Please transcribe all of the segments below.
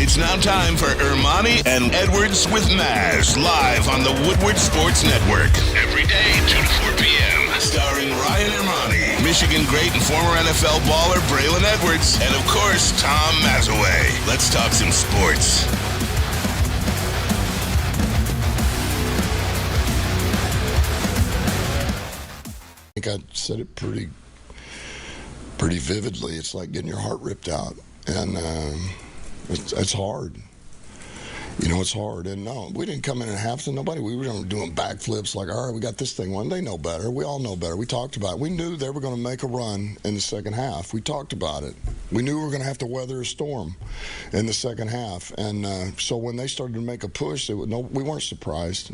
It's now time for Ermanni and Edwards with Maz, live on the Woodward Sports Network. Every day, 2 to 4 p.m. Starring Ryan Ermanni, Michigan great and former NFL baller Braylon Edwards, and of course, Tom Mazaway. Let's talk some sports. I think I said it pretty vividly. It's like getting your heart ripped out, and it's hard. You know, it's hard. And no, we didn't come in at half to nobody. We were doing backflips like, all right, we got this thing won. They know better. We all know better. We talked about it. We knew they were going to make a run in the second half. We talked about it. We knew we were going to have to weather a storm in the second half. And so when they started to make a push, we weren't surprised.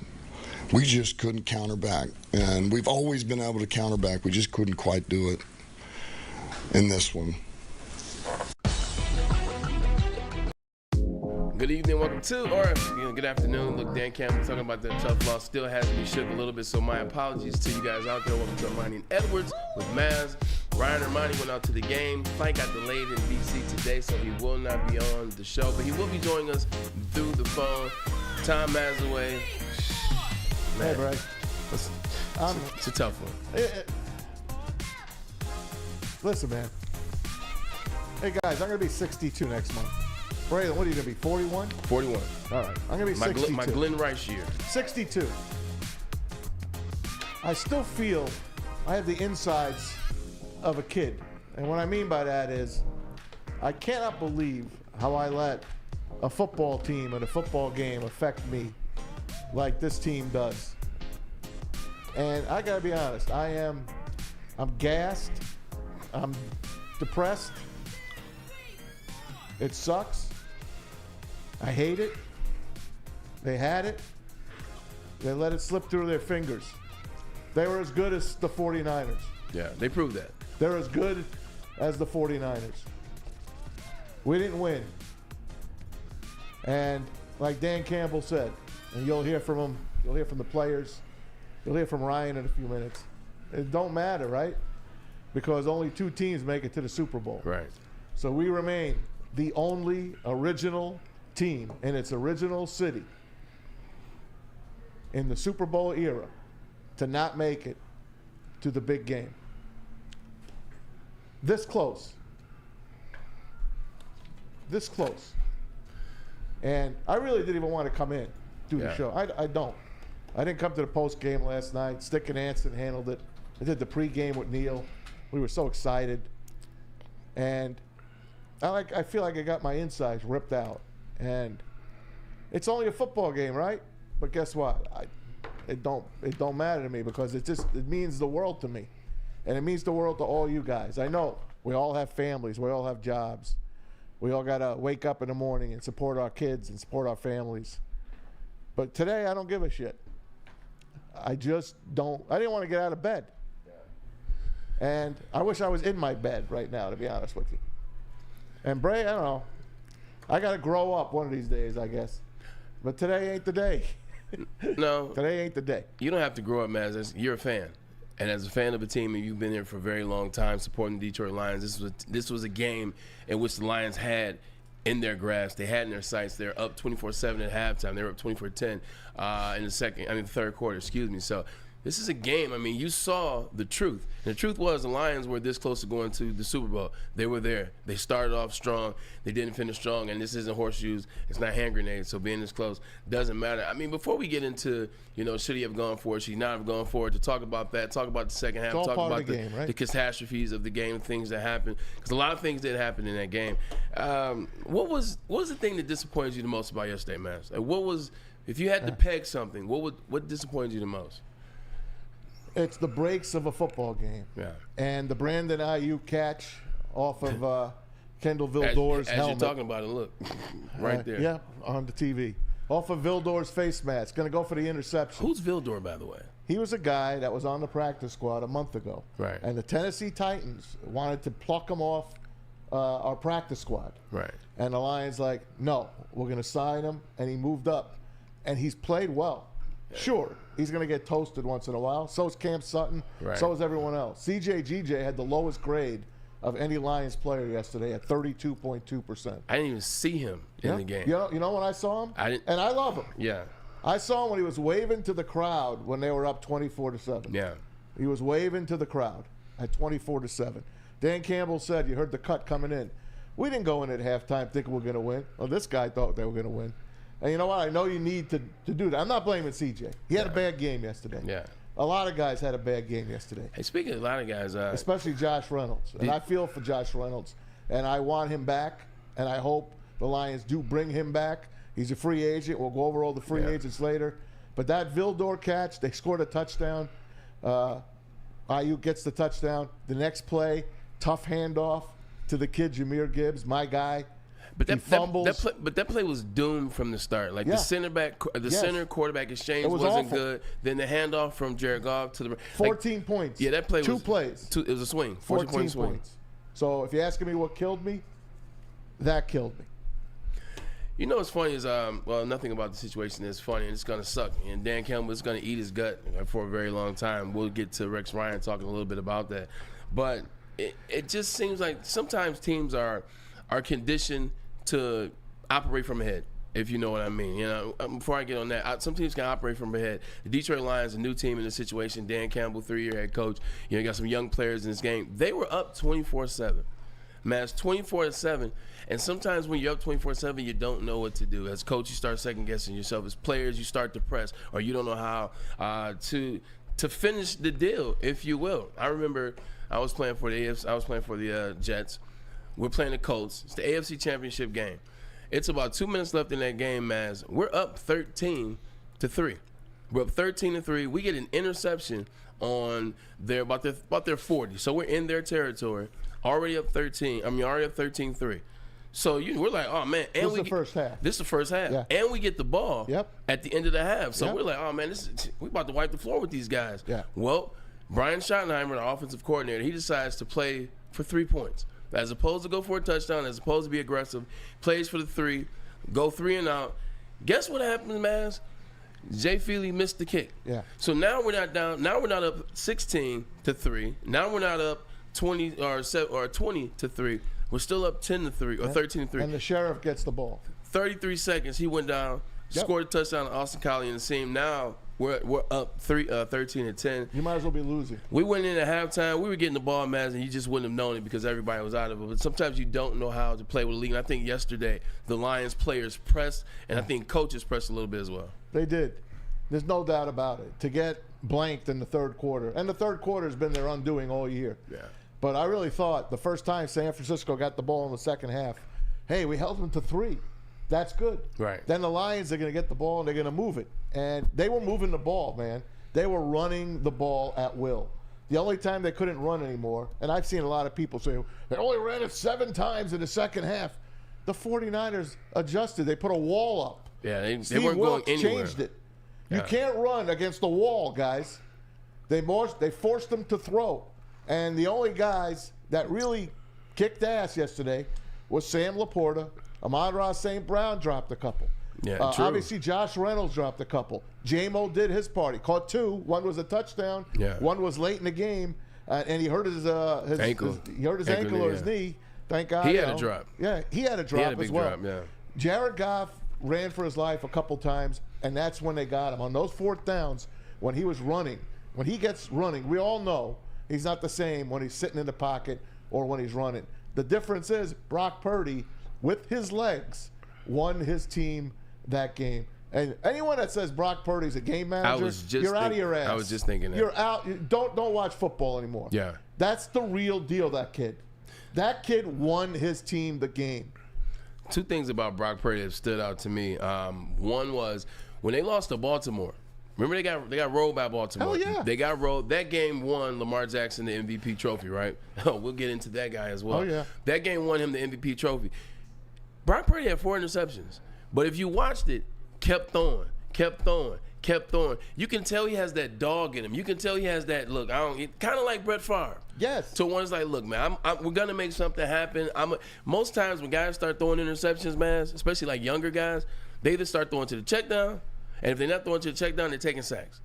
We just couldn't counter back. And we've always been able to counter back. We just couldn't quite do it in this one. Good evening, welcome to, or good afternoon. Look, Dan Campbell talking about that tough loss. Still has me shook a little bit, so my apologies to you guys out there. Welcome to Ermanni and Edwards with Maz. Ryan Ermanni went out to the game. Flight got delayed in D.C. today, so he will not be on the show, but he will be joining us through the phone. Tom Mazaway. Hey, Bray. It's a tough one. Listen, man. Hey, guys, I'm going to be 62 next month. Braylon, what are you going to be, 41? 41. All right. I'm going to be 62. My Glenn Rice year. 62. I still feel I have the insides of a kid. And what I mean by that is I cannot believe how I let a football team and a football game affect me like this team does. And I got to be honest, I'm gassed. I'm depressed. It sucks. I hate it. They had it. They let it slip through their fingers. They were as good as the 49ers. Yeah, they proved that. They're as good as the 49ers. We didn't win. And like Dan Campbell said, and you'll hear from him, you'll hear from the players, you'll hear from Ryan in a few minutes. It don't matter, right? Because only 2 teams make it to the Super Bowl. Right. So we remain the only original team in its original city in the Super Bowl era to not make it to the big game. This close. This close. And I really didn't even want to come in, do the show. I don't. I didn't come to the post game last night. Stick and Anson handled it. I did the pregame with Neil. We were so excited. And I feel like I got my insides ripped out. And it's only a football game, right? But guess what? It don't matter to me because it means the world to me. And it means the world to all you guys. I know we all have families. We all have jobs. We all got to wake up in the morning and support our kids and support our families. But today, I don't give a shit. I just don't. I didn't want to get out of bed. And I wish I was in my bed right now, to be honest with you. And Bray, I don't know. I got to grow up one of these days, I guess. But today ain't the day. No. Today ain't the day. You don't have to grow up, man. You're a fan. And as a fan of a team, and you've been there for a very long time supporting the Detroit Lions, this was a game in which the Lions had in their grasp. They had in their sights. They're up 24-7 at halftime. They were up 24-10 in the third quarter, excuse me. So this is a game. I mean, you saw the truth. And the truth was the Lions were this close to going to the Super Bowl. They were there. They started off strong. They didn't finish strong. And this isn't horseshoes. It's not hand grenades. So being this close doesn't matter. I mean, before we get into, should he have gone for it, should he not have gone for it, to talk about that, talk about the second half, talk about the game, right? The catastrophes of the game, things that happened. Because a lot of things did happen in that game. What was the thing that disappointed you the most about yesterday, man? Like, if you had to peg something, what disappointed you the most? It's the breaks of a football game. Yeah. And the Brandon Ayuk catch off of Kendall Vildor's helmet. As you're talking about it, look, right there. Yeah, on the TV. Off of Vildor's face mask. Going to go for the interception. Who's Vildor, by the way? He was a guy that was on the practice squad a month ago. Right. And the Tennessee Titans wanted to pluck him off our practice squad. Right. And the Lions like, no, we're going to sign him. And he moved up. And he's played well. Sure, he's going to get toasted once in a while. So is Cam Sutton. Right. So is everyone else. CJ GJ had the lowest grade of any Lions player yesterday at 32.2%. I didn't even see him in the game. You know when I saw him? And I love him. Yeah. I saw him when he was waving to the crowd when they were up 24-7. Yeah. He was waving to the crowd at 24-7. Dan Campbell said, you heard the cut coming in. We didn't go in at halftime thinking we're going to win. Well, this guy thought they were going to win. And you know what? I know you need to do that. I'm not blaming CJ. He had a bad game yesterday. Yeah. A lot of guys had a bad game yesterday. Hey, speaking of a lot of guys. Especially Josh Reynolds. And I feel for Josh Reynolds. And I want him back. And I hope the Lions do bring him back. He's a free agent. We'll go over all the free agents later. But that Vildor catch, they scored a touchdown. Ayuk gets the touchdown. The next play, tough handoff to the kid Jahmyr Gibbs, my guy. But he fumbles. That play was doomed from the start. Like the center quarterback exchange wasn't awful. good. Then the handoff from Jared Goff to the 14 points. Yeah, that play Two was plays. It was a swing. 14 swing. points. So if you're asking me what killed me, that killed me. You know what's funny is nothing about the situation is funny, and it's gonna suck. And Dan Campbell is gonna eat his gut for a very long time. We'll get to Rex Ryan talking a little bit about that, but it just seems like sometimes teams are conditioned to operate from ahead, if you know what I mean. You know, before I get on that, some teams can operate from ahead. The Detroit Lions, a new team in this situation. Dan Campbell, 3-year head coach. You got some young players in this game. They were up 24-7. Man, it's 24-7. And sometimes when you're up 24-7, you don't know what to do. As coach, you start second-guessing yourself. As players, you start to press, or you don't know how to finish the deal, if you will. I remember I was playing for the Jets. We're playing the Colts. It's the NFC Championship Game. It's about 2 minutes left in that game, Maz. We're up 13-3. We're up 13-3. We get an interception on about their 40. So we're in their territory. Already up 13-3. So we're like, oh man, and this is the first half. This is the first half, yeah. And we get the ball at the end of the half. So we're like, oh man, we about to wipe the floor with these guys. Yeah. Well, Brian Schottenheimer, the offensive coordinator, he decides to play for 3 points as opposed to go for a touchdown, as opposed to be aggressive. Plays for the 3, go 3 and out. Guess what happens, Maz? Jay Feely missed the kick. Yeah. So now we're not down. Now we're not up 16-3. Now we're not up 20 or 20-3. We're still up 10-3 or 13-3. And the sheriff gets the ball. 33 seconds. He went down, scored a touchdown to Austin Collie and the team. Now we're up 13-10. You might as well be losing. We went in at halftime. We were getting the ball, Maz, and you just wouldn't have known it because everybody was out of it. But sometimes you don't know how to play with a league. And I think yesterday the Lions players pressed, and I think coaches pressed a little bit as well. They did. There's no doubt about it. To get blanked in the third quarter. And the third quarter has been their undoing all year. Yeah. But I really thought the first time San Francisco got the ball in the second half, hey, we held them to 3. That's good. Right. Then the Lions are going to get the ball and they're going to move it. And they were moving the ball, man. They were running the ball at will. The only time they couldn't run anymore, and I've seen a lot of people say, they only ran it 7 times in the second half. The 49ers adjusted. They put a wall up. Yeah, they Steve weren't Wilks going anywhere. Changed it. You can't run against the wall, guys. They forced them to throw. And the only guys that really kicked ass yesterday was Sam Laporta. Amon-Ra St. Brown dropped a couple. Yeah, true. Obviously, Josh Reynolds dropped a couple. J-Mo did his party. Caught 2. One was a touchdown. Yeah. One was late in the game. And he hurt his ankle. He hurt his ankle or his knee. Thank God. He had a drop. Yeah, he had a drop He had a big as well. drop, yeah. Jared Goff ran for his life a couple times, and that's when they got him. On those 4th downs, when he was running, when he gets running, we all know he's not the same when he's sitting in the pocket or when he's running. The difference is Brock Purdy, with his legs, won his team that game. And anyone that says Brock Purdy's a game manager, you're out of your ass. I was just thinking that. You're out. Don't watch football anymore. Yeah. That's the real deal, that kid. That kid won his team the game. 2 things about Brock Purdy that stood out to me. One was when they lost to Baltimore. Remember they got rolled by Baltimore. Hell yeah. They got rolled. That game won Lamar Jackson the MVP trophy, right? We'll get into that guy as well. Oh, yeah. That game won him the MVP trophy. Brock Purdy had 4 interceptions. But if you watched it, kept throwing. You can tell he has that dog in him. You can tell he has that look. Kind of like Brett Favre. Yes. So one's like, look, man, we're gonna make something happen. Most times when guys start throwing interceptions, man, especially like younger guys, they either start throwing to the check down, and if they're not throwing to the check down, they're taking sacks.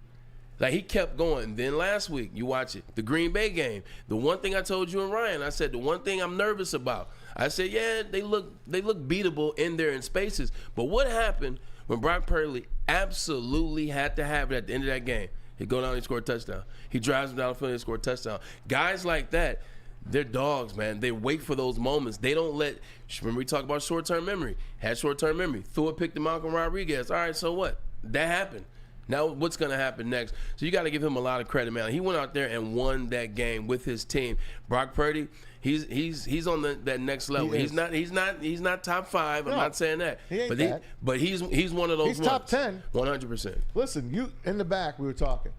Like, he kept going. Then last week, you watch it, the Green Bay game. The one thing I told you and Ryan, I said, the one thing I'm nervous about, I said, yeah, they look beatable in there in spaces. But what happened when Brock Purdy absolutely had to have it at the end of that game? He go down and score a touchdown. He drives him down the field and score a touchdown. Guys like that, they're dogs, man. They wait for those moments. They don't let – remember we talked about short-term memory. Had short-term memory. Threw a pick to Malcolm Rodriguez. All right, so what? That happened. Now what's going to happen next? So you got to give him a lot of credit, man. He went out there and won that game with his team. Brock Purdy, he's on that next level. He's not top 5. I'm not saying that. He ain't that. But he's one of those He's ones. top 10. 100%. Listen, you in the back, we were talking.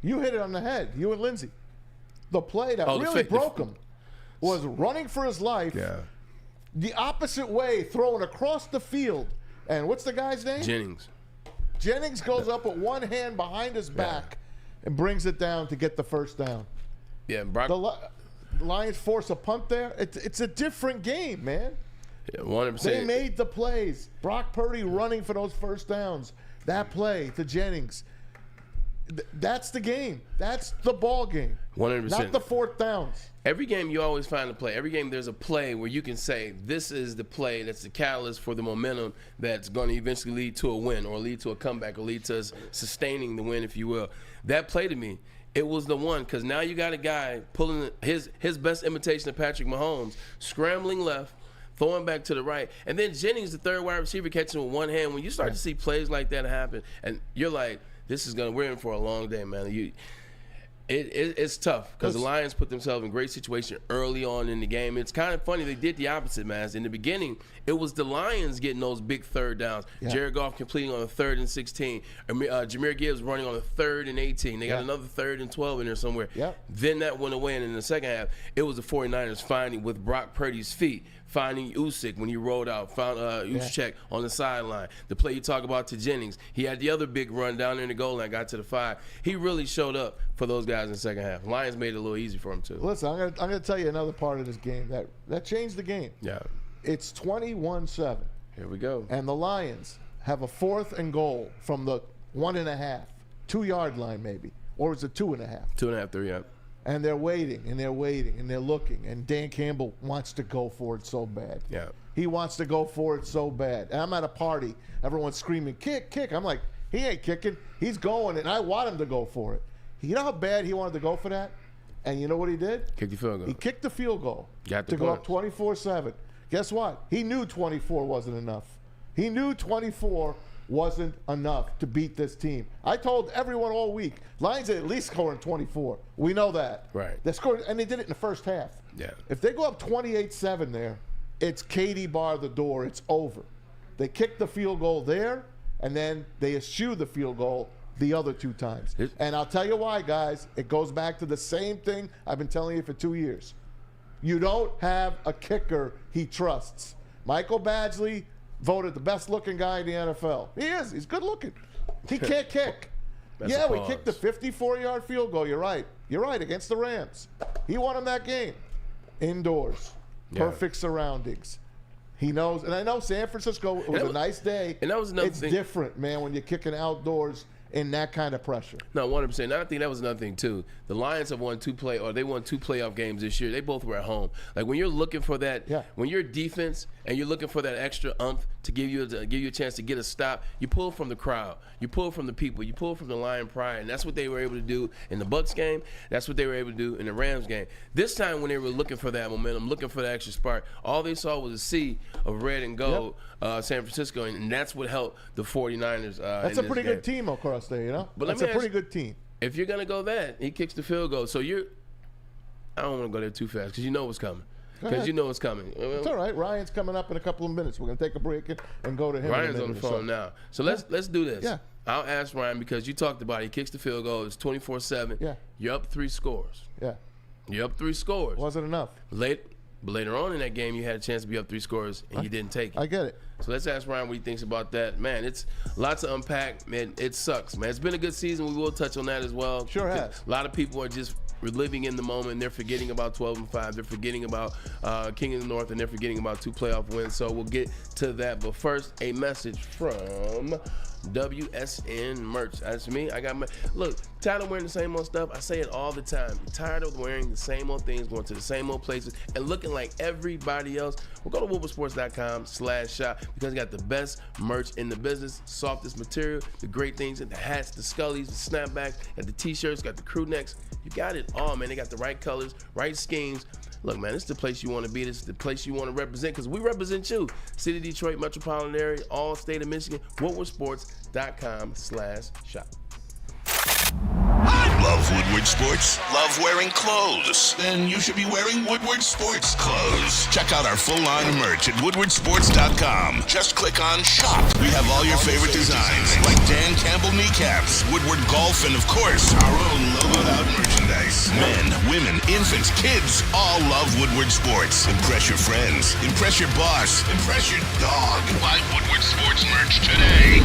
You hit it on the head. You and Lindsay. The play that really broke him was running for his life. Yeah. The opposite way, throwing across the field. And what's the guy's name? Jennings goes up with one hand behind his back and brings it down to get the first down. Yeah, Brock. The Lions force a punt there. It's a different game, man. Yeah, 100%. They made the plays. Brock Purdy running for those first downs. That play to Jennings. That's the game. That's the ball game. 100%. Not the fourth downs. Every game you always find a play. Every game there's a play where you can say this is the play that's the catalyst for the momentum that's going to eventually lead to a win or lead to a comeback or lead to sustaining the win, if you will. That play to me, it was the one, because now you got a guy pulling his best imitation of Patrick Mahomes, scrambling left, throwing back to the right, and then Jennings, the third wide receiver, catching with one hand. When you start to see plays like that happen, and you're like, we're in for a long day, man. It's tough because the Lions put themselves in great situation early on in the game. It's kind of funny. They did the opposite, man. In the beginning, it was the Lions getting those big third downs. Yeah. Jared Goff completing on a 3rd and 16. Jahmyr Gibbs running on a 3rd and 18. They got another 3rd and 12 in there somewhere. Yep. Then that went away, and in the second half, it was the 49ers finding, with Brock Purdy's feet, finding Usyk when he rolled out, found Usyk on the sideline. The play you talk about to Jennings, he had the other big run down there in the goal line, got to the 5. He really showed up for those guys in the second half. Lions made it a little easy for him too. Listen, I'm gonna tell you another part of this game that changed the game. Yeah. It's 21-7. Here we go. And the Lions have a 4th and goal from the 1.5, 2-yard line maybe, or is it 2.5? 2.5, 3, yeah. And they're waiting, and they're waiting, and they're looking. And Dan Campbell wants to go for it so bad. Yeah. He wants to go for it so bad. And I'm at a party. Everyone's screaming, kick, kick. I'm like, he ain't kicking. He's going, and I want him to go for it. You know how bad he wanted to go for that? And you know what he did? Kick the field goal. He kicked the field goal to go up 24-7. Guess what? He knew 24 wasn't enough. He knew 24 wasn't enough to beat this team. I told everyone all week, Lions at least scoring 24. We know that. Right. They scored, and they did it in the first half. Yeah. If they go up 28-7 there, it's Katie bar the door. It's over. They kicked the field goal there, and then they eschew the field goal the other 2 times. And I'll tell you why, guys. It goes back to the same thing I've been telling you for 2 years. You don't have a kicker he trusts. Michael Badgley voted the best-looking guy in the NFL. He is. He's good-looking. He can't kick. Yeah, we kicked the 54-yard field goal. You're right. You're right, against the Rams. He won him that game. Indoors. Perfect surroundings. He knows. And I know San Francisco, it was a nice day. And that was another thing. thing. It's different, man, when you're kicking outdoors in that kind of pressure. No, 100%. And I think that was another thing too. The Lions have won 2 playoff games this year. They both were at home. Like when you're looking for that, when you're defense and you're looking for that extra umph to give you a chance to get a stop, you pull from the crowd, you pull from the people, you pull from the Lion pride, and that's what they were able to do in the Bucs game. That's what they were able to do in the Rams game. This time when they were looking for that momentum, looking for that extra spark, all they saw was a sea of red and gold, San Francisco, and that's what helped the 49ers. That's a pretty good team across there, you know? But that's a pretty good team. If you're going to go that, he kicks the field goal. So I don't want to go there too fast because you know what's coming. Because you know it's coming. It's all right. Ryan's coming up in a couple of minutes. We're going to take a break and go to him. Ryan's on the phone now. So let's do this. Yeah. I'll ask Ryan because you talked about it. He kicks the field goal. It's 24-7. Yeah. You're up 3 scores. Yeah. You're up 3 scores. Wasn't enough. Later on in that game, you had a chance to be up 3 scores, and you didn't take it. I get it. So let's ask Ryan what he thinks about that. Man, it's lots to unpack. Man, it sucks, man. It's been a good season. We will touch on that as well. Sure has. A lot of people are just living in the moment. They're forgetting about 12-5. They're forgetting about King of the North, and they're forgetting about 2 playoff wins. So we'll get to that. But first, a message from WSN merch. That's me. I got my look. Tired of wearing the same old stuff. I say it all the time. You're tired of wearing the same old things, going to the same old places, and looking like everybody else. Well, go to woodwardsports.com/shop because you got the best merch in the business, softest material, the great things, and the hats, the scullies, the snapbacks, got the t-shirts, got the crew necks. You got it all, man. They got the right colors, right schemes. Look, man, this is the place you want to be. This is the place you want to represent because we represent you. City of Detroit, metropolitan area, all state of Michigan. WoodwardSports.com/shop. Love Woodward Sports? Love wearing clothes? Then you should be wearing Woodward Sports clothes. Check out our full line of merch at woodwardsports.com. Just click on shop. We have all your favorite designs like Dan Campbell kneecaps, Woodward golf, and of course, our own logoed out merchandise. Men, women, infants, kids all love Woodward Sports. Impress your friends. Impress your boss. Impress your dog. Buy Woodward Sports merch today.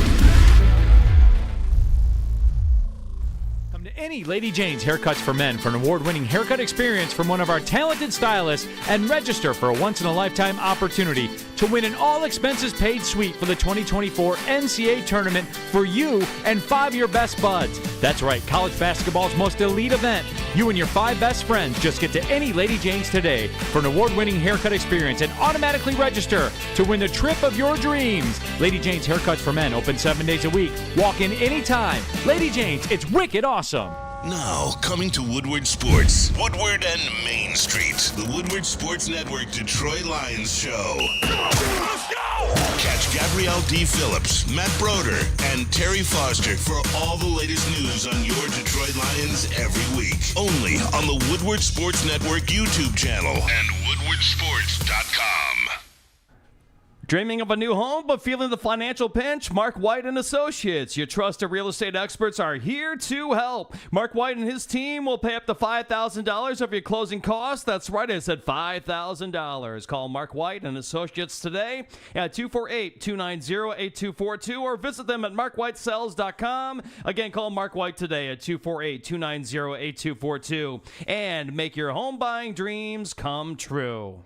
Any Lady Jane's Haircuts for Men for an award-winning haircut experience from one of our talented stylists and register for a once-in-a-lifetime opportunity to win an all-expenses-paid suite for the 2024 NCAA tournament for you and 5 of your best buds. That's right, college basketball's most elite event. You and your 5 best friends just get to any Lady Jane's today for an award-winning haircut experience and automatically register to win the trip of your dreams. Lady Jane's Haircuts for Men open 7 days a week. Walk in anytime. Lady Jane's, it's wicked awesome. Now, coming to Woodward Sports, Woodward and Main Street, the Woodward Sports Network Detroit Lions Show. Let's go! Catch Gabrielle D. Phillips, Matt Broder, and Terry Foster for all the latest news on your Detroit Lions every week. Only on the Woodward Sports Network YouTube channel and woodwardsports.com. Dreaming of a new home but feeling the financial pinch? Mark White and Associates, your trusted real estate experts, are here to help. Mark White and his team will pay up to $5,000 of your closing costs. That's right, I said $5,000. Call Mark White and Associates today at 248-290-8242 or visit them at markwhitesells.com. Again, call Mark White today at 248-290-8242 and make your home buying dreams come true.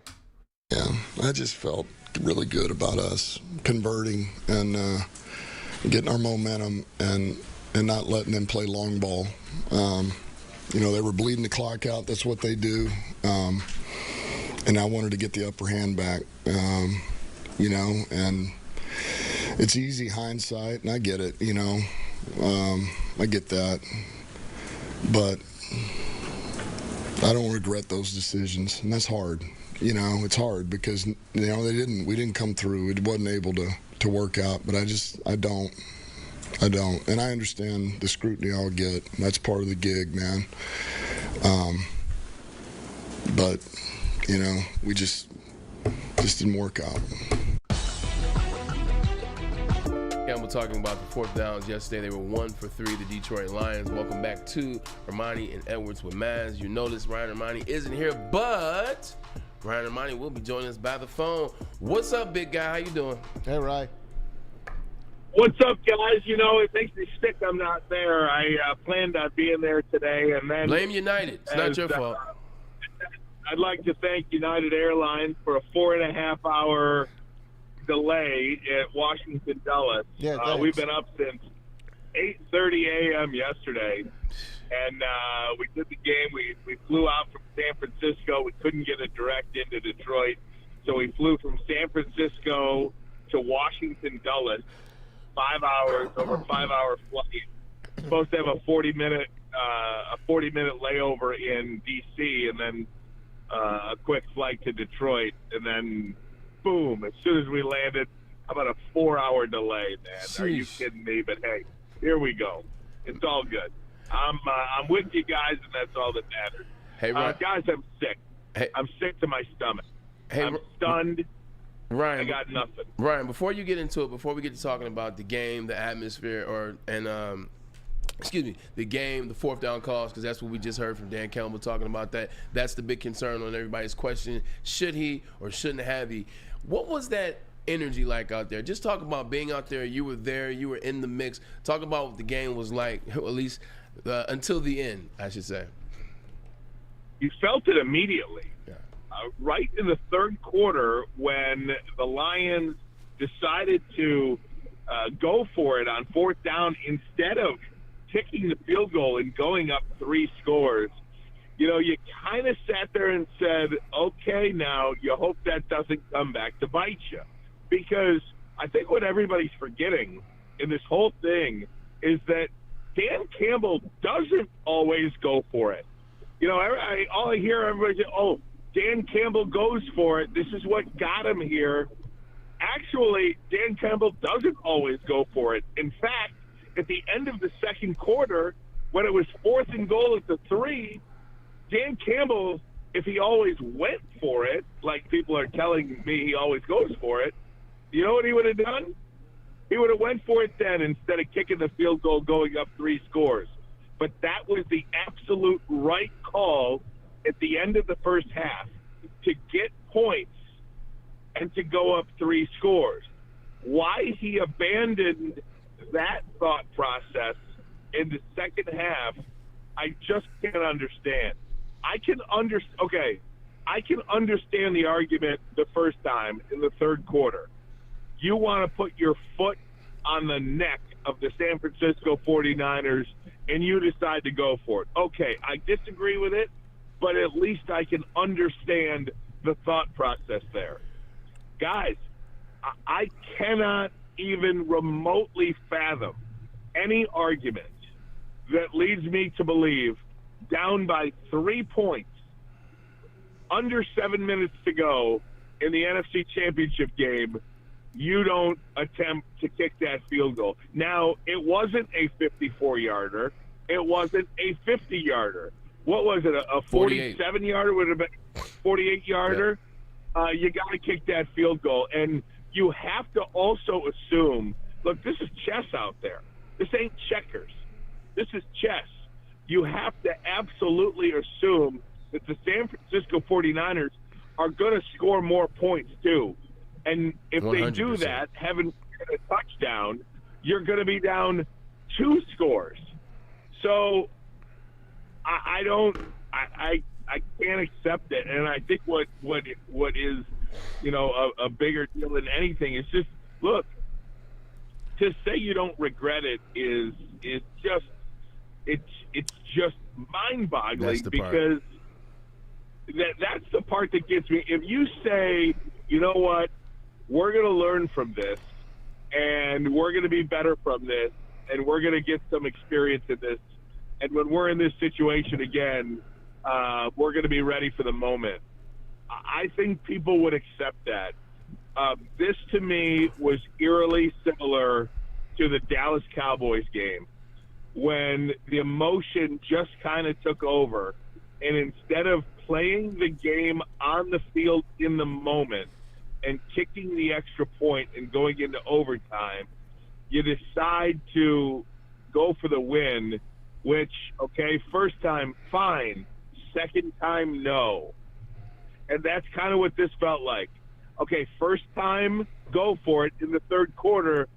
Yeah, I just felt really good about us converting and getting our momentum and not letting them play long ball. They were bleeding the clock out. That's what they do. And I wanted to get the upper hand back, and it's easy hindsight, and I get it, I get that. But I don't regret those decisions, and that's hard. It's hard because we didn't come through. It wasn't able to work out. But I don't, and I understand the scrutiny I'll get. That's part of the gig, man. But we just didn't work out. Yeah, we're talking about the fourth downs yesterday. They were 1 for 3, the Detroit Lions. Welcome back to Ermanni and Edwards with Maz. You notice Ryan Ermanni isn't here, but Ryan Ermanni will be joining us by the phone. What's up, big guy? How you doing? Hey, Ryan. What's up, guys? It makes me sick I'm not there. I planned on being there today, and then blame United. It's not your fault. I'd like to thank United Airlines for a 4.5-hour delay at Washington Dulles. Yeah, we've been up since 8:30 a.m. yesterday, and we did the game. We flew out from San Francisco. We couldn't get a direct into Detroit, so we flew from San Francisco to Washington Dulles, 5 hours, over a 5-hour flight. Supposed to have a 40-minute layover in D.C. and then a quick flight to Detroit, and then boom! As soon as we landed, how about a 4-hour delay, man? Are you kidding me? But hey, here we go. It's all good. I'm with you guys, and that's all that matters. Hey, Ryan. Guys, I'm sick. Hey. I'm sick to my stomach. Hey, I'm stunned. Ryan, I got nothing. Ryan, before you get into it, before we get to talking about the game, the atmosphere, the game, the fourth down calls, because that's what we just heard from Dan Campbell talking about that. That's the big concern on everybody's question. Should he or shouldn't have he? What was that energy like out there? Just talk about being out there. You were there. You were in the mix. Talk about what the game was like, or at least until the end, I should say. You felt it immediately. Yeah. Right in the third quarter when the Lions decided to go for it on fourth down instead of kicking the field goal and going up 3 scores, you kind of sat there and said, okay, now you hope that doesn't come back to bite you. Because I think what everybody's forgetting in this whole thing is that Dan Campbell doesn't always go for it. All I hear everybody say, oh, Dan Campbell goes for it. This is what got him here. Actually, Dan Campbell doesn't always go for it. In fact, at the end of the second quarter, when it was 4th and goal at the 3, Dan Campbell, if he always went for it, like people are telling me he always goes for it, you know what he would have done? He would have went for it then instead of kicking the field goal going up 3 scores. But that was the absolute right call at the end of the first half to get points and to go up 3 scores. Why he abandoned that thought process in the second half, I just can't understand. I can understand the argument the first time in the third quarter. You want to put your foot on the neck of the San Francisco 49ers and you decide to go for it. Okay, I disagree with it, but at least I can understand the thought process there. Guys, I cannot even remotely fathom any argument that leads me to believe down by 3 points, under 7 minutes to go in the NFC Championship game, you don't attempt to kick that field goal. Now, it wasn't a 54-yarder. It wasn't a 50-yarder. What was it, a 47-yarder? Would have been 48-yarder? Yeah. You got to kick that field goal. And you have to also assume, look, this is chess out there. This ain't checkers. This is chess. You have to absolutely assume that the San Francisco 49ers are going to score more points too. And if 100%. They do that, having a touchdown, you're going to be down 2 scores. So I can't accept it. And I think what is, a bigger deal than anything is just, look, to say you don't regret it is just, it's just mind-boggling because that's the part that gets me. If you say, you know what, we're going to learn from this and we're going to be better from this and we're going to get some experience in this, and when we're in this situation again, we're going to be ready for the moment, I think people would accept that. This to me was eerily similar to the Dallas Cowboys game when the emotion just kind of took over, and instead of playing the game on the field in the moment and kicking the extra point and going into overtime, you decide to go for the win, which, okay, first time, fine. Second time, no. And that's kind of what this felt like. Okay, first time, go for it in the third quarter.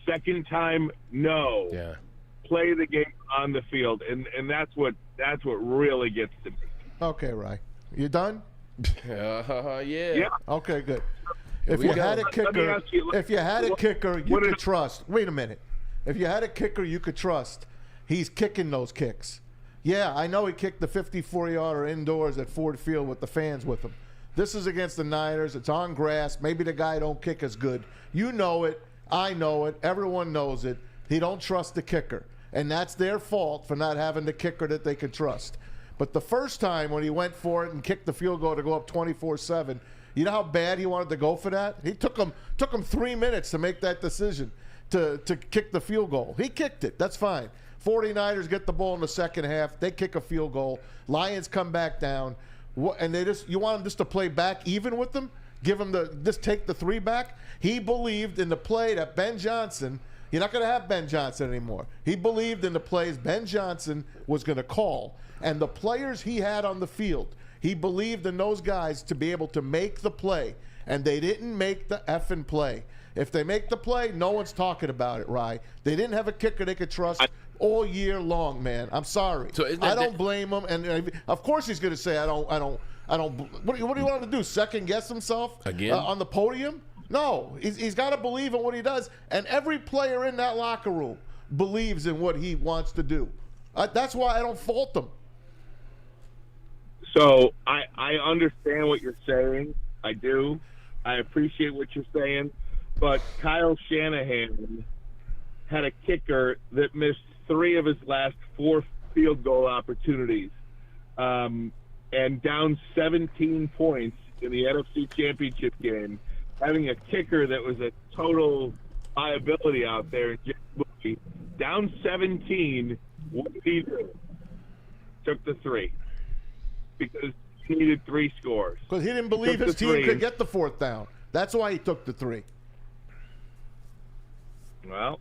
Second time, no. Yeah. Play the game on the field, and that's what really gets to me. Okay, Rye, you done? Yeah. Okay, good. If you had a kicker, you could trust. Wait a minute. If you had a kicker, you could trust. He's kicking those kicks. Yeah, I know he kicked the 54-yarder indoors at Ford Field with the fans with him. This is against the Niners. It's on grass. Maybe the guy don't kick as good. You know it. I know it. Everyone knows it. He don't trust the kicker. And that's their fault for not having the kicker that they can trust. But the first time when he went for it and kicked the field goal to go up 24-7, you know how bad he wanted to go for that? He took him 3 minutes to make that decision to kick the field goal. He kicked it. That's fine. 49ers get the ball in the second half. They kick a field goal. Lions come back down. And you want him just to play back even with them? Give him just take the 3 back? He believed in the play that Ben Johnson, you're not going to have Ben Johnson anymore. He believed in the plays Ben Johnson was going to call. And the players he had on the field, he believed in those guys to be able to make the play. And they didn't make the effing play. If they make the play, no one's talking about it, Rye. They didn't have a kicker they could trust all year long, man. I'm sorry. So I don't blame him. And of course he's going to say, I don't. What do you want him to do? Second guess himself again on the podium? No, he's got to believe in what he does, and every player in that locker room believes in what he wants to do. That's why I don't fault him. So I understand what you're saying. I do. I appreciate what you're saying. But Kyle Shanahan had a kicker that missed 3 of his last 4 field goal opportunities, and down 17 points in the NFC Championship game, having a kicker that was a total liability out there, down 17, what did he do? Took the 3. Because he needed 3 scores. Because he didn't believe his team could get the 4th down. That's why he took the 3. Well,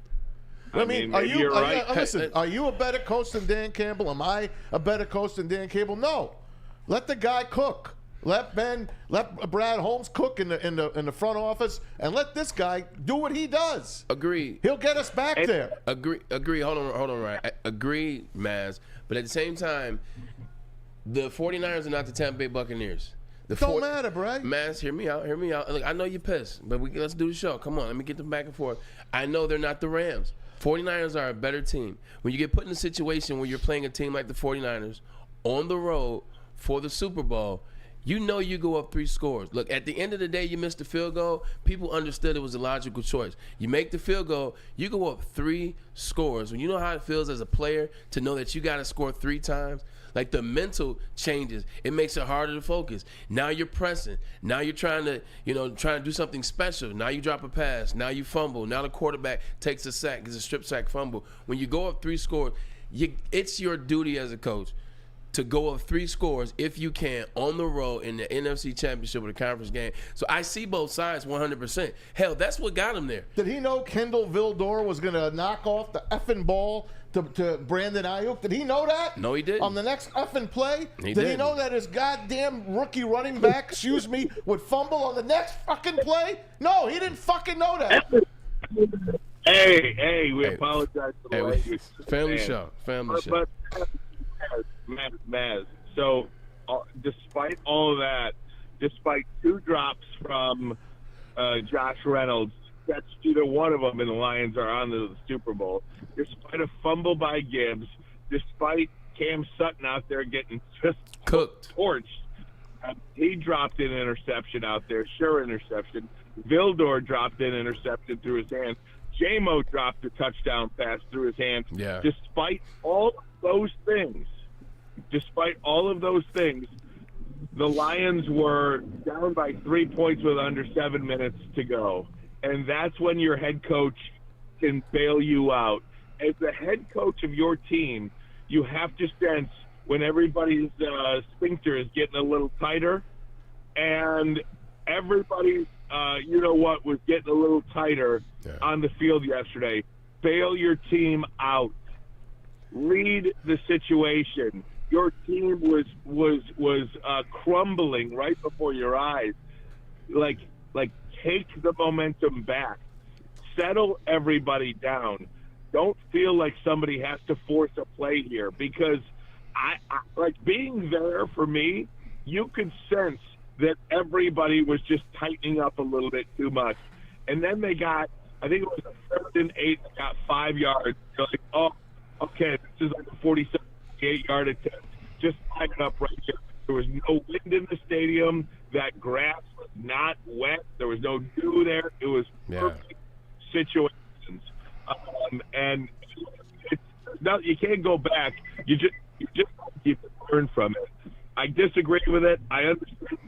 I mean, you're right. Listen, are you a better coach than Dan Campbell? Am I a better coach than Dan Campbell? No. Let the guy cook. Let Brad Holmes cook in the front office, and let this guy do what he does. Agree. He'll get us back there. Agree. Hold on, Ryan. Agree, Maz. But at the same time, the 49ers are not the Tampa Bay Buccaneers. Don't matter, Brad. Maz, hear me out. Look, I know you're pissed, but let's do the show. Come on, let me get them back and forth. I know they're not the Rams. 49ers are a better team. When you get put in a situation where you're playing a team like the 49ers on the road for the Super Bowl, you know you go up 3 scores. Look, at the end of the day, you missed the field goal. People understood it was a logical choice. You make the field goal, you go up 3 scores. When you know how it feels as a player to know that you got to score 3 times, like the mental changes, it makes it harder to focus. Now you're pressing. Now you're trying to do something special. Now you drop a pass. Now you fumble. Now the quarterback takes a sack, gets a strip sack fumble. When you go up 3 scores, it's your duty as a coach to go up 3 scores if you can on the road in the NFC Championship or the conference game. So I see both sides 100%. Hell, that's what got him there. Did he know Kendall Vildor was going to knock off the effing ball to Brandon Ayuk? Did he know that? No, he didn't. On the next effing play? Did he know that his goddamn rookie running back, would fumble on the next fucking play? No, he didn't fucking know that. Hey, we apologize for the language. Family show. But Maz. So, despite all of that, despite 2 drops from Josh Reynolds, that's either one of them, and the Lions are on to the Super Bowl. Despite a fumble by Gibbs, despite Cam Sutton out there getting just cooked, torched, he dropped an interception out there, sure interception. Vildor dropped an interception through his hands. J-Mo dropped a touchdown pass through his hands. Yeah. Despite all of those things, the Lions were down by 3 points with under 7 minutes to go. And that's when your head coach can bail you out. As the head coach of your team, you have to sense when everybody's sphincter is getting a little tighter, and everybody's, was getting a little tighter on the field yesterday. Bail your team out. Read the situation. Your team was crumbling right before your eyes. Like take the momentum back. Settle everybody down. Don't feel like somebody has to force a play here, because I like being there for me. You could sense that everybody was just tightening up a little bit too much, and then they got, I think it was a 3rd and 8, they got 5 yards. They're like, oh, okay, this is like a 48-yard attempt. Just line it up right here. There was no wind in the stadium. That grass was not wet. There was no dew there. It was perfect situations. And you can't go back. You just keep learn from it. I disagree with it. I understand.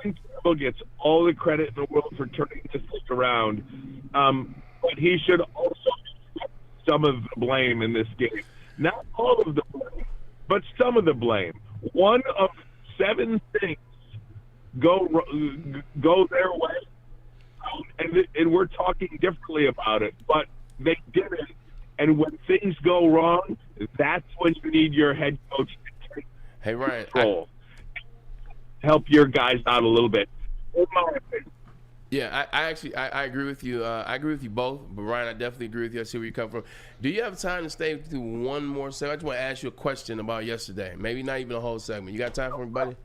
Dan Campbell gets all the credit in the world for turning this thing around, but he should also get some of the blame in this game. Not all of the blame, but some of the blame. 1 of 7 things go their way, and we're talking differently about it, but they didn't. And when things go wrong, that's when you need your head coach to take control. Help your guys out a little bit. In my opinion. Yeah, I agree with you. I agree with you both, but Ryan, I definitely agree with you. I see where you come from. Do you have time to stay through one more segment? I just want to ask you a question about yesterday. Maybe not even a whole segment. You got time for me, buddy?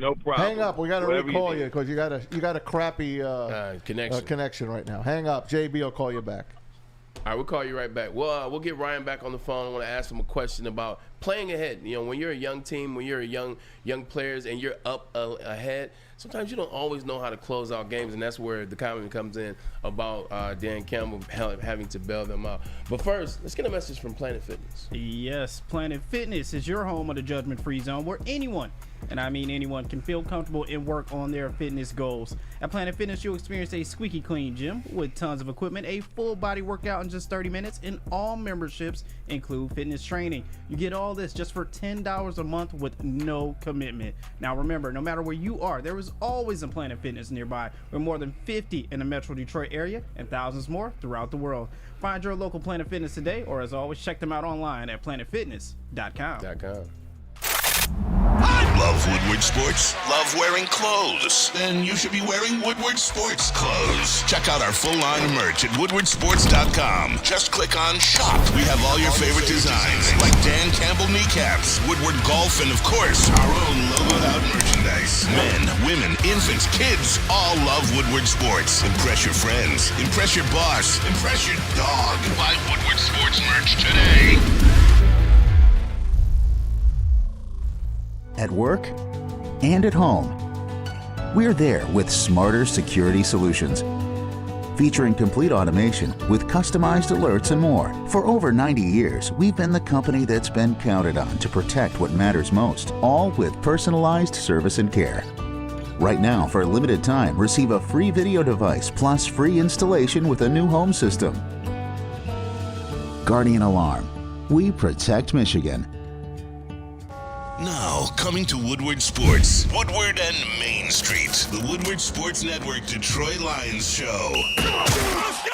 No problem. Hang up. We got to Whatever recall need. you because you got a crappy connection right now. Hang up. JB will call you back. All right, we'll call you right back. We'll get Ryan back on the phone. I want to ask him a question about playing ahead. You know, when you're a young team, when you're a young players, and you're up ahead, sometimes you don't always know how to close out games, and that's where the comment comes in about Dan Campbell having to bail them out. But first, let's get a message from Planet Fitness. Yes, Planet Fitness is your home of the judgment-free zone where anyone, and I mean anyone, can feel comfortable and work on their fitness goals. At Planet Fitness, you'll experience a squeaky clean gym with tons of equipment, a full body workout in just 30 minutes, and all memberships include fitness training. You get all this just for $10 a month with no commitment. Now remember, no matter where you are, there is always a Planet Fitness nearby, with more than 50 in the Metro Detroit area and thousands more throughout the world. Find your local Planet Fitness today, or as always, check them out online at planetfitness.com. Love Woodward Sports? Love wearing clothes? Then you should be wearing Woodward Sports clothes. Check out our full line of merch at woodwardsports.com. Just click on Shop. We have all your favorite designs, like Dan Campbell kneecaps, Woodward Golf, and of course, our own logoed out merchandise. Men, women, infants, kids all love Woodward Sports. Impress your friends. Impress your boss. Impress your dog. Buy Woodward Sports merch today. At work and at home, we're there with smarter security solutions. Featuring complete automation with customized alerts and more. For over 90 years, we've been the company that's been counted on to protect what matters most, all with personalized service and care. Right now, for a limited time, receive a free video device plus free installation with a new home system. Guardian Alarm. We protect Michigan. Now, coming to Woodward Sports, Woodward and Main Street, the Woodward Sports Network Detroit Lions show. Let's go!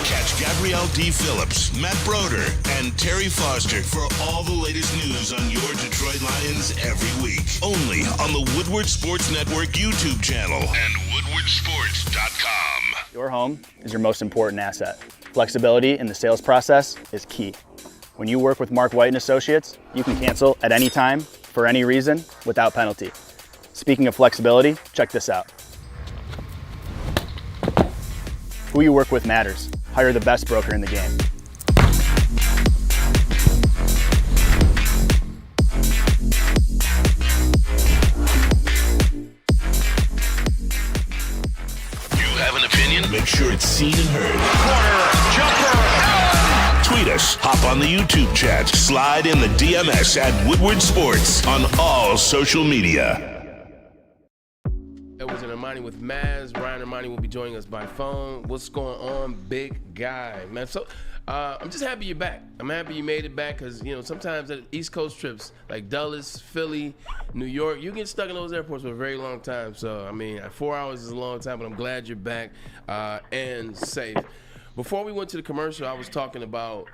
Catch Gabrielle D. Phillips, Matt Broder, and Terry Foster for all the latest news on your Detroit Lions every week. Only on the Woodward Sports Network YouTube channel and woodwardsports.com. Your home is your most important asset. Flexibility in the sales process is key. When you work with Mark White and Associates, you can cancel at any time, for any reason, without penalty. Speaking of flexibility, check this out. Who you work with matters. Hire the best broker in the game. You have an opinion? Make sure it's seen and heard. Corner, jumper, tweet us, hop on the YouTube chat, slide in the DMS at Woodward Sports on all social media. That was Ermanni with Maz. Ryan Ermanni will be joining us by phone. What's going on, big guy, man? So I'm just happy you're back. I'm happy you made it back because, you know, sometimes at East Coast trips like Dulles, Philly, New York, you get stuck in those airports for a very long time. So, I mean, 4 hours is a long time, but I'm glad you're back and safe. Before we went to the commercial, I was talking about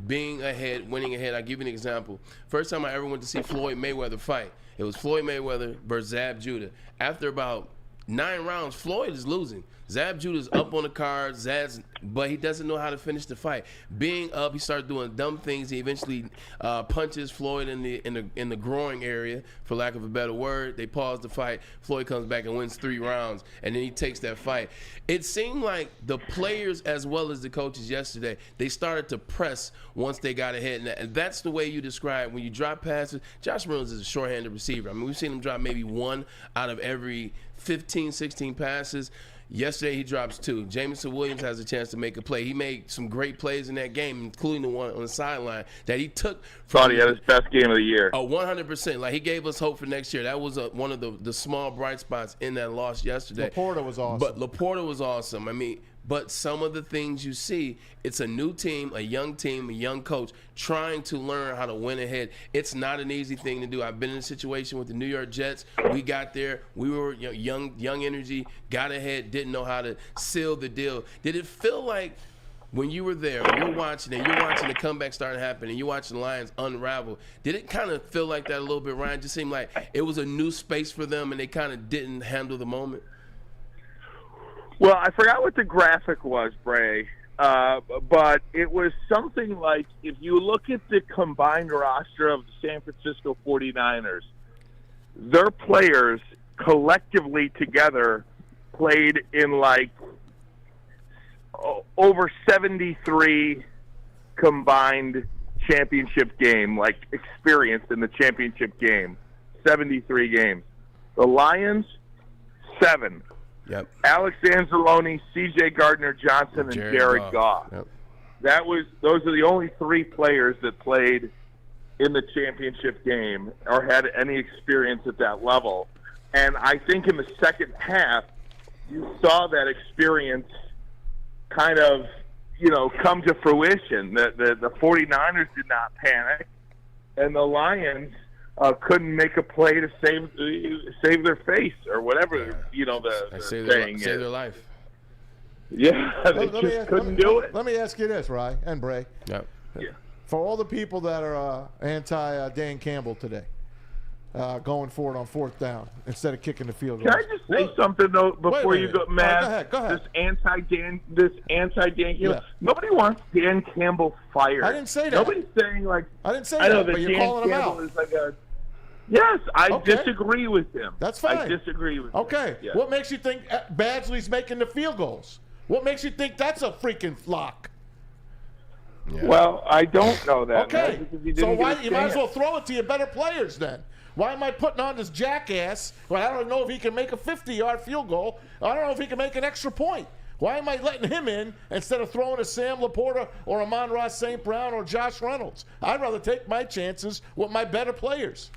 being ahead, winning ahead. I'll give you an example. First time I ever went to see Floyd Mayweather fight, it was Floyd Mayweather versus Zab Judah. After about 9 rounds, Floyd is losing. Zab Judah's up on the card, but he doesn't know how to finish the fight. Being up, he started doing dumb things. He eventually punches Floyd in the groin area, for lack of a better word. They pause the fight. Floyd comes back and wins 3 rounds, and then he takes that fight. It seemed like the players as well as the coaches yesterday, they started to press once they got ahead. And that's the way you describe when you drop passes. Josh Reynolds is a short-handed receiver. I mean, we've seen him drop maybe 1 out of every 15, 16 passes. Yesterday, he drops 2. Jamison Williams has a chance to make a play. He made some great plays in that game, including the one on the sideline that he took. Thought he had his best game of the year. 100%. Like, he gave us hope for next year. That was one of the small bright spots in that loss yesterday. Laporta was awesome. But Laporta was awesome. I mean, but some of the things you see, it's a new team, a young coach trying to learn how to win ahead. It's not an easy thing to do. I've been in a situation with the New York Jets. We got there. We were young energy, got ahead, didn't know how to seal the deal. Did it feel like when you were there, you're watching the comeback starting to happen, and you're watching the Lions unravel, did it kind of feel like that a little bit, Ryan? Just seemed like it was a new space for them, and they kind of didn't handle the moment? Well, I forgot what the graphic was, Bray, but it was something like, if you look at the combined roster of the San Francisco 49ers, their players collectively together played in like over 73 combined championship game, like experience in the championship game. 73 games. The Lions, 7. Yep. Alex Anzalone, C.J. Gardner-Johnson, and Jared Goff. Yep. Those are the only 3 players that played in the championship game or had any experience at that level. And I think in the second half, you saw that experience kind of, come to fruition. The 49ers did not panic, and the Lions couldn't make a play to save their face or whatever, the saying is. Save their life. Yeah, they couldn't do it. Let me ask you this, Rye and Bray. Yep. Yeah. For all the people that are anti-Dan Campbell today, going for it on 4th down instead of kicking the field goal. Can I just say something though before you go, Matt? Go ahead. This anti-Dan Campbell. Yeah. Nobody wants Dan Campbell fired. I didn't say that. Nobody's saying like. I didn't say I know that, but you're Dan calling him Campbell out. is like a. Yes, I Okay. disagree with him. That's fine. I disagree with him. Okay. Yeah. What makes you think Badgley's making the field goals? What makes you think that's a freaking lock? Yeah. Well, I don't know that. Okay. Matt, because he So didn't why get a you might as chance. well throw it to your better players then? Why am I putting on this jackass? Well, I don't know if he can make a 50-yard field goal. I don't know if he can make an extra point. Why am I letting him in instead of throwing a Sam Laporta or Amon-Ra St. Brown or Josh Reynolds? I'd rather take my chances with my better players.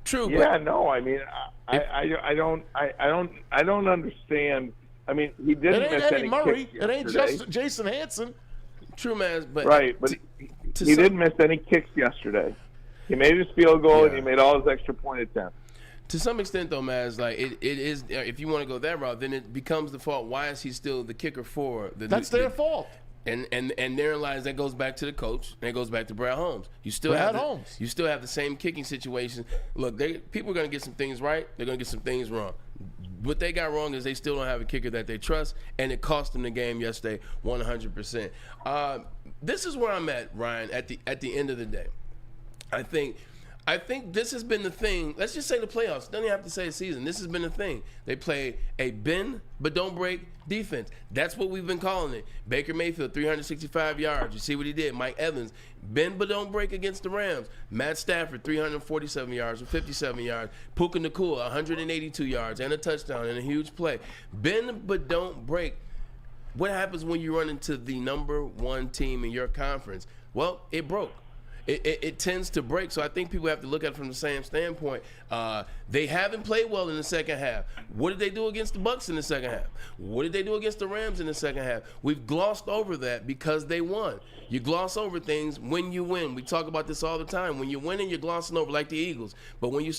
True. Yeah, no. I mean, I don't understand. I mean, he It didn't ain't miss Eddie any Murray. kicks It ain't yesterday. just Jason Hanson. True, man. But Right, but to he some- didn't miss any kicks yesterday. He made his field goal and Yeah. he made all his extra point attempts. To some extent, though, man, it's like it is. If you want to go that route, then it becomes the fault. Why is he still the kicker for the? That's their fault. And therein lies, that goes back to the coach, and it goes back to Brad Holmes. You still Brad have Holmes. You still have the same kicking situation. Look, people are going to get some things right. They're going to get some things wrong. What they got wrong is they still don't have a kicker that they trust, and it cost them the game yesterday 100%. This is where I'm at, Ryan, at the end of the day. I think this has been the thing. Let's just say the playoffs. Don't even have to say the season. This has been the thing. They play a bend but don't break defense. That's what we've been calling it. Baker Mayfield, 365 yards. You see what he did. Mike Evans, bend but don't break against the Rams. Matt Stafford, 347 yards or 57 yards. Puka Nacua, 182 yards and a touchdown and a huge play. Bend but don't break. What happens when you run into the number one team in your conference? Well, it broke. It tends to break. So I think people have to look at it from the same standpoint. They haven't played well in the second half. What did they do against the Bucs in the second half? What did they do against the Rams in the second half? We've glossed over that because they won. You gloss over things when you win. We talk about this all the time. When you're winning, you're glossing over like the Eagles. But when you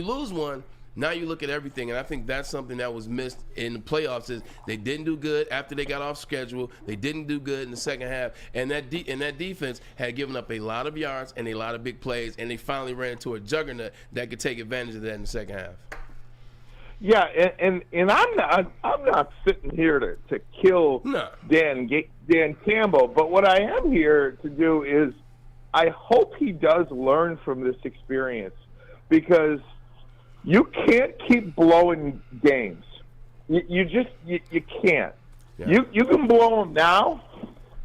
lose one, now you look at everything, and I think that's something that was missed in the playoffs. Is they didn't do good after they got off schedule. They didn't do good in the second half, and that defense had given up a lot of yards and a lot of big plays, and they finally ran into a juggernaut that could take advantage of that in the second half. Yeah, and I'm not sitting here to kill Dan Campbell, but what I am here to do is I hope he does learn from this experience, because you can't keep blowing games. You can't. Yeah. You can blow them now,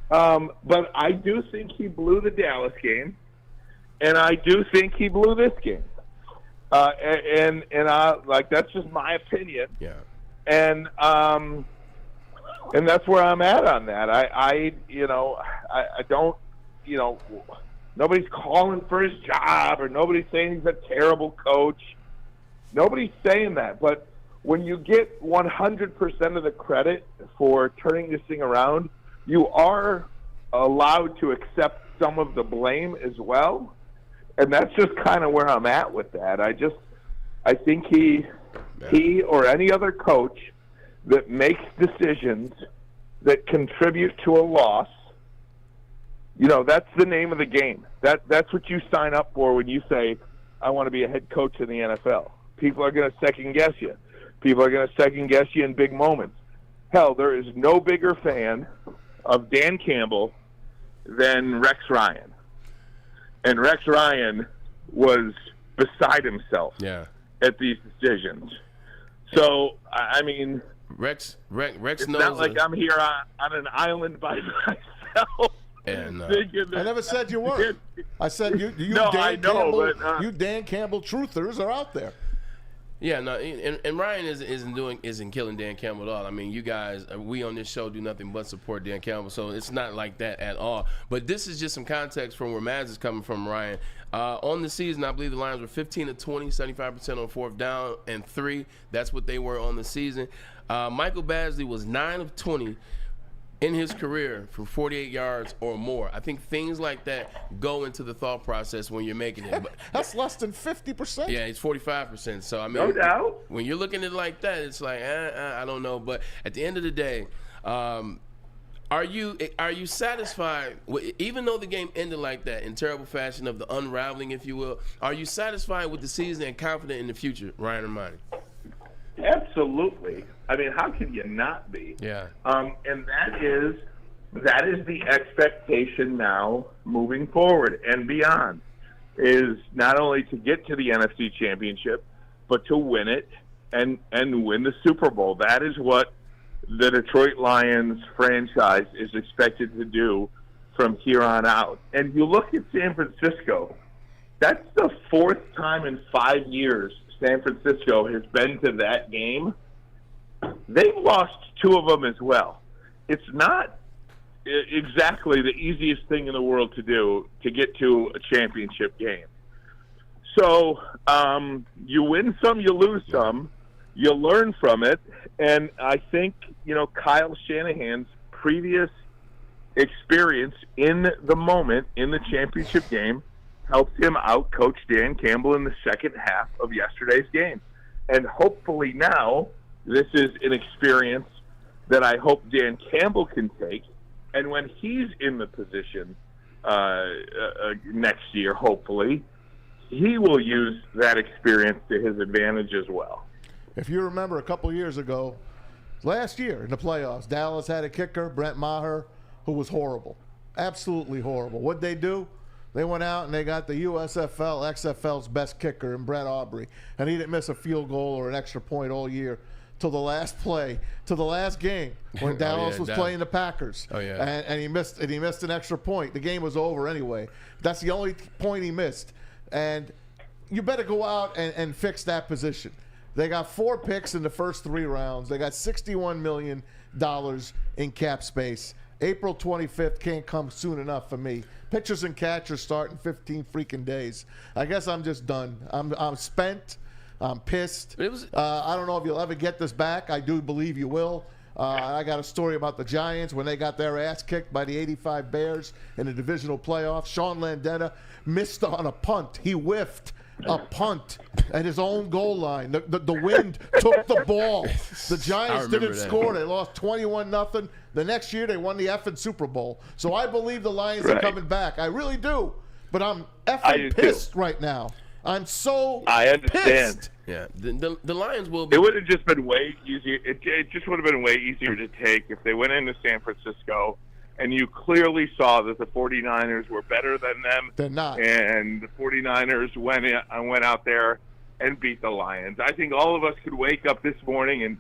but I do think he blew the Dallas game, and I do think he blew this game. And I like, that's just my opinion. Yeah. And that's where I'm at on that. I don't, nobody's calling for his job, or nobody's saying he's a terrible coach. Nobody's saying that, but when you get 100% of the credit for turning this thing around, you are allowed to accept some of the blame as well, and that's just kind of where I'm at with that. I think he or any other coach that makes decisions that contribute to a loss, that's the name of the game. That's what you sign up for when you say, I want to be a head coach in the NFL. People are going to second-guess you. People are going to second-guess you in big moments. Hell, there is no bigger fan of Dan Campbell than Rex Ryan. And Rex Ryan was beside himself at these decisions. So, I mean, Rex it's knows. not like I'm here on an island by myself. And I never said you were. I said you No, Dan I know, Campbell, but, you Dan Campbell truthers are out there. Yeah, no, and Ryan isn't killing Dan Campbell at all. I mean, you guys, we on this show do nothing but support Dan Campbell, so it's not like that at all. But this is just some context from where Maz is coming from, Ryan. On the season, I believe the Lions were 15 of 20, 75% on fourth down and 3. That's what they were on the season. Michael Badgley was 9 of 20 in his career for 48 yards or more. I think things like that go into the thought process when you're making it. But that's less than 50%. Yeah, it's 45%. So, I mean, no doubt. When you're looking at it like that, it's like, I don't know. But at the end of the day, are you satisfied, even though the game ended like that, in terrible fashion of the unraveling, if you will, are you satisfied with the season and confident in the future, Ryan Ermanni? Absolutely. I mean, how can you not be? Yeah. And that is the expectation now moving forward and beyond, is not only to get to the NFC Championship, but to win it and win the Super Bowl. That is what the Detroit Lions franchise is expected to do from here on out. And you look at San Francisco, that's the 4th time in 5 years San Francisco has been to that game. They've lost 2 of them as well. It's not exactly the easiest thing in the world to do, to get to a championship game. So you win some, you lose some, you learn from it, and I think, Kyle Shanahan's previous experience in the moment in the championship game helped him out-coach Dan Campbell in the second half of yesterday's game. And hopefully now this is an experience that I hope Dan Campbell can take, and when he's in the position next year, hopefully, he will use that experience to his advantage as well. If you remember a couple years ago, last year in the playoffs, Dallas had a kicker, Brent Maher, who was horrible. Absolutely horrible. What'd they do? They went out and they got the USFL, XFL's best kicker in Brett Aubrey, and he didn't miss a field goal or an extra point all year till the last play, till the last game when Dallas was playing the Packers. Oh yeah, and he missed an extra point. The game was over anyway. That's the only point he missed, and you better go out and fix that position. They got 4 picks in the first 3 rounds. They got $61 million in cap space. April 25th can't come soon enough for me. Pitchers and catchers start in 15 freaking days. I guess I'm just done. I'm spent. I'm pissed. I don't know if you'll ever get this back. I do believe you will. I got a story about the Giants when they got their ass kicked by the 85 Bears in the divisional playoffs. Sean Landeta missed on a punt. He whiffed a punt at his own goal line. The wind took the ball. The Giants didn't score. They lost 21-0. The next year they won the effing Super Bowl. So I believe the Lions are coming back. I really do. But I'm effing pissed right now. I'm so I understand. Pissed. Yeah, the Lions will be. It would have just been way easier. It just would have been way easier to take if they went into San Francisco and you clearly saw that the 49ers were better than them. They're not. And the 49ers went out there and beat the Lions. I think all of us could wake up this morning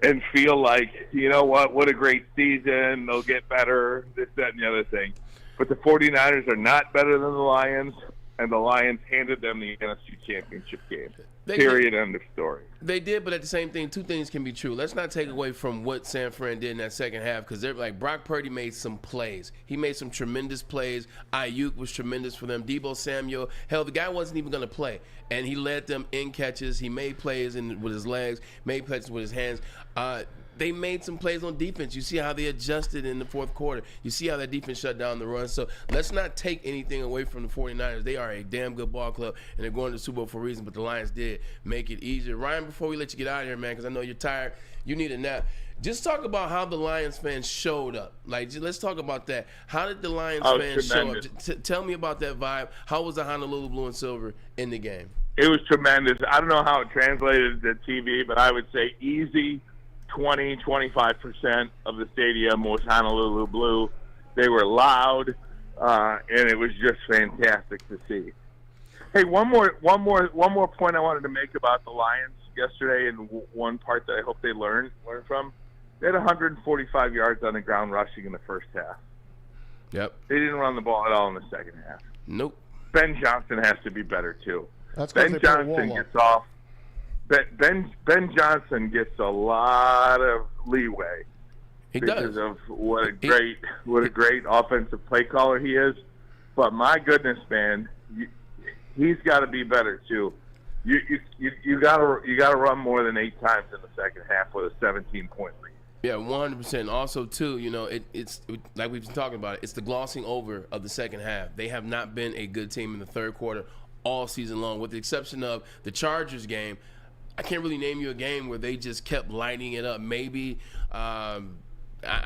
and feel like, you know what a great season. They'll get better, this, that, and the other thing. But the 49ers are not better than the Lions, and the Lions handed them the NFC Championship game. Period. End of story. They did, but at the same thing, 2 things can be true. Let's not take away from what San Fran did in that second half, because they're like, Brock Purdy made some plays. He made some tremendous plays. Ayuk was tremendous for them. Deebo Samuel, hell, the guy wasn't even going to play, and he led them in catches. He made plays with his legs, made plays with his hands. They made some plays on defense. You see how they adjusted in the fourth quarter. You see how that defense shut down the run. So let's not take anything away from the 49ers. They are a damn good ball club, and they're going to the Super Bowl for a reason, but the Lions did make it easier. Ryan, before we let you get out of here, man, because I know you're tired, you need a nap. Just talk about how the Lions fans showed up. Let's talk about that. How did the Lions fans show up? Tell me about that vibe. How was the Honolulu Blue and Silver in the game? It was tremendous. I don't know how it translated to TV, but I would say easy 20-25% of the stadium was Honolulu Blue. They were loud, and it was just fantastic to see. Hey, one more point I wanted to make about the Lions yesterday, and one part that I hope they learn from. They had 145 yards on the ground rushing in the first half. Yep. They didn't run the ball at all in the second half. Nope. Ben Johnson has to be better too. That's Ben Johnson gets off. Ben Johnson gets a lot of leeway because of what a great offensive play caller he is. But my goodness, man, he's got to be better too. You gotta run more than 8 times in the second half with a 17-point lead. Yeah, 100%. Also, too, it's like we've been talking about. It's the glossing over of the second half. They have not been a good team in the third quarter all season long, with the exception of the Chargers game. I can't really name you a game where they just kept lighting it up. Maybe I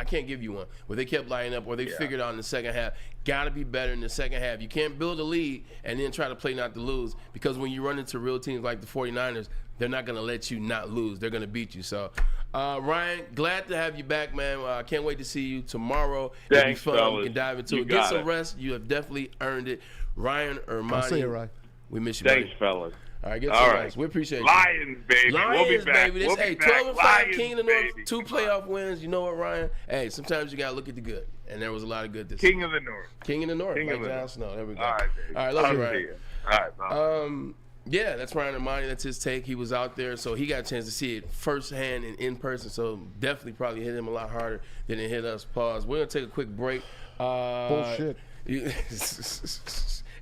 can't give you one where they kept lighting up or they figured out in the second half. Got to be better in the second half. You can't build a lead and then try to play not to lose, because when you run into real teams like the 49ers, they're not going to let you not lose. They're going to beat you. So, Ryan, glad to have you back, man. I can't wait to see you tomorrow. Thanks, it'll be fun. fellas. We can dive into You it. Get got some it. rest. You have definitely earned it. Ryan Ermanni. I'll see you, Ryan. We miss you, Thanks, buddy. fellas. All right, get All some right. rest. We appreciate you. Lions, baby. Lions, we'll be back. baby. We'll be Hey, back. 12-5, Lions, King of the North, baby. 2 playoff wins. You know what, Ryan? Hey, sometimes you got to look at the good, and there was a lot of good this King of the North. King of the North, King like of the Jon North. Snow. There we go. All right, baby. All right, love you, I'll Ryan. see you. All right, bye. Yeah, that's Ryan Ermanni. That's his take. He was out there, so he got a chance to see it firsthand and in person. So definitely probably hit him a lot harder than it hit us. Pause. We're gonna take a quick break. Bullshit.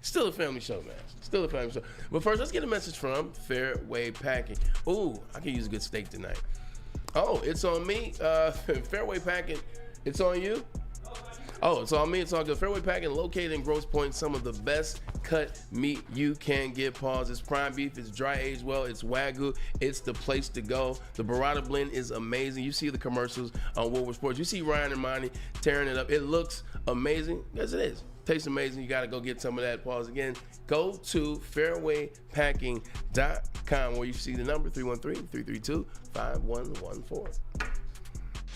Still a family show, man. Still a family show. But first, let's get a message from Fairway Packing. Ooh, I can use a good steak tonight. Oh, it's on me. Fairway Packing, it's on you. Oh, it's on me. It's all good. Fairway Packing, located in Grosse Pointe, some of the best cut meat you can get. Pause. It's prime beef. It's dry aged well. It's Wagyu. It's the place to go. The burrata blend is amazing. You see the commercials on Woodward Sports. You see Ryan Ermanni tearing it up. It looks amazing. Yes, it is. Tastes amazing. You got to go get some of that. Pause again. Go to fairwaypacking.com where you see the number 313-332-5114.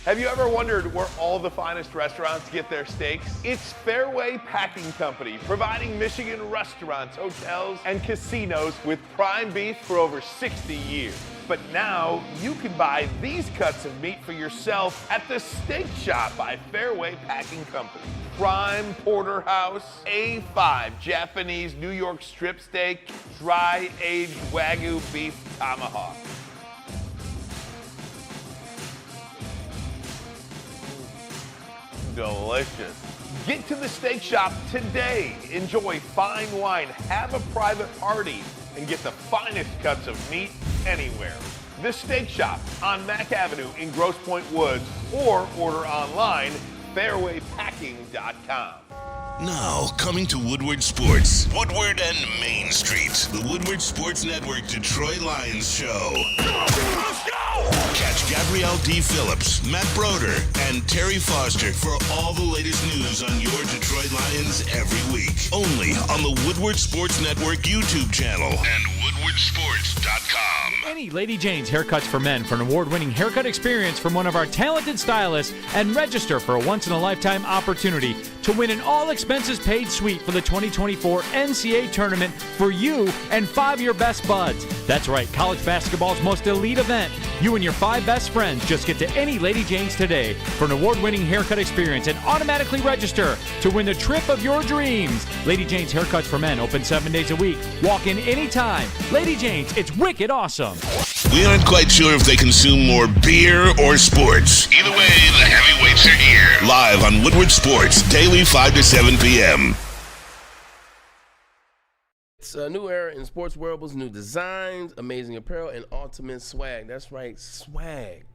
Have you ever wondered where all the finest restaurants get their steaks? It's Fairway Packing Company, providing Michigan restaurants, hotels, and casinos with prime beef for over 60 years. But now you can buy these cuts of meat for yourself at the Steak Shop by Fairway Packing Company. Prime porterhouse, A5 Japanese New York strip steak, dry aged Wagyu beef tomahawk. Delicious. Get to the Steak Shop today. Enjoy fine wine, have a private party, and get the finest cuts of meat anywhere. The Steak Shop on Mack Avenue in Grosse Pointe Woods, or order online, fairwaypacking.com. Now, coming to Woodward Sports, Woodward and Main Street, the Woodward Sports Network Detroit Lions show. Let's go! Catch Gabrielle D. Phillips, Matt Broder, and Terry Foster for all the latest news on your Detroit Lions every week. Only on the Woodward Sports Network YouTube channel and woodwardsports.com. Any Lady Jane's Haircuts for Men for an award-winning haircut experience from one of our talented stylists, and register for a once-in-a-lifetime opportunity to win an all-expenses-paid suite for the 2024 NCAA tournament for you and 5 of your best buds. That's right, college basketball's most elite event. You and your 5 best friends just get to any Lady Jane's today for an award-winning haircut experience and automatically register to win the trip of your dreams. Lady Jane's Haircuts for Men, open 7 days a week. Walk in anytime. Lady Jane's, it's wicked awesome. We aren't quite sure if they consume more beer or sports. Either way, the heavyweights are here. Live on Woodward Sports, daily 5 to 7 p.m. It's a new era in sports wearables, new designs, amazing apparel, and ultimate swag. That's right, swag.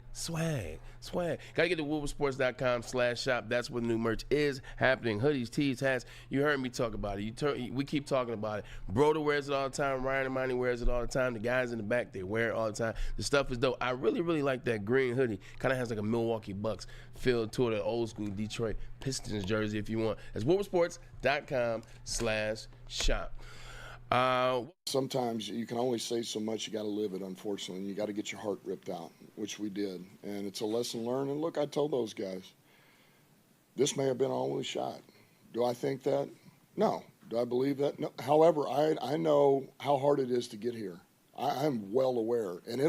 Gotta get to woodwardsports.com/shop. That's where the new merch is happening. Hoodies, tees, hats. You heard me talk about it. We keep talking about it. Broder wears it all the time. Ryan Ermanni wears it all the time. The guys in the back, they wear it all the time. The stuff is dope. I really, really like that green hoodie. Kind of has like a Milwaukee Bucks feel to it, an old school Detroit Pistons jersey if you want. That's woodwardsports.com/shop. Sometimes you can only say so much. You got to live it, unfortunately. You got to get your heart ripped out, which we did. And it's a lesson learned. And look, I told those guys, this may have been our only shot. Do I think that? No. Do I believe that? No. However, I know how hard it is to get here. I'm well aware, and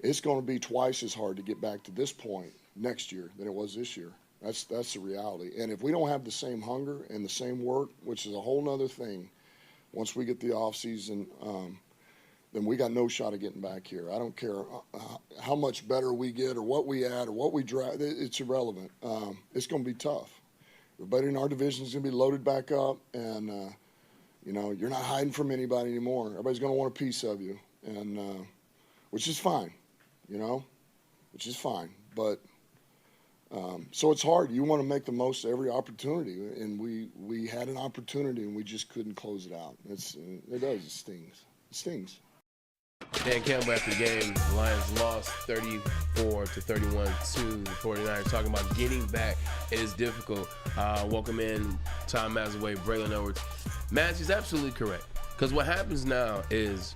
it's going to be twice as hard to get back to this point next year than it was this year. That's the reality. And if we don't have the same hunger and the same work, which is a whole nother thing, once we get the off season, then we got no shot of getting back here. I don't care how much better we get or what we add or what we drive. It's irrelevant. It's going to be tough. Everybody in our division is going to be loaded back up, and you're not hiding from anybody anymore. Everybody's going to want a piece of you, and which is fine, which is fine. But so it's hard. You want to make the most of every opportunity, and we had an opportunity, and we just couldn't close it out. It stings. It stings. Dan Campbell after the game, the Lions lost 34-31 to the 49ers. Talking about getting back, it is difficult. Welcome in Tom Mazaway, Braylon Edwards. Maz is absolutely correct. Because what happens now is,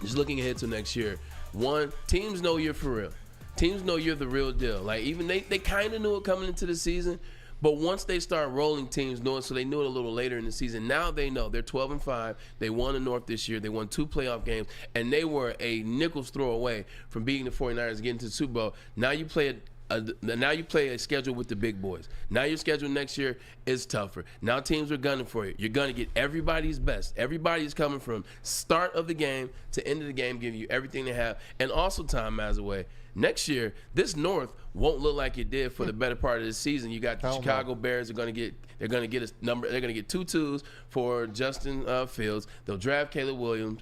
just looking ahead to next year, one, teams know you're for real. Teams know you're the real deal. Like, even they kind of knew it coming into the season, but once they start rolling, teams know it, so they knew it a little later in the season. Now they know. They're 12-5. They won the North this year. They won 2 playoff games, and they were a nickel's throw away from beating the 49ers and getting to the Super Bowl. Now you play a schedule with the big boys. Now your schedule next year is tougher. Now teams are gunning for you. You're going to get everybody's best. Everybody's coming from start of the game to end of the game, giving you everything they have. And also, Tom Mazaway, next year, this North won't look like it did for the better part of the season. You got the Chicago Bears are going to get. They're going to get a number. They're going to get 2 twos for Justin Fields. They'll draft Caleb Williams.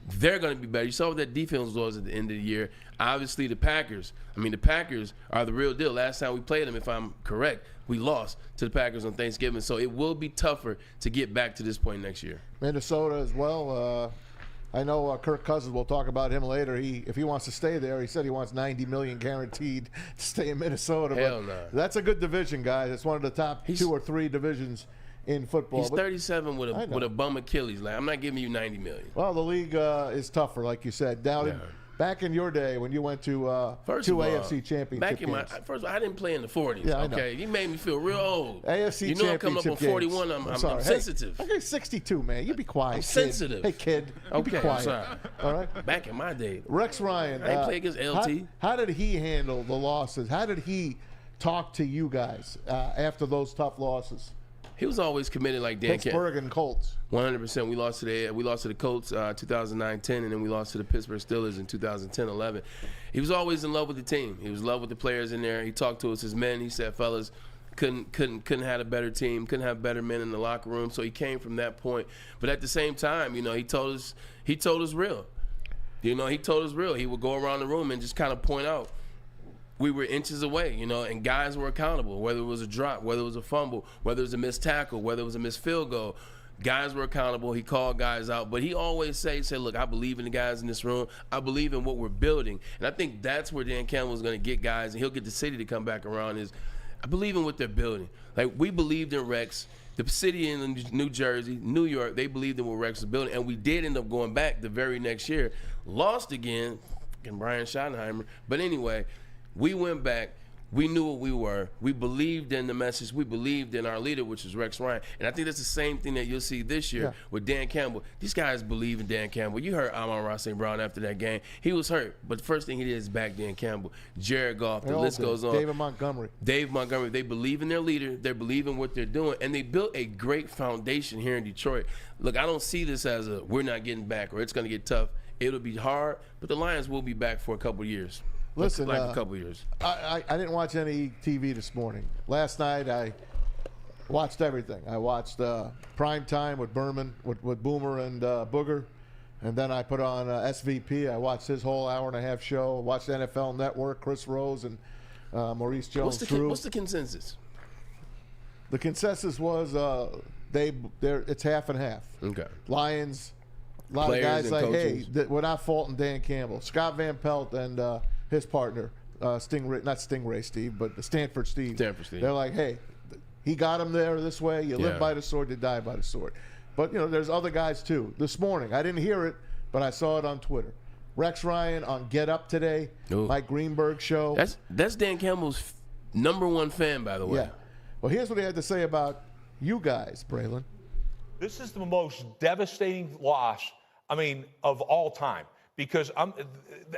They're going to be better. You saw what that defense was at the end of the year. Obviously, the Packers. The Packers are the real deal. Last time we played them, if I'm correct, we lost to the Packers on Thanksgiving. So it will be tougher to get back to this point next year. Minnesota as well. I know Kirk Cousins, we'll talk about him later. If he wants to stay there, he said he wants $90 million guaranteed to stay in Minnesota. Hell no. That's a good division, guys. It's one of the top 2 or 3 divisions in football. He's 37 with a bum Achilles. Like, I'm not giving you $90 million. Well, the league is tougher, like you said. Back in your day when you went to 2 AFC Championship games. First of all, I didn't play in the 40s. Yeah, okay, you made me feel real old. AFC Championship I'm coming up on 41. I'm sensitive. Okay, 62, man. You be quiet. I'm sensitive. Hey, kid. You be quiet. I'm sorry. All right. Back in my day, Rex Ryan. I play against LT. How did he handle the losses? How did he talk to you guys after those tough losses? He was always committed, like Dan Campbell. Pittsburgh and Colts. 100%. We lost to the Colts 2009-10, and then we lost to the Pittsburgh Steelers in 2010-11. He was always in love with the team. He was in love with the players in there. He talked to us as men. He said, "Fellas, couldn't have a better team. Couldn't have better men in the locker room." So he came from that point. But at the same time, he told us real. He told us real. He would go around the room and just kind of point out. We were inches away, and guys were accountable, whether it was a drop, whether it was a fumble, whether it was a missed tackle, whether it was a missed field goal. Guys were accountable. He called guys out. But he always said, look, I believe in the guys in this room. I believe in what we're building. And I think that's where Dan Campbell is going to get guys, and he'll get the city to come back around, is I believe in what they're building. Like, we believed in Rex. The city in New Jersey, New York, they believed in what Rex was building. And we did end up going back the very next year. Lost again, fucking Brian Schottenheimer. But anyway, we went back. We knew what we were. We believed in the message. We believed in our leader, which was Rex Ryan. And I think that's the same thing that you'll see this year with Dan Campbell. These guys believe in Dan Campbell. You heard Amon-Ra St. Brown after that game. He was hurt, but the first thing he did is back Dan Campbell. Jared Goff, the list goes on. Dave Montgomery. They believe in their leader. They believe in what they're doing. And they built a great foundation here in Detroit. Look, I don't see this as we're not getting back or it's going to get tough. It'll be hard, but the Lions will be back for a couple of years. Listen, like a couple of years. I didn't watch any TV this morning. Last night I watched everything. I watched Prime Time with Boomer and Booger, and then I put on SVP. I watched his whole hour-and-a-half show. I watched NFL Network, Chris Rose and Maurice Jones-Drew. What's the consensus? The consensus was it's half and half. Okay. Lions, a lot Players of guys like, coaches. hey, we're not faulting Dan Campbell. Scott Van Pelt and his partner, not Stingray Steve, but Stanford Steve. They're like, hey, he got him there this way. You live by the sword, you die by the sword. But, there's other guys, too. This morning, I didn't hear it, but I saw it on Twitter. Rex Ryan on Get Up today, Mike Greenberg show. That's Dan Campbell's #1 fan, by the way. Yeah. Well, here's what he had to say about you guys, Braylon. This is the most devastating loss, of all time. Because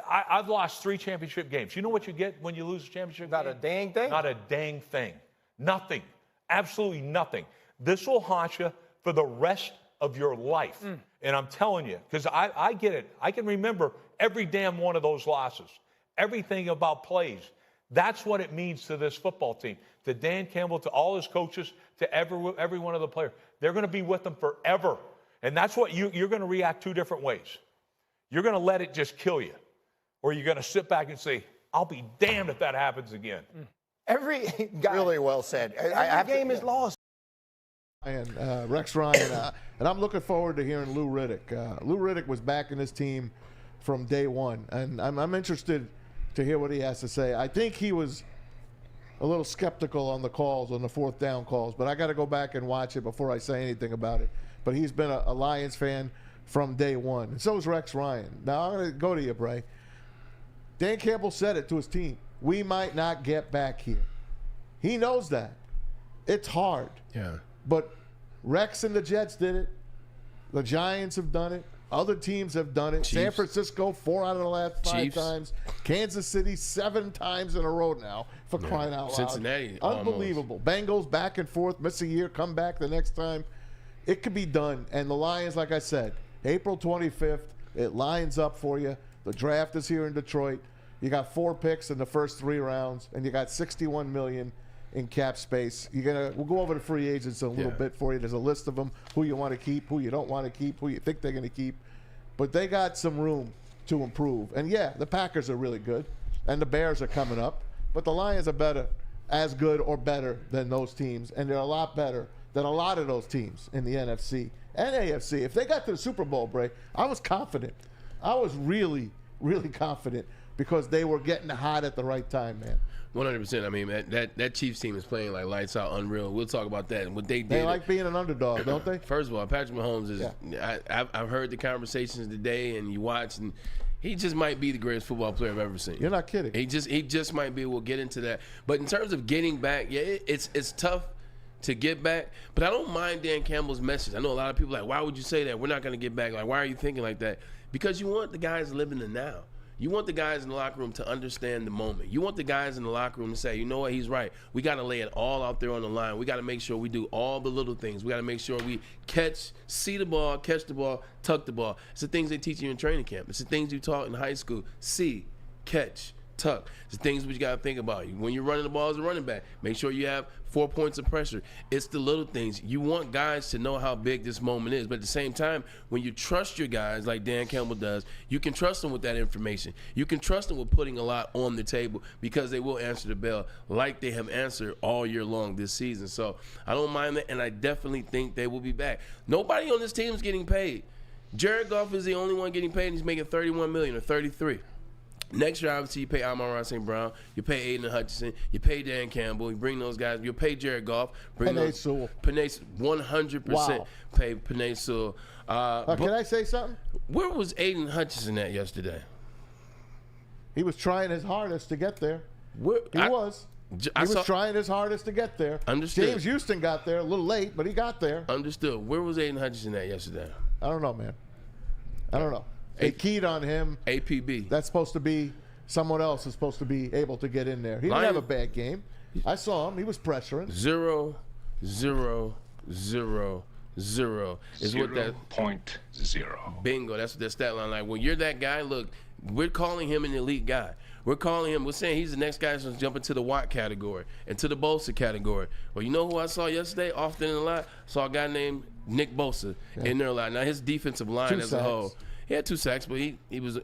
I've lost 3 championship games. You know what you get when you lose a championship game? Not a dang thing? Not a dang thing. Nothing. Absolutely nothing. This will haunt you for the rest of your life. And I'm telling you, because I get it. I can remember every damn one of those losses. Everything about plays. That's what it means to this football team. To Dan Campbell, to all his coaches, to every one of the players. They're going to be with them forever. And that's what you're going to react 2 different ways. You're going to let it just kill you. Or you're going to sit back and say, I'll be damned if that happens again. Every guy. Really well said. Every game is lost. And Rex Ryan, and I'm looking forward to hearing Lou Riddick. Lou Riddick was backing his team from day one, and I'm interested to hear what he has to say. I think he was a little skeptical on the calls, on the 4th down calls, but I got to go back and watch it before I say anything about it. But he's been a Lions fan from day one, and so is Rex Ryan. Now, I'm going to go to you, Bray. Dan Campbell said it to his team. We might not get back here. He knows that. It's hard. Yeah. But Rex and the Jets did it. The Giants have done it. Other teams have done it. Chiefs. San Francisco 4 out of the last 5 Chiefs. times. Kansas City 7 times in a row now, for crying out loud. Cincinnati, unbelievable. Bengals back and forth, miss a year, come back the next time. It could be done. And the Lions, like I said, April 25th, it lines up for you. The draft is here in Detroit. You got 4 picks in the first 3 rounds, and you got $61 million in cap space. We'll go over the free agents a little bit for you. There's a list of them, who you want to keep, who you don't want to keep, who you think they're going to keep. But they got some room to improve. And yeah, the Packers are really good, and the Bears are coming up. But the Lions are as good or better than those teams, and they're a lot better than a lot of those teams in the NFC and AFC. If they got to the Super Bowl, Bray, I was confident. I was really, really confident because they were getting hot at the right time, man. 100%. I mean, that Chiefs team is playing like lights out, unreal. We'll talk about that and what they did. They like being an underdog, don't they? First of all, Patrick Mahomes is. Yeah. I've heard the conversations today, and you watch, and he just might be the greatest football player I've ever seen. You're not kidding. He just might be. We'll get into that. But in terms of getting back, it's tough to get back. But I don't mind Dan Campbell's message. I know a lot of people are like, why would you say that? We're not going to get back. Like, why are you thinking like that? Because you want the guys living the now. You want the guys in the locker room to understand the moment. You want the guys in the locker room to say, you know what, he's right. We got to lay it all out there on the line. We got to make sure we do all the little things. We got to make sure we see the ball, catch the ball, tuck the ball. It's the things they teach you in training camp. It's the things you taught in high school. See, catch, tuck. It's the things we got to think about. When you're running the ball as a running back, make sure you have 4 points of pressure. It's the little things. You want guys to know how big this moment is. But at the same time, when you trust your guys like Dan Campbell does, you can trust them with that information. You can trust them with putting a lot on the table because they will answer the bell like they have answered all year long this season. So I don't mind that, and I definitely think they will be back. Nobody on this team is getting paid. Jared Goff is the only one getting paid, and he's making $31 million or $33 million. Next year, obviously, you pay Amon-Ra St. Brown, you pay Aiden Hutchinson, you pay Dan Campbell, you bring those guys, you pay Jared Goff. Penei Sewell. 100% pay Penei Sewell. Can I say something? Where was Aiden Hutchinson at yesterday? He was trying his hardest to get there. He was trying his hardest to get there. Understood. James Houston got there a little late, but he got there. Understood. Where was Aiden Hutchinson at yesterday? I don't know, man. I don't know. They keyed on him. APB. That's supposed to be someone else is supposed to be able to get in there. He didn't have a bad game. I saw him. He was pressuring. 0, 0, 0, 0 is what that 0.0. Bingo. That's what their stat line like. When you're that guy, look, we're calling him an elite guy. We're saying he's the next guy that's going to jump into the Watt category and to the Bosa category. Well, you know who I saw yesterday often in a lot? Saw a guy named Nick Bosa in there a lot. Now, his defensive line as a whole. He had 2 sacks, but he was,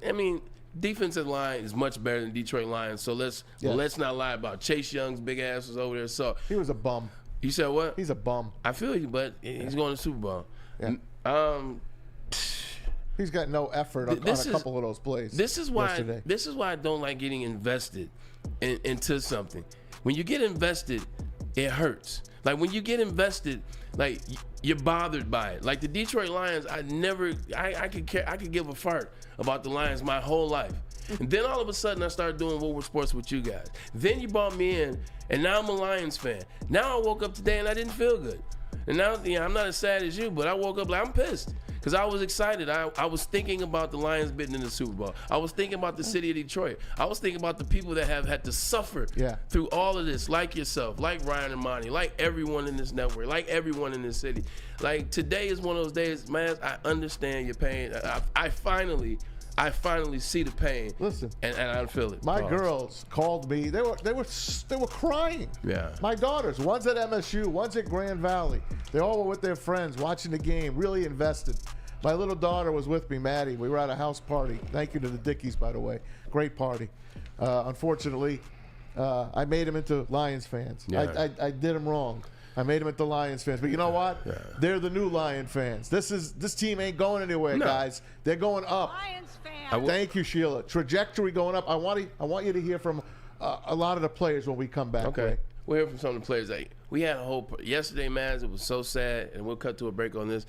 defensive line is much better than Detroit Lions. So let's not lie about it. Chase Young's big ass was over there. So he was a bum. You said what? He's a bum. I feel you, but he's going to the Super Bowl. Yeah. He's got no effort on a couple of those plays. This is why I don't like getting invested into something. When you get invested, it hurts. Like when you get invested, like you're bothered by it. Like the Detroit Lions, I could give a fart about the Lions my whole life. And then all of a sudden I started doing Woodward Sports with you guys. Then you brought me in, and now I'm a Lions fan. Now I woke up today and I didn't feel good. And now, I'm not as sad as you, but I woke up like I'm pissed. Because I was excited. I was thinking about the Lions being in the Super Bowl. I was thinking about the city of Detroit. I was thinking about the people that have had to suffer through all of this, like yourself, like Ryan and Monty, like everyone in this network, like everyone in this city. Like, today is one of those days, man, I understand your pain. I finally see the pain. Listen, and I feel it. My girls called me. They were crying. Yeah. My daughters, one's at MSU, one's at Grand Valley. They all were with their friends watching the game, really invested. My little daughter was with me, Maddie. We were at a house party. Thank you to the Dickies, by the way. Great party. Unfortunately, I made them into Lions fans. Yeah. I did them wrong. I made them into Lions fans. But you know what? Yeah. They're the new Lion fans. This team ain't going anywhere, guys. They're going up. Lions fans. Thank you, Sheila. Trajectory going up. I want you to hear from a lot of the players when we come back. Okay. Right? We'll hear from some of the players. Like, we had a whole yesterday, man. It was so sad, and we'll cut to a break on this.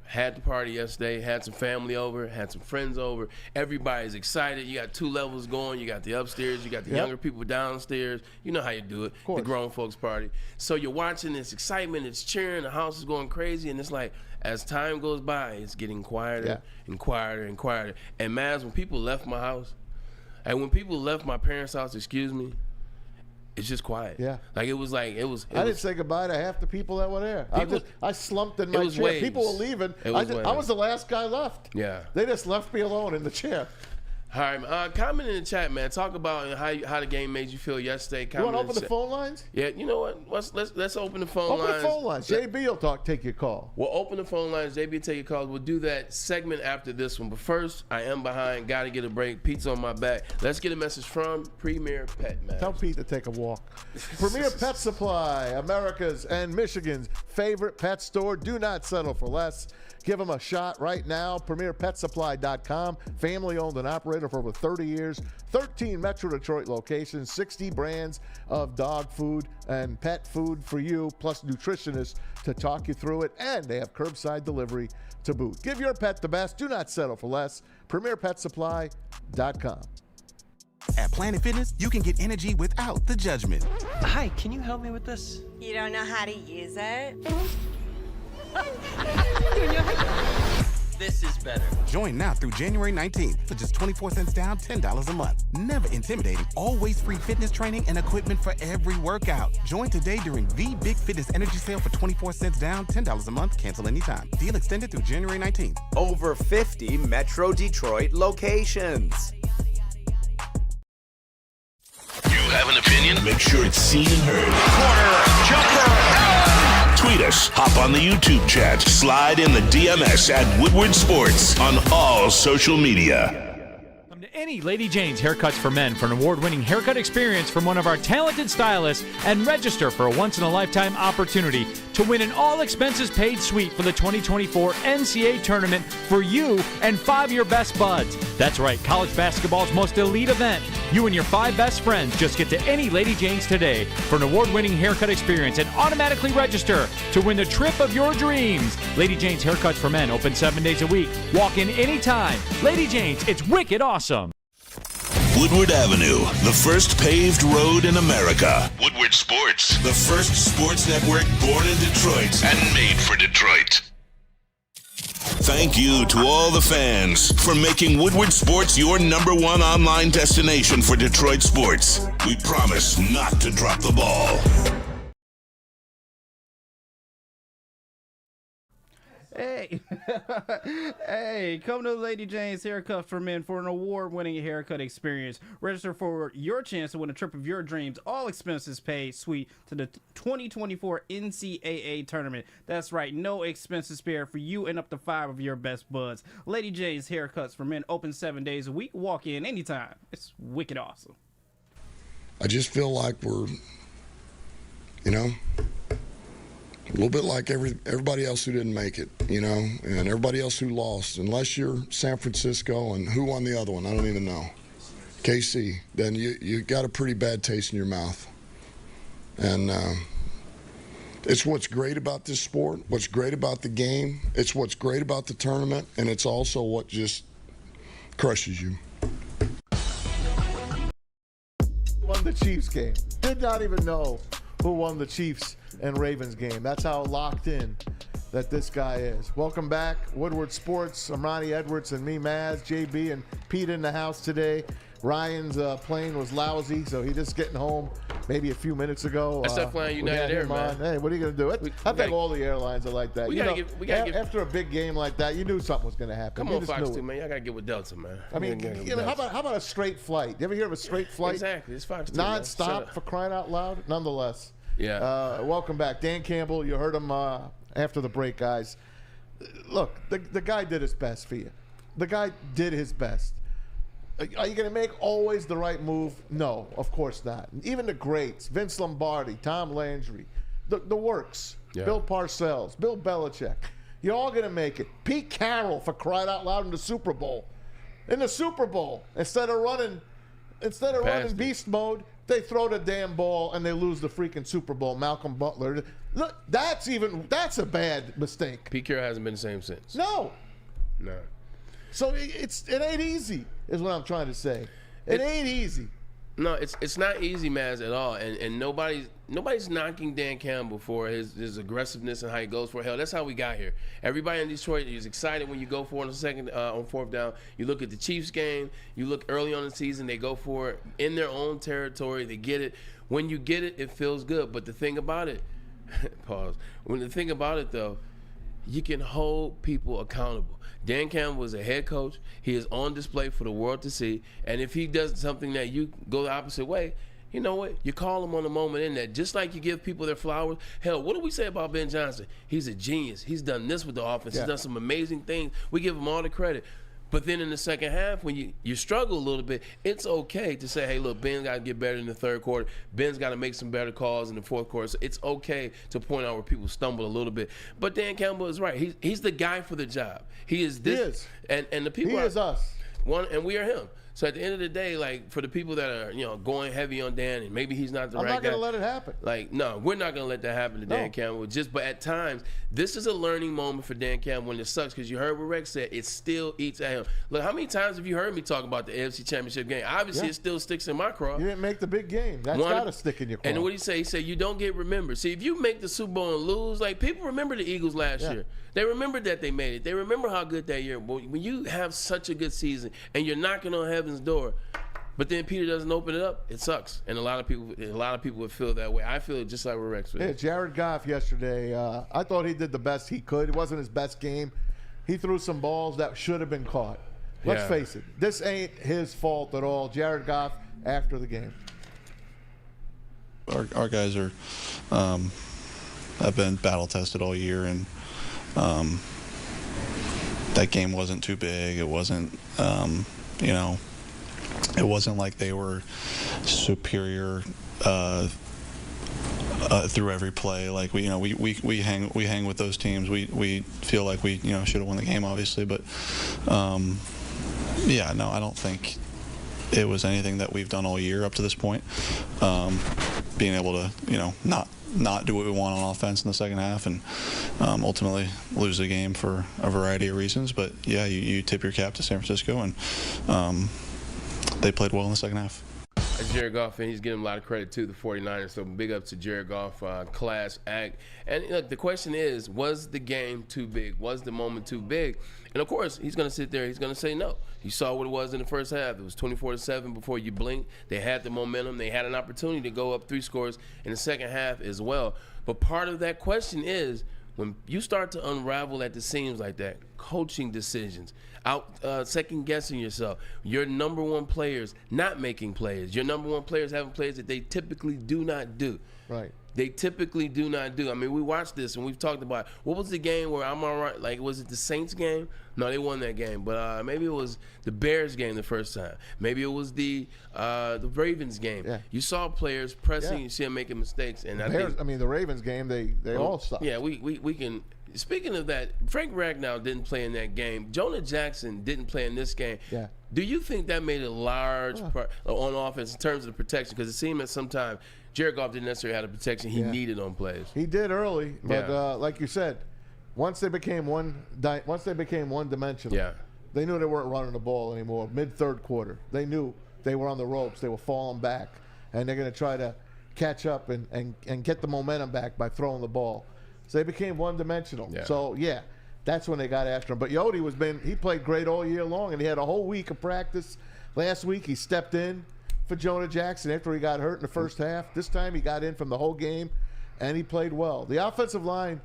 Had the party yesterday, had some family over, had some friends over. Everybody's excited. You got 2 levels going. You got the upstairs, you got the younger people downstairs. You know how you do it, the grown folks party. So you're watching this excitement, it's cheering, the house is going crazy, and it's like, as time goes by, it's getting quieter and quieter and quieter. And Maz, when people left my house, and when people left my parents' house, it's just quiet. Yeah. Like, it was. I didn't say goodbye to half the people that were there. I slumped in my chair. Waves. People were leaving. I was the last guy left. Yeah. They just left me alone in the chair. All right, comment in the chat, man. Talk about how the game made you feel yesterday. You want to open the phone lines? Yeah, you know what? Let's open the phone lines. Open the phone lines. JB will take your call. We'll open the phone lines. JB will take your calls. We'll do that segment after this one. But first, I am behind. Got to get a break. Pete's on my back. Let's get a message from Premier Pet, man. Tell Pete to take a walk. Premier Pet Supply, America's and Michigan's favorite pet store. Do not settle for less. Give them a shot right now. PremierPetSupply.com. Family owned and operated for over 30 years. 13 Metro Detroit locations. 60 brands of dog food and pet food for you, plus nutritionists to talk you through it. And they have curbside delivery to boot. Give your pet the best. Do not settle for less. PremierPetSupply.com. At Planet Fitness, you can get energy without the judgment. Hi, can you help me with this? You don't know how to use it? This is better. Join now through January 19th for just 24 cents down, $10 a month. Never intimidating, always free fitness training and equipment for every workout. Join today during the Big Fitness Energy Sale for 24 cents down, $10 a month. Cancel anytime. Deal extended through January 19th. Over 50 Metro Detroit locations. You have an opinion? Make sure it's seen and heard. Corner, jumper, Tweet us, hop on the YouTube chat, slide in the DMS at Woodward Sports on all social media. Come to any Lady Jane's Haircuts for Men for an award-winning haircut experience from one of our talented stylists and register for a once-in-a-lifetime opportunity to win an all-expenses-paid suite for the 2024 NCAA tournament for you and 5 of your best buds. That's right, college basketball's most elite event. You and your 5 best friends just get to any Lady Jane's today for an award-winning haircut experience and automatically register to win the trip of your dreams. Lady Jane's Haircuts for Men, open 7 days a week. Walk in anytime. Lady Jane's, it's wicked awesome. Woodward Avenue, the first paved road in America. Woodward Sports, the first sports network born in Detroit and made for Detroit. Thank you to all the fans for making Woodward Sports your #1 online destination for Detroit sports. We promise not to drop the ball. Hey, hey, come to Lady Jane's Haircut for Men for an award-winning haircut experience. Register for your chance to win a trip of your dreams, all expenses paid suite to the 2024 NCAA tournament. That's right, no expenses spared for you and up to 5 of your best buds. Lady Jane's Haircuts for Men, open 7 days a week. Walk in anytime. It's wicked awesome. I just feel like we're, a little bit like everybody else who didn't make it, and everybody else who lost. Unless you're San Francisco, and who won the other one, I don't even know. KC, then you got a pretty bad taste in your mouth. And it's what's great about this sport, what's great about the game, it's what's great about the tournament, and it's also what just crushes you. Won the Chiefs game. Did not even know who won the Chiefs and Ravens game. That's how locked in that this guy is. Welcome back, Woodward Sports. Ermanni, Edwards, and me, Maz, JB, and Pete in the house today. Ryan's plane was lousy, so he's just getting home maybe a few minutes ago. That's that flying United Air, man. Hey, what are you going to do? I think all the airlines are like that. After a big game like that, you knew something was going to happen. Come on, Fox 2, man. Y'all got to get with Delta, man. I mean, how about a straight flight? You ever hear of a straight flight? Exactly. It's Fox 2. Non-stop, for crying out loud? Nonetheless. Yeah. Welcome back. Dan Campbell, you heard him after the break, guys. Look, the guy did his best for you. The guy did his best. Are you going to make always the right move? No, of course not. Even the greats, Vince Lombardi, Tom Landry, the works, Bill Parcells, Bill Belichick, you're all going to make it. Pete Carroll, for crying out loud, in the Super Bowl. In the Super Bowl, instead of running beast mode, they throw the damn ball and they lose the freaking Super Bowl. Malcolm Butler. Look, that's a bad mistake. Pete Carroll hasn't been the same since. No. No. So it ain't easy, is what I'm trying to say. It ain't easy. No, it's not easy, Maz, at all. And nobody's knocking Dan Campbell for his aggressiveness and how he goes for it. Hell, that's how we got here. Everybody in Detroit is excited when you go for it on fourth down. You look at the Chiefs game. You look early on in the season, they go for it in their own territory. They get it. When you get it, it feels good. But the thing about it, pause. When the thing about it, though, you can hold people accountable. Dan Campbell is a head coach. He is on display for the world to see. And if he does something that you go the opposite way, you know what? You call him on the moment in that. Just like you give people their flowers. Hell, what do we say about Ben Johnson? He's a genius. He's done this with the offense. He's done some amazing things. We give him all the credit. But then in the second half, when you struggle a little bit, it's okay to say, hey, look, Ben's got to get better in the third quarter. Ben's got to make some better calls in the fourth quarter. So it's okay to point out where people stumble a little bit. But Dan Campbell is right. He's the guy for the job. He is this. He is. And the people is us. And we are him. So at the end of the day, like, for the people that are, going heavy on Dan, and maybe he's not the right guy. I'm not going to let it happen. Like, no, we're not going to let that happen to Dan Campbell. But at times, this is a learning moment for Dan Campbell, and it sucks because you heard what Rex said. It still eats at him. Look, how many times have you heard me talk about the NFC Championship game? Obviously, it still sticks in my craw. You didn't make the big game. That's got to stick in your craw. And what did he say? He said, you don't get remembered. See, if you make the Super Bowl and lose, like, people remember the Eagles last year. They remember that they made it. They remember how good that year. But when you have such a good season and you're knocking on heaven's door, but then Peter doesn't open it up, it sucks. And a lot of people would feel that way. I feel it just like what Rex feels. Yeah, Jared Goff yesterday, I thought he did the best he could. It wasn't his best game. He threw some balls that should have been caught. Let's face it. This ain't his fault at all. Jared Goff after the game. Our guys are have been battle tested all year, and that game wasn't too big. It wasn't, it wasn't like they were superior through every play. Like we hang with those teams. We feel like we should have won the game, obviously, but I don't think it was anything that we've done all year up to this point. Being able to not do what we want on offense in the second half and ultimately lose the game for a variety of reasons. But yeah, you tip your cap to San Francisco, and they played well in the second half. Jared Goff, and he's getting a lot of credit to the 49ers, so big up to Jared Goff, class act. And look, the question is, was the game too big? Was the moment too big? And of course, he's going to sit there, he's going to say no. You saw what it was in the first half. It was 24-7 before you blinked. They had the momentum. They had an opportunity to go up 3 scores in the second half as well. But part of that question is, when you start to unravel at the seams like that, coaching decisions, second-guessing yourself, your number one players not making plays, your number one players having plays that they typically do not do. Right. They typically do not do. I mean, we watched this and we've talked about what was the game where Amon-Ra, like, was it the Saints game? No, they won that game. But maybe it was the Bears game the first time. Maybe it was the Ravens game. Yeah. You saw players pressing, you see them making mistakes. And the Ravens game, they all sucked. Yeah, we can. Speaking of that, Frank Ragnow didn't play in that game. Jonah Jackson didn't play in this game. Yeah. Do you think that made a large part on offense in terms of the protection? Because it seemed that sometimes Jared Goff didn't necessarily have the protection he needed on plays. He did early, but like you said, once they became one-dimensional, they knew they weren't running the ball anymore. Mid-third quarter, they knew they were on the ropes. They were falling back, and they're going to try to catch up and get the momentum back by throwing the ball. So they became one-dimensional. Yeah. So, yeah, that's when they got after him. But Yodi he played great all year long, and he had a whole week of practice. Last week he stepped in for Jonah Jackson after he got hurt in the first half. This time he got in from the whole game, and he played well. The offensive line,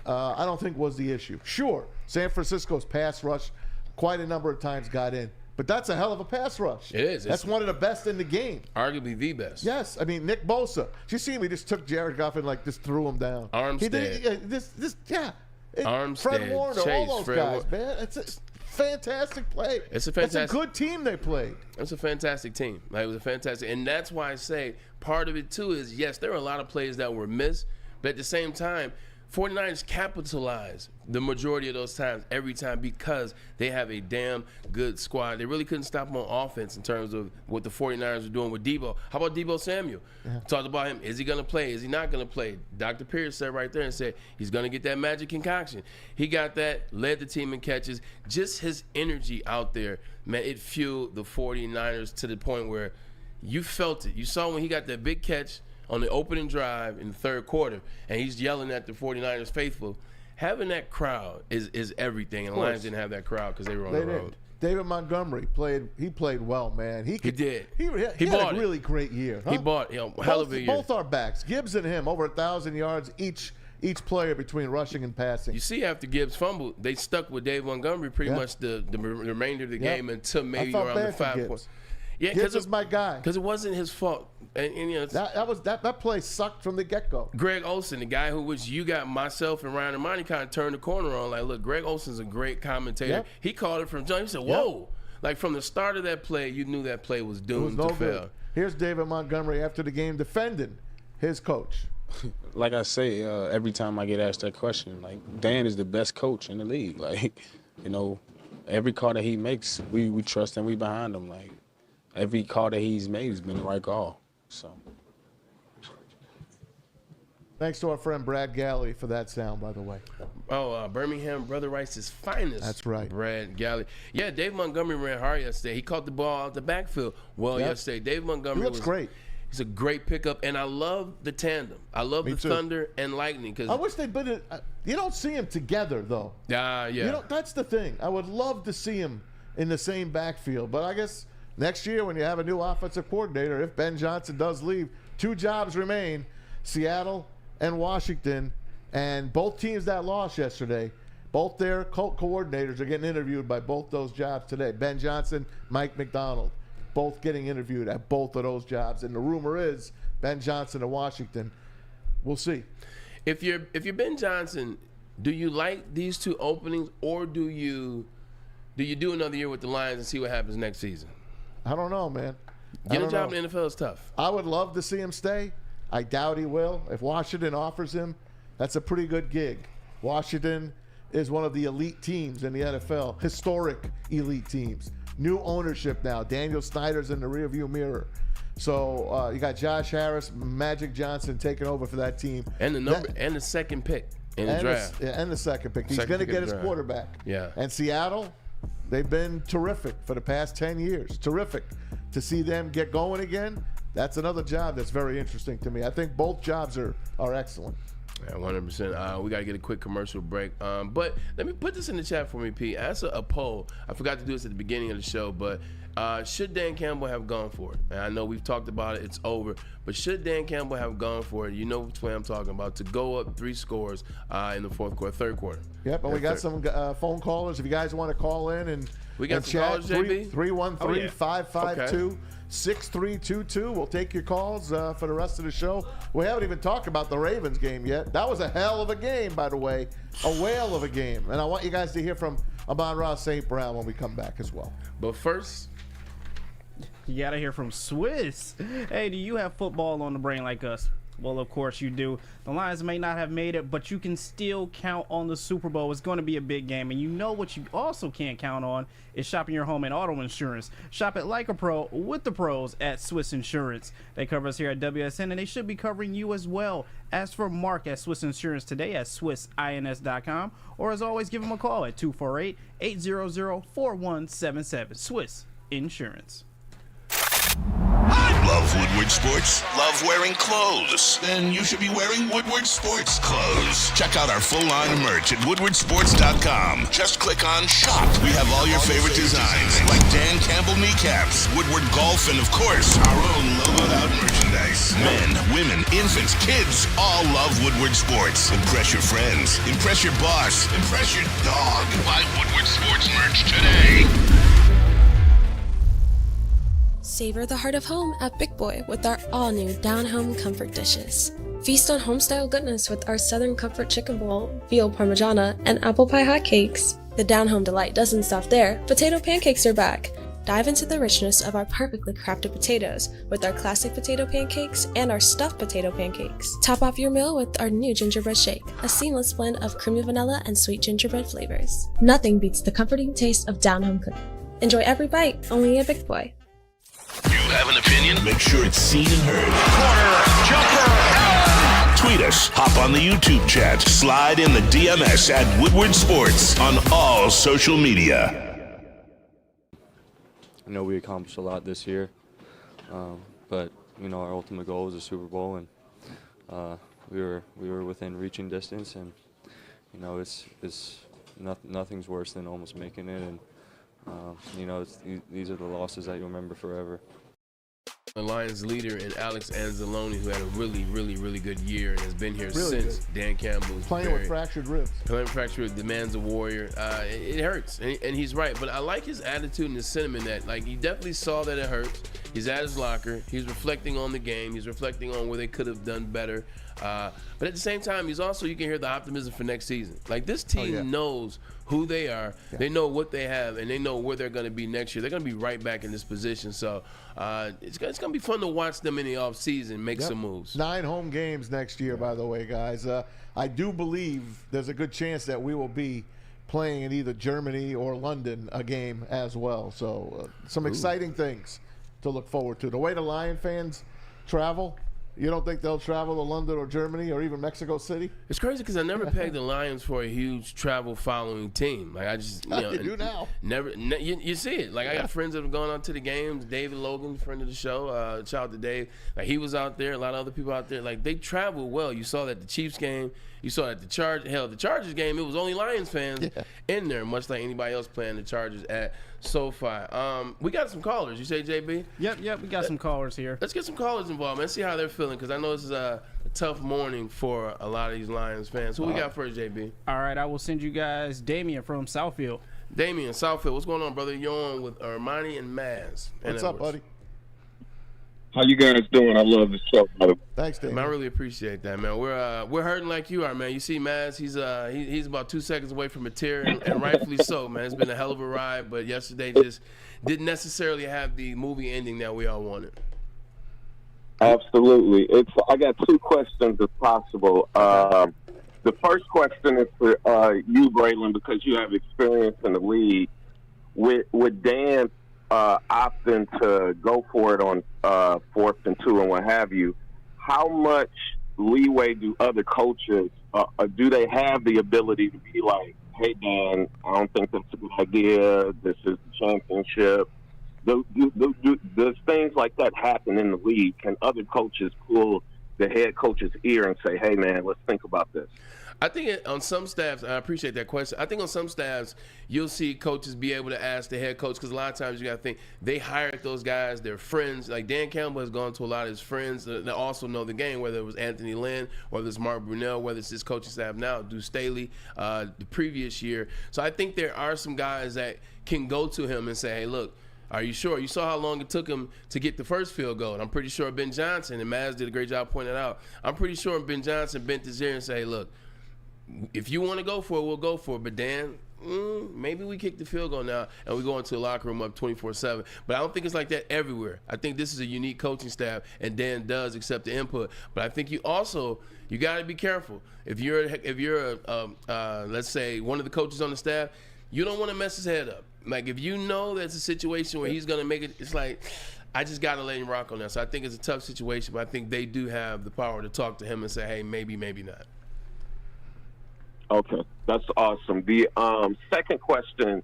I don't think was the issue. Sure, San Francisco's pass rush quite a number of times got in. But that's a hell of a pass rush. It is. That's one of the best in the game. Arguably the best. Yes. I mean, Nick Bosa. Did you see him? He just took Jared Goff and, just threw him down. Armstead. Fred Warner, Chase, all those guys, man. It's a fantastic play. It's a good team they played. It's a fantastic team. It was a fantastic. And that's why I say part of it, too, is, yes, there were a lot of plays that were missed. But at the same time, 49ers capitalize the majority of those times, every time, because they have a damn good squad. They really couldn't stop them on offense in terms of what the 49ers are doing with Debo. How about Debo Samuel? Yeah. Talked about him. Is he going to play? Is he not going to play? Dr. Pierce said right there and said he's going to get that magic concoction. He got that, led the team in catches. Just his energy out there, man, it fueled the 49ers to the point where you felt it. You saw when he got that big catch on the opening drive in the third quarter, and he's yelling at the 49ers faithful. Having that crowd is everything, and the Lions didn't have that crowd because they were on the road. David Montgomery played well, man. He did. He had a really great year. Huh? He bought hell of a year. Both our backs, Gibbs and him, over 1,000 yards each player between rushing and passing. You see, after Gibbs fumbled, they stuck with Dave Montgomery pretty much the remainder of the game until maybe around the 5 points. Yeah, Gibbs is my guy. Because it wasn't his fault. And that play sucked from the get-go. Greg Olsen, the guy you got myself and Ryan Ermanni kind of turned the corner on. Like, look, Greg Olsen's a great commentator. Yep. He called it from jump. He said, whoa. Like, from the start of that play, you knew that play was doomed to fail. Here's David Montgomery after the game defending his coach. Like I say, every time I get asked that question, like, Dan is the best coach in the league. Like, every call that he makes, we trust and we behind him. Like, every call that he's made has been the right call. So, thanks to our friend Brad Galley for that sound, by the way. Birmingham Brother Rice's finest. That's right. Brad Galley. Yeah, Dave Montgomery ran hard yesterday. He caught the ball out the backfield yesterday. Dave Montgomery looks great. He's a great pickup, and I love the tandem. I love the Thunder and Lightning. Cause I wish they'd been you don't see them together, though. Yeah. That's the thing. I would love to see them in the same backfield, but I guess next year, when you have a new offensive coordinator, if Ben Johnson does leave, 2 jobs remain, Seattle and Washington. And both teams that lost yesterday, both their coordinators are getting interviewed by both those jobs today. Ben Johnson, Mike McDonald, both getting interviewed at both of those jobs. And the rumor is Ben Johnson to Washington. We'll see. If you're Ben Johnson, do you like these 2 openings, or do you do another year with the Lions and see what happens next season? I don't know, man. Getting a job in the NFL is tough. I would love to see him stay. I doubt he will. If Washington offers him, that's a pretty good gig. Washington is one of the elite teams in the NFL, historic elite teams. New ownership now. Daniel Snyder's in the rearview mirror. So you got Josh Harris, Magic Johnson taking over for that team. And the second pick in the draft. And the second pick. He's going to get his quarterback. Yeah. And Seattle, they've been terrific for the past 10 years. Terrific. To see them get going again, that's another job that's very interesting to me. I think both jobs are excellent. Yeah, 100%. We got to get a quick commercial break. But let me put this in the chat for me, Pete. Answer a poll. I forgot to do this at the beginning of the show, but should Dan Campbell have gone for it? And I know we've talked about it. It's over. But should Dan Campbell have gone for it? You know which way I'm talking about. To go up 3 scores in the third quarter. Yep, and we got some phone callers. If you guys want to call in and we got some chat, callers, JB? 313-552-6322. We'll take your calls for the rest of the show. We haven't even talked about the Ravens game yet. That was a hell of a game, by the way. A whale of a game. And I want you guys to hear from Amon-Ra St. Brown when we come back as well. But first, you got to hear from Swiss. Hey, do you have football on the brain like us? Well, of course you do. The Lions may not have made it, but you can still count on the Super Bowl. It's going to be a big game. And you know what you also can't count on is shopping your home and auto insurance. Shop it like a pro with the pros at Swiss Insurance. They cover us here at WSN, and they should be covering you as well. Ask for Mark at Swiss Insurance today at SwissINS.com. Or as always, give them a call at 248-800-4177. Swiss Insurance. Love Woodward Sports? Love wearing clothes? Then you should be wearing Woodward Sports clothes. Check out our full line of merch at woodwardsports.com. Just click on Shop. We have all your favorite designs, like Dan Campbell kneecaps, Woodward Golf, and of course, our own logoed out merchandise. Men, women, infants, kids all love Woodward Sports. Impress your friends. Impress your boss. Impress your dog. Buy Woodward Sports merch today. Savor the heart of home at Big Boy with our all-new down-home comfort dishes. Feast on home-style goodness with our Southern Comfort Chicken Bowl, veal parmigiana, and apple pie hotcakes. The down-home delight doesn't stop there. Potato pancakes are back. Dive into the richness of our perfectly crafted potatoes with our classic potato pancakes and our stuffed potato pancakes. Top off your meal with our new gingerbread shake, a seamless blend of creamy vanilla and sweet gingerbread flavors. Nothing beats the comforting taste of down-home cooking. Enjoy every bite, only at Big Boy. You have an opinion? Make sure it's seen and heard. Corner, jumper, tweet us, hop on the YouTube chat, slide in the DMS at Woodward Sports on all social media. I know we accomplished a lot this year, but our ultimate goal was a Super Bowl, and we were within reaching distance, and it's nothing's worse than almost making it, and these are the losses that you'll remember forever. The Lions leader in Alex Anzalone, who had a really, really, really good year and has been here since. Good. Dan Campbell is playing with fractured ribs. Playing with fractured ribs. The man's a warrior. It hurts, and he's right. But I like his attitude and his sentiment that, you definitely saw that it hurts. He's at his locker. He's reflecting on the game. He's reflecting on where they could have done better. But at the same time, you can hear the optimism for next season. This team knows who they are. Yeah. They know what they have, and they know where they're going to be next year. They're going to be right back in this position. So it's going to be fun to watch them in the offseason make some moves. 9 home games next year, by the way, guys. I do believe there's a good chance that we will be playing in either Germany or London a game as well. So some exciting things to look forward to. The way the Lion fans travel, you don't think they'll travel to London or Germany or even Mexico City? It's crazy because I never pegged the Lions for a huge travel following team. I just you do now. You see it. I got friends that have gone out to the games. David Logan, friend of the show, shout out to Dave. He was out there. A lot of other people out there. They travel well. You saw that the Chiefs game. You saw that the Chargers game. It was only Lions fans in there, much like anybody else playing the Chargers at SoFi. We got some callers. You say, JB? Yep. We got some callers here. Let's get some callers involved, man. See how they're feeling, because I know this is a tough morning for a lot of these Lions fans. Who we got first, JB? All right, I will send you guys Damian from Southfield. Damian, Southfield. What's going on, brother? You're on with Ermanni and Maz. What's up, buddy? How you guys doing? I love the show, brother. Thanks, Damian. Man, I really appreciate that, man. We're hurting like you are, man. You see, Maz, he's about 2 seconds away from a tear, and rightfully so, man. It's been a hell of a ride, but yesterday just didn't necessarily have the movie ending that we all wanted. Absolutely. I got 2 questions, if possible. The first question is for you, Braylon, because you have experience in the league. With Dan opting to go for it on 4th and 2 and what have you, how much leeway do other coaches, do they have the ability to be like, hey, Dan, I don't think that's a good idea. This is the championship. Does things like that happen in the league? Can other coaches pull the head coach's ear and say, hey, man, let's think about this? I think on some staffs, I appreciate that question. I think on some staffs, you'll see coaches be able to ask the head coach, because a lot of times you got to think they hired those guys, they're friends. Like Dan Campbell has gone to a lot of his friends that also know the game, whether it was Anthony Lynn, whether it's Mark Brunell, whether it's his coaching staff now, Deuce Staley, the previous year. So I think there are some guys that can go to him and say, hey, look, are you sure? You saw how long it took him to get the first field goal. And I'm pretty sure Ben Johnson, and Maz did a great job pointing it out, I'm pretty sure Ben Johnson bent his ear and said, hey, look, if you want to go for it, we'll go for it. But Dan, maybe we kick the field goal now and we go into the locker room up 24/7. But I don't think it's like that everywhere. I think this is a unique coaching staff, and Dan does accept the input. But I think you got to be careful. If you're let's say one of the coaches on the staff, you don't want to mess his head up. If you know that's a situation where he's going to make it, it's like, I just got to let him rock on that. So I think it's a tough situation, but I think they do have the power to talk to him and say, hey, maybe not. Okay, that's awesome. The second question,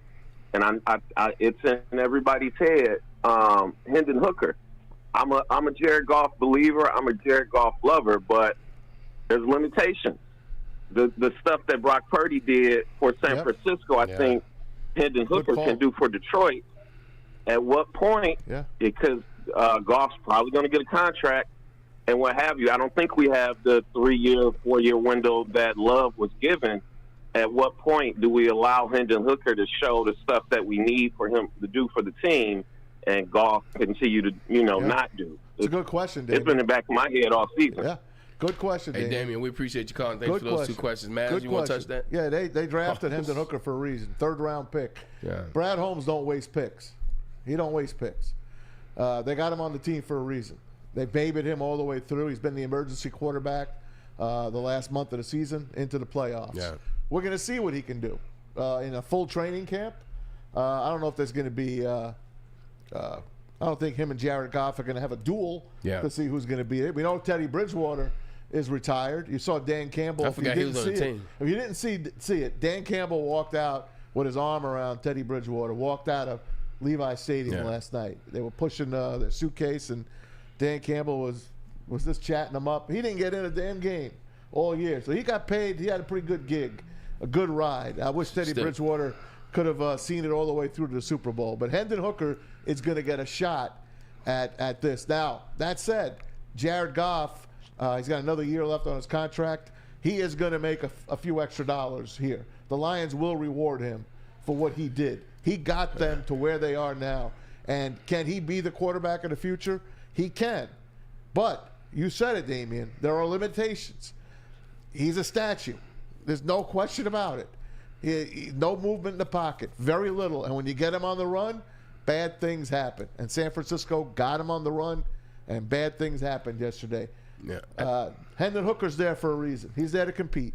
and it's in everybody's head, Hendon Hooker. I'm a Jared Goff believer. I'm a Jared Goff lover, but there's limitations. The stuff that Brock Purdy did for San Francisco, I think Hendon Hooker can do for Detroit. At what point? Yeah. Because Goff's probably going to get a contract and what have you. I don't think we have the 3-year, 4-year window that Love was given. At what point do we allow Hendon Hooker to show the stuff that we need for him to do for the team, and Goff continue to, not do? It's a good question, Damian. It's been in the back of my head all season. Yeah. Good question, Hey, Damian. Damian, we appreciate you calling. Thanks for those two questions. Maz, you want to touch that? Yeah, they drafted Hendon Hooker for a reason. 3rd-round pick. Yeah. Brad Holmes don't waste picks. He don't waste picks. They got him on the team for a reason. They babied him all the way through. He's been the emergency quarterback the last month of the season into the playoffs. Yeah. We're going to see what he can do in a full training camp. I don't know if there's going to be I don't think him and Jared Goff are going to have a duel to see who's going to be it. We know Teddy Bridgewater is retired. You saw Dan Campbell. I forgot he was on the team. If you didn't see it, Dan Campbell walked out with his arm around Teddy Bridgewater, walked out of Levi Stadium last night. They were pushing their suitcase, and Dan Campbell was just chatting them up. He didn't get in a damn game all year. So he got paid. He had a pretty good gig, a good ride. I wish Teddy Bridgewater could have seen it all the way through to the Super Bowl. But Hendon Hooker is going to get a shot at this. Now, that said, Jared Goff, he's got another year left on his contract. He is going to make a few extra dollars here. The Lions will reward him for what he did. He got them to where they are now. And can he be the quarterback of the future? He can. But you said it, Damian. There are limitations. He's a statue. There's no question about it. No movement in the pocket. Very little. And when you get him on the run, bad things happen. And San Francisco got him on the run, and bad things happened yesterday. Yeah. Hendon Hooker's there for a reason. He's there to compete.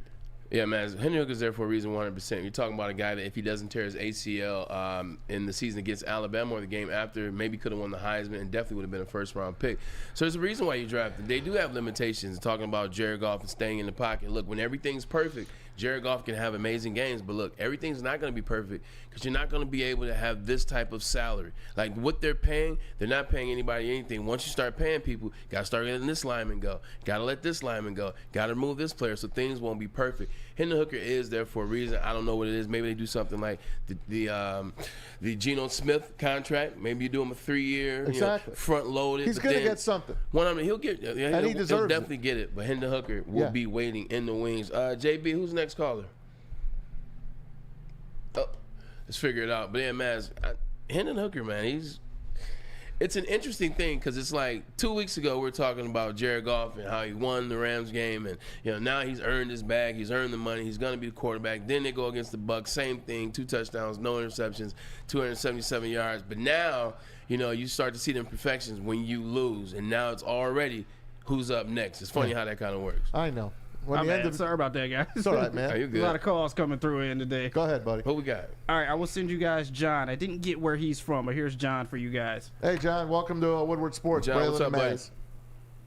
Yeah, man. Hendon Hooker's there for a reason, 100%. You're talking about a guy that if he doesn't tear his ACL in the season against Alabama or the game after, maybe could have won the Heisman and definitely would have been a first-round pick. So there's a reason why you drafted. They do have limitations. Talking about Jared Goff and staying in the pocket. Look, when everything's perfect, Jared Goff can have amazing games, but look, everything's not going to be perfect because you're not going to be able to have this type of salary. Like what they're paying, they're not paying anybody anything. Once you start paying people, you got to start letting this lineman go. Got to let this lineman go. Got to remove this player, so things won't be perfect. Hendon Hooker is there for a reason. I don't know what it is. Maybe they do something like the Geno Smith contract. Maybe you do him a 3-year, front loaded. He's going to get something. He'll get, and he deserves he'll definitely get it. But Hendon Hooker will be waiting in the wings. JB, who's the next caller? Oh, let's figure it out. But yeah, Maz, Hendon Hooker, man, it's an interesting thing because it's like 2 weeks ago we were talking about Jared Goff and how he won the Rams game, and now he's earned his bag, he's earned the money, he's going to be the quarterback. Then they go against the Bucs, same thing, 2 touchdowns, no interceptions, 277 yards. But now you start to see the imperfections when you lose, and now it's already who's up next. It's funny how that kind of works. I know. Sorry about that, guys. It's all right, man. You good? A lot of calls coming through in today. Go ahead, buddy. What we got? All right, I will send you guys John. I didn't get where he's from, but here's John for you guys. Hey, John. Welcome to Woodward Sports. John, what's up, buddy?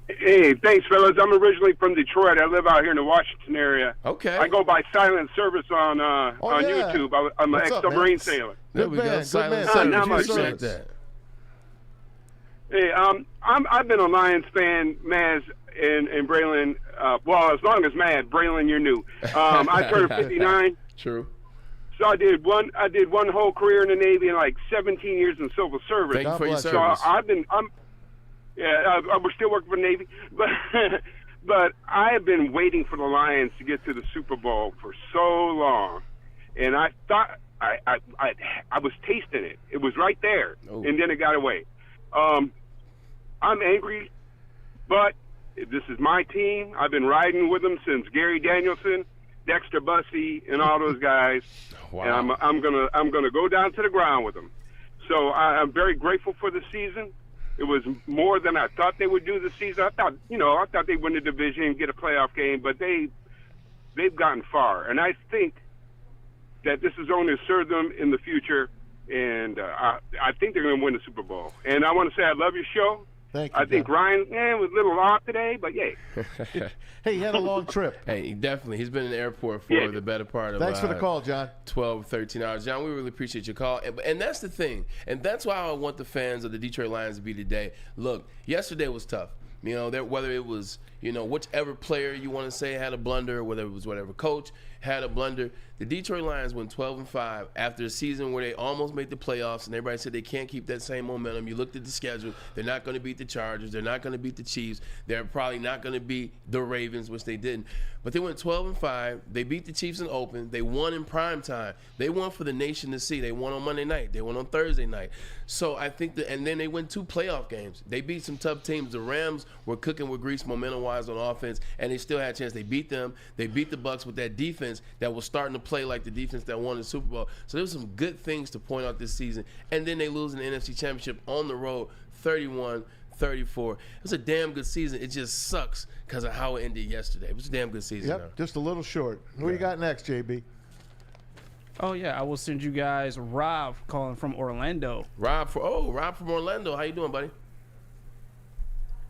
Hey, thanks, fellas. I'm originally from Detroit. I live out here in the Washington area. Okay. I go by Silent Service on YouTube. I'm an ex-submarine sailor. There we go. Silent Service. Appreciate that. Hey, I've been a Lions fan, Maz and Braylon. As long as Mad, Braylon, you're new. I turned 59. True. So I did one whole career in the Navy and like 17 years in civil service. Thank you for your service. So we're still working for the Navy, but I have been waiting for the Lions to get to the Super Bowl for so long, and I thought I was tasting it. It was right there, and then it got away. I'm angry, but this is my team. I've been riding with them since Gary Danielson, Dexter Bussey, and all those guys. Wow. And I'm gonna go down to the ground with them. So I'm very grateful for the season. It was more than I thought they would do this season. I thought they'd win the division, get a playoff game, but they've gotten far. And I think that this is only to serve them in the future. And I think they're going to win the Super Bowl. And I want to say I love your show. Thank you. I think Ryan was a little off today, but yeah. Hey, he had a long trip. Hey, definitely. He's been in the airport for the better part of Thanks for the call, John. 12, 13 hours. John, we really appreciate your call. And that's the thing. And that's why I want the fans of the Detroit Lions to be today. Look, yesterday was tough. You know, whether it was, whichever player you want to say had a blunder, whether it was whatever coach had a blunder, the Detroit Lions went 12-5 after a season where they almost made the playoffs, and everybody said they can't keep that same momentum. You looked at the schedule. They're not going to beat the Chargers. They're not going to beat the Chiefs. They're probably not going to beat the Ravens, which they didn't. But they went 12-5. They beat the Chiefs in open. They won in prime time. They won for the nation to see. They won on Monday night. They won on Thursday night. So I think and then they win 2 playoff games. They beat some tough teams. The Rams were cooking with grease momentum-wise on offense, and they still had a chance. They beat them. They beat the Bucs with that defense that was starting to play like the defense that won the Super Bowl. So there's some good things to point out this season. And then they lose in the NFC Championship on the road, 31-34. It was a damn good season. It just sucks because of how it ended yesterday. It was a damn good season. Yep, just a little short. Who you got next, JB? Oh, yeah, I will send you guys Rob calling from Orlando. Rob from Orlando. How you doing, buddy?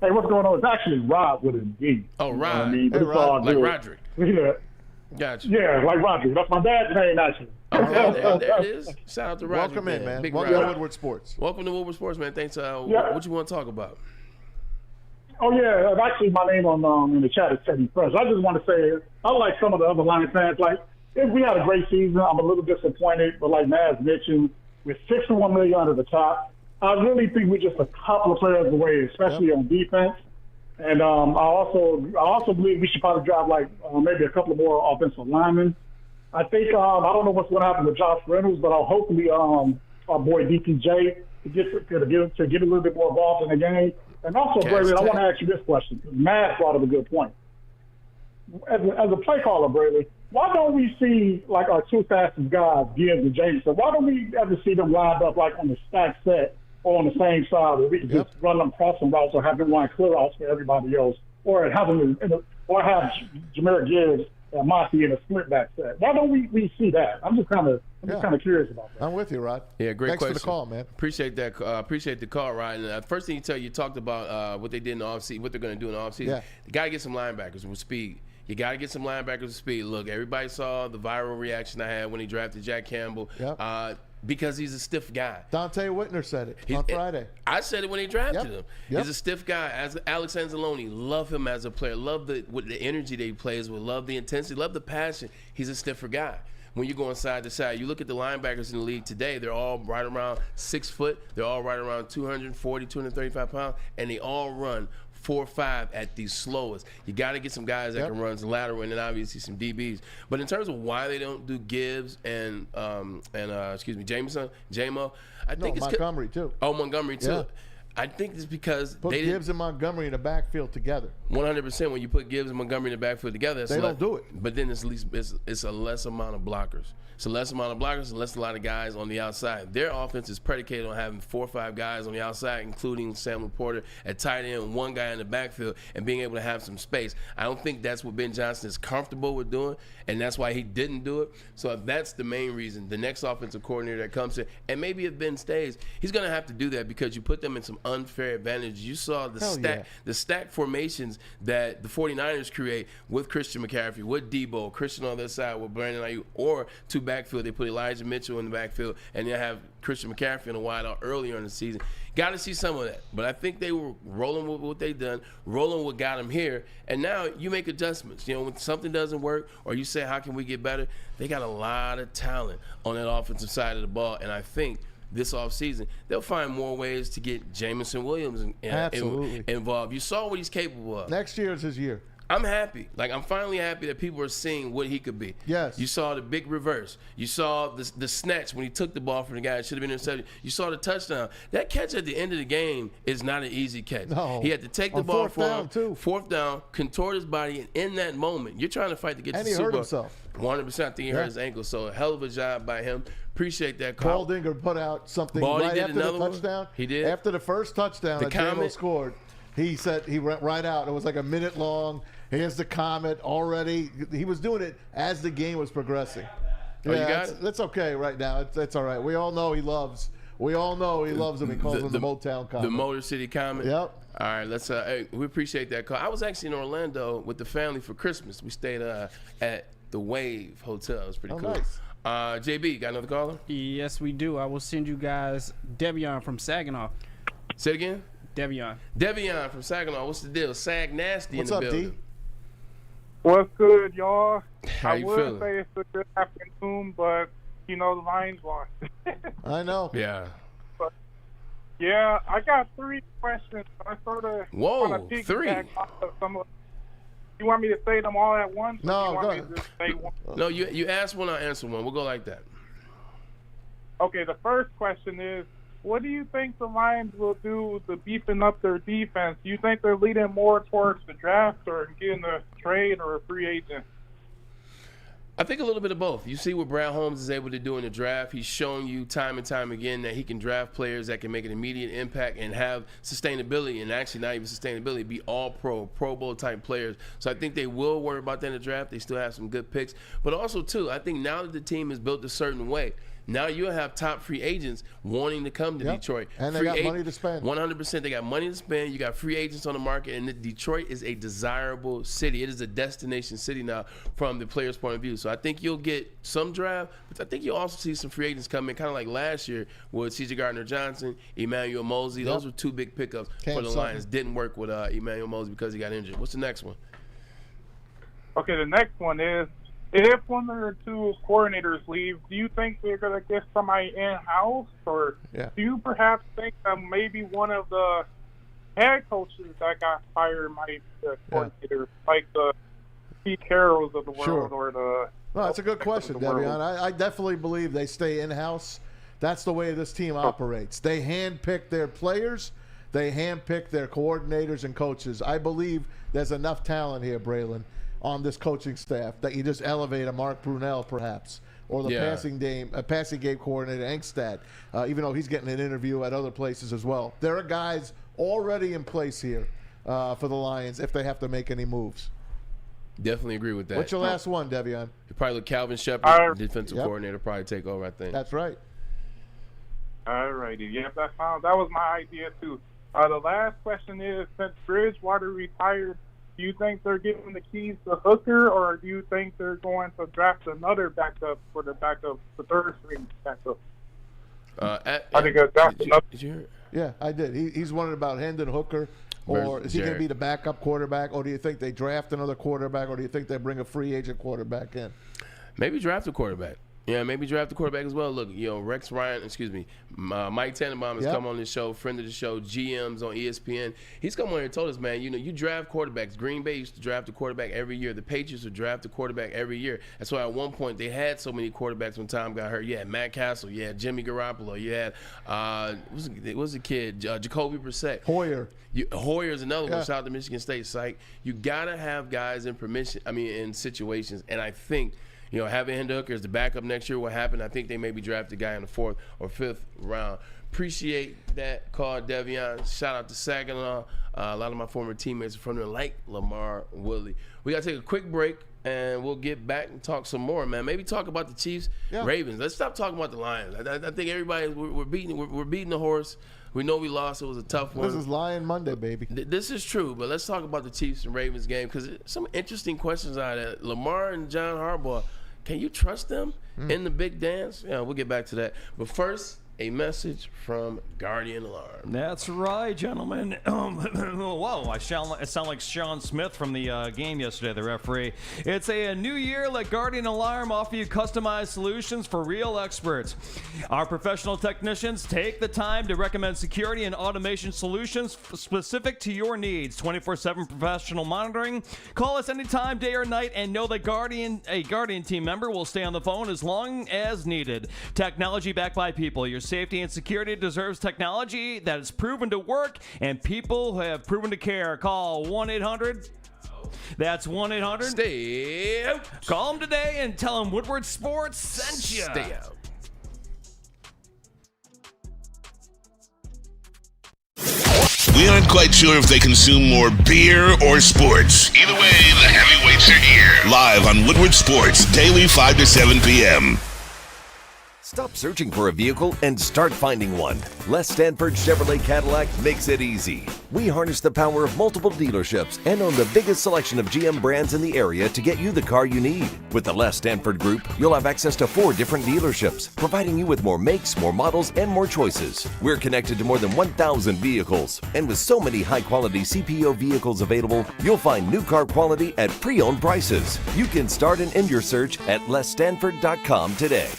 Hey, what's going on? It's actually Rob with a D. Oh, Rob. I mean, Hey, Rob. Like Roderick. Yeah. Gotcha. Yeah, like Roderick. That's my dad's name, actually. Okay, there it is. Shout out to Roger. Welcome in, man. Big Welcome to Roger. Woodward Sports. Welcome to Woodward Sports, man. Thanks. What you want to talk about? Oh, yeah. Actually, my name on in the chat is Teddy Fresh. I just want to say, unlike some of the other Lions fans, we had a great season. I'm a little disappointed, but like Naz mentioned, with $61 million under the top, I really think we're just a couple of players away, especially on defense. And I also believe we should probably drive maybe a couple of more offensive linemen. I think I don't know what's going to happen with Josh Reynolds, but hopefully our boy DPJ to get a little bit more involved in the game. And also, Braylon, I want to ask you this question. Matt brought up a good point. As a play caller, Braylon, why don't we see our 2 fastest guys, Gibbs and Jameson? Why don't we ever see them lined up on the stack set or on the same side where we can just run them crossing routes or have them run clear routes for everybody else, or have them have Jahmyr Gibbs and Mossy in a split back set? Why don't we see that? I'm just kind of curious about that. I'm with you, Rod. Yeah, great Thanks question. for the call, man. Appreciate that. Appreciate the call, Rod. And first thing you talked about what they did in the offseason, what they're going to do in the offseason. Yeah. You got to get some linebackers with speed. You got to get some linebackers with speed. Look, everybody saw the viral reaction I had when he drafted Jack Campbell. Yep. Because he's a stiff guy. Dante Whitner said it on Friday. I said it when he drafted him. Yep. He's a stiff guy. As Alex Anzalone, love him as a player. Love the energy that he plays with. Love the intensity. Love the passion. He's a stiffer guy. When you're going side to side, you look at the linebackers in the league today, they're all right around 6 foot. They're all right around 240, 235 pounds, and they all run 4.5 at the slowest. You got to get some guys that can run lateral, and then obviously some DBs. But in terms of why they don't do Gibbs and Jameson, JMO, I think it's Montgomery too. Oh, Montgomery too. Yeah. I think it's because Put Gibbs and Montgomery in the backfield together. 100%. When you put Gibbs and Montgomery in the backfield together, they don't do it. But then it's a less amount of blockers. It's a less amount of blockers and less a lot of guys on the outside. Their offense is predicated on having 4 or 5 guys on the outside, including Sam Laporta at tight end, 1 guy in the backfield, and being able to have some space. I don't think that's what Ben Johnson is comfortable with doing, and that's why he didn't do it. So if that's the main reason, the next offensive coordinator that comes in, and maybe if Ben stays, he's going to have to do that because you put them in some unfair advantages. You saw the stack formations that the 49ers create with Christian McCaffrey, with Debo, Christian on their side, with Brandon Ayuk, or 2 backfield. They put Elijah Mitchell in the backfield, and then have Christian McCaffrey in a wide out earlier in the season. Got to see some of that. But I think they were rolling with what they done, rolling what got them here, and now you make adjustments. When something doesn't work or you say, how can we get better? They got a lot of talent on that offensive side of the ball, and I think this offseason, they'll find more ways to get Jameson Williams involved. You saw what he's capable of. Next year is his year. I'm happy. I'm finally happy that people are seeing what he could be. Yes. You saw the big reverse. You saw the snatch when he took the ball from the guy. It should have been intercepted. You saw the touchdown. That catch at the end of the game is not an easy catch. No. He had to take the ball from him. Fourth down, contort his body, and in that moment, you're trying to fight to get to the Super Bowl. And he hurt himself. 100%. I think he hurt his ankle. So a hell of a job by him. Appreciate that call. Baldinger put out something Baldy right after the touchdown. One. He did. After the first touchdown that JMO scored, he said he went right out. It was like a minute long. Here's the comment already. He was doing it as the game was progressing. Oh, you got it? That's okay right now. It's all right. We all know he loves him. He calls him the Motown comment. The Motor City comment? Yep. All right, let's. Hey, we appreciate that call. I was actually in Orlando with the family for Christmas. We stayed at the Wave Hotel. It was pretty cool. Nice. JB, got another caller? Yes, we do. I will send you guys Devion from Saginaw. Say it again. Devion from Saginaw. What's the deal? Sag Nasty What's in the up, building. D? What's good, y'all? How you feeling? I would say it's a good afternoon, but the Lions lost. I know. Yeah. But, yeah, I got 3 questions. I sort of Whoa, 3. You want me to say them all at once? No, or you want go me to just say one? No, you ask one, I'll answer one. We'll go like that. Okay, the first question is, what do you think the Lions will do to beefing up their defense? Do you think they're leaning more towards the draft or getting a trade or a free agent? I think a little bit of both. You see what Brad Holmes is able to do in the draft. He's shown you time and time again that he can draft players that can make an immediate impact and have sustainability, and actually not even sustainability, be all Pro Bowl type players. So I think they will worry about that in the draft. They still have some good picks. But also, too, I think now that the team is built a certain way, now you'll have top free agents wanting to come to Detroit. And they got money to spend. 100%. They got money to spend. You got free agents on the market. And Detroit is a desirable city. It is a destination city now from the player's point of view. So I think you'll get some draft, but I think you'll also see some free agents come in, kind of like last year with C.J. Gardner-Johnson, Emmanuel Mosley. Those were 2 big pickups for the Lions. Didn't work with Emmanuel Mosley because he got injured. What's the next one? Okay, the next one is, if one or 2 coordinators leave, do you think they're going to get somebody in-house? Or do you perhaps think that maybe one of the head coaches that got fired might be the coordinator, like the Pete Carrolls of the world or the... No, that's a good question, Devion. I definitely believe they stay in-house. That's the way this team operates. They handpick their players. They handpick their coordinators and coaches. I believe there's enough talent here, Braylon, on this coaching staff that you just elevate a Mark Brunell perhaps, or the passing game coordinator Engstad, even though he's getting an interview at other places as well. There are guys already in place here for the Lions if they have to make any moves. Definitely agree with that. What's your last one, Devion? You probably look Calvin Shepard, defensive coordinator, probably take over, I think. That's right. All righty. Yep, that was my idea too. The last question is, since Bridgewater retired, do you think they're giving the keys to Hooker, or do you think they're going to draft another backup for the third string backup? Did you hear it? Yeah, I did. He's wondering about Hendon Hooker, or is he going to be the backup quarterback, or do you think they draft another quarterback, or do you think they bring a free agent quarterback in? Maybe draft a quarterback. Yeah, maybe draft the quarterback as well. Look, Mike Tannenbaum has come on this show, friend of the show, GMs on ESPN. He's come on here and told us, man, you draft quarterbacks. Green Bay used to draft a quarterback every year. The Patriots would draft a quarterback every year. That's why at one point they had so many quarterbacks when Tom got hurt. You had Matt Castle, you had Jimmy Garoppolo, you had what was the kid? Jacoby Brissett. Hoyer's another one. Shout out to Michigan State. Psych. You gotta have guys in situations, and I think having Hendon Hooker as the backup next year, what happened, I think they maybe draft a guy in the 4th or 5th round. Appreciate that call, Devion. Shout out to Saginaw. A lot of my former teammates are from there, like Lamar Willie. We got to take a quick break, and we'll get back and talk some more, man. Maybe talk about the Chiefs, Ravens. Let's stop talking about the Lions. I think everybody, we're beating the horse. We know we lost. It was a tough one. This is Lion Monday, baby. This is true, but let's talk about the Chiefs and Ravens game because some interesting questions out there. Lamar and John Harbaugh, can you trust them in the big dance? Yeah, we'll get back to that. But first, a message from Guardian Alarm. That's right, gentlemen. Whoa, I sound like Sean Smith from the game yesterday, the referee. It's a new year. Let Guardian Alarm offer you customized solutions for real experts. Our professional technicians take the time to recommend security and automation solutions specific to your needs. 24/7 professional monitoring. Call us anytime, day or night, and know that a Guardian team member will stay on the phone as long as needed. Technology backed by people. Your safety and security deserves technology that is proven to work and people who have proven to care. Call 1-800. That's 1-800. Stay out. Call them today and tell them Woodward Sports sent you. Stay out. We aren't quite sure if they consume more beer or sports. Either way, the heavyweights are here. Live on Woodward Sports, daily 5 to 7 p.m. Stop searching for a vehicle and start finding one. Les Stanford Chevrolet Cadillac makes it easy. We harness the power of multiple dealerships and own the biggest selection of GM brands in the area to get you the car you need. With the Les Stanford Group, you'll have access to 4 different dealerships, providing you with more makes, more models, and more choices. We're connected to more than 1,000 vehicles. And with so many high-quality CPO vehicles available, you'll find new car quality at pre-owned prices. You can start and end your search at lesstanford.com today.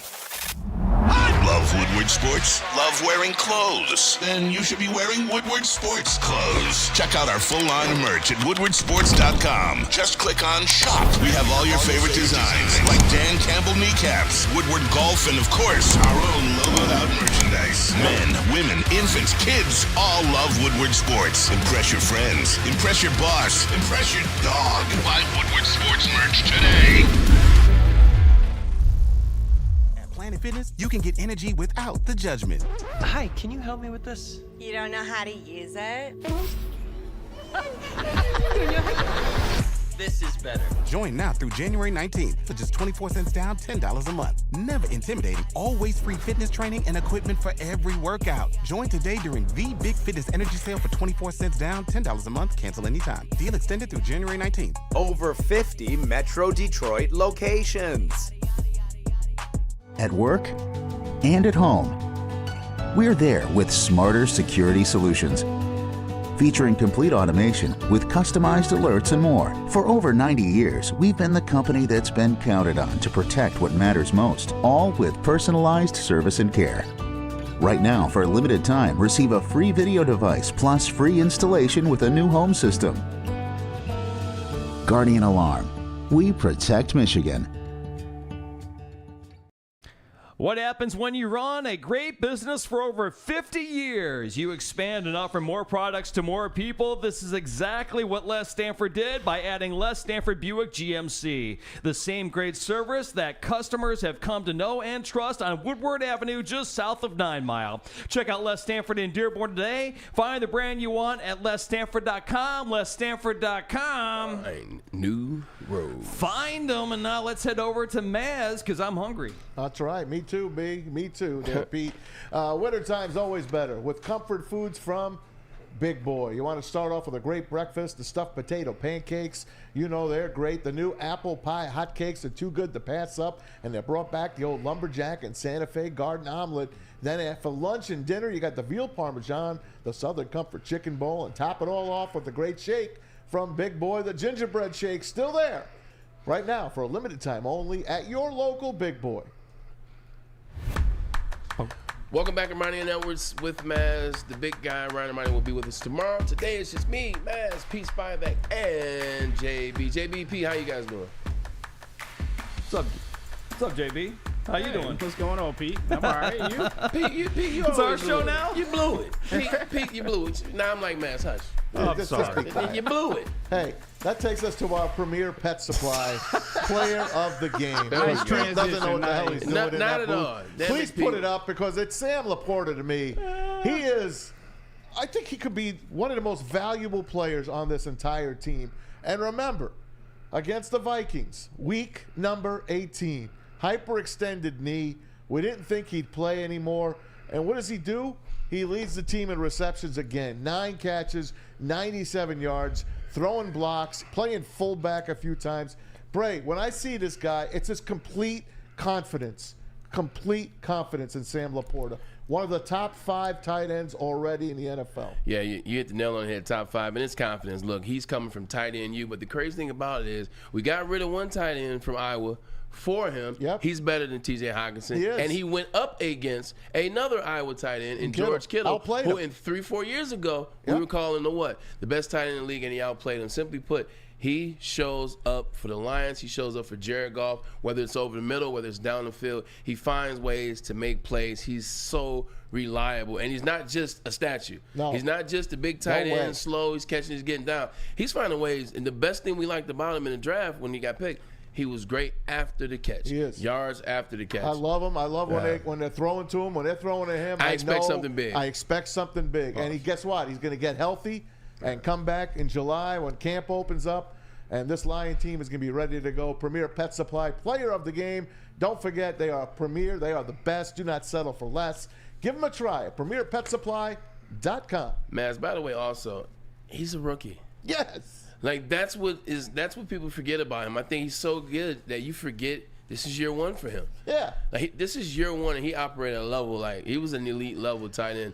Love Woodward Sports? Love wearing clothes? Then you should be wearing Woodward Sports clothes. Check out our full line of merch at woodwardsports.com. Just click on Shop. We have all your favorite designs, like Dan Campbell kneecaps, Woodward Golf, and of course, our own logoed out merchandise. Men, women, infants, kids all love Woodward Sports. Impress your friends. Impress your boss. Impress your dog. Buy Woodward Sports merch today. Planet Fitness, you can get energy without the judgment. Hi, can you help me with this? You don't know how to use it? This is better. Join now through January 19th for just 24 cents down, $10 a month. Never intimidating, always free fitness training and equipment for every workout. Join today during the Big Fitness Energy Sale for 24 cents down, $10 a month. Cancel anytime. Deal extended through January 19th. Over 50 Metro Detroit locations. At work and at home. We're there with smarter security solutions, featuring complete automation with customized alerts and more. For over 90 years, we've been the company that's been counted on to protect what matters most, all with personalized service and care. Right now, for a limited time, receive a free video device plus free installation with a new home system. Guardian Alarm. We protect Michigan. What happens when you run a great business for over 50 years? You expand and offer more products to more people. This is exactly what Les Stanford did by adding Les Stanford Buick GMC. The same great service that customers have come to know and trust on Woodward Avenue just south of 9 Mile. Check out Les Stanford in Dearborn today. Find the brand you want at lesstanford.com. lesstanford.com. Find new road. Find them, and now let's head over to Maz because I'm hungry. That's right. Me too, B. Me too, there, Pete. Winter time's always better with comfort foods from Big Boy. You want to start off with a great breakfast, the stuffed potato pancakes. You know they're great. The new apple pie hotcakes are too good to pass up, and they brought back the old lumberjack and Santa Fe garden omelet. Then for lunch and dinner, you got the veal parmesan, the Southern Comfort chicken bowl, and top it all off with the great shake from Big Boy, the gingerbread shake, still there right now for a limited time only at your local Big Boy. Welcome back to Ermanni and Edwards with Maz, the big guy. Ryan Ermanni will be with us tomorrow. Today it's just me, Maz, Pete Spivak, and JB. JBP, how you guys doing? What's up, JB? How you doing? What's going on, Pete? I'm all right. You? Pete, you it's our always show blew now? It. You blew it. Pete, you blew it. Now I'm like, Maz, hush. Oh, I'm sorry. You blew it. Hey, that takes us to our premier pet supply player of the game. Nice Pete doesn't know what the hell he's doing Not in that at booth. all. Damn Please it, put Pete. it up because it's Sam Laporta to me. He is, I think he could be one of the most valuable players on this entire team. And remember, against the Vikings, week number 18, hyperextended knee. We didn't think he'd play anymore. And what does he do? He leads the team in receptions again. 9 catches, 97 yards, throwing blocks, playing fullback a few times. Bray, when I see this guy, it's just complete confidence in Sam Laporta. One of the top 5 tight ends already in the NFL. Yeah, you hit the nail on the head, top 5, and it's confidence. Look, he's coming from tight end U, but the crazy thing about it is we got rid of one tight end from Iowa for him. Yep. He's better than T.J. Hockenson. He is. And he went up against another Iowa tight end in George Kittle, Outplayed who him. in 3-4 years ago, we Yep. were calling the what? The best tight end in the league, and he outplayed him. Simply put, he shows up for the Lions. He shows up for Jared Goff, whether it's over the middle, whether it's down the field. He finds ways to make plays. He's so reliable. And he's not just a statue. No. He's not just a big tight No way. end, slow. He's catching, he's getting down. He's finding ways. And the best thing we liked about him in the draft when he got picked, he was great after the catch. He is. Yards after the catch. I love him. I love Yeah. when they're throwing to him, when they're throwing at him. I expect know something big. I expect something big. And guess what? He's going to get healthy and come back in July when camp opens up. And this Lion team is going to be ready to go. Premier Pet Supply, player of the game. Don't forget, they are premier. They are the best. Do not settle for less. Give them a try at PremierPetSupply.com. Maz, by the way, also, he's a rookie. Yes. Like, that's what people forget about him. I think he's so good that you forget this is year one for him. Yeah. Like, this is year one, and he operated at a level, like, he was an elite level tight end.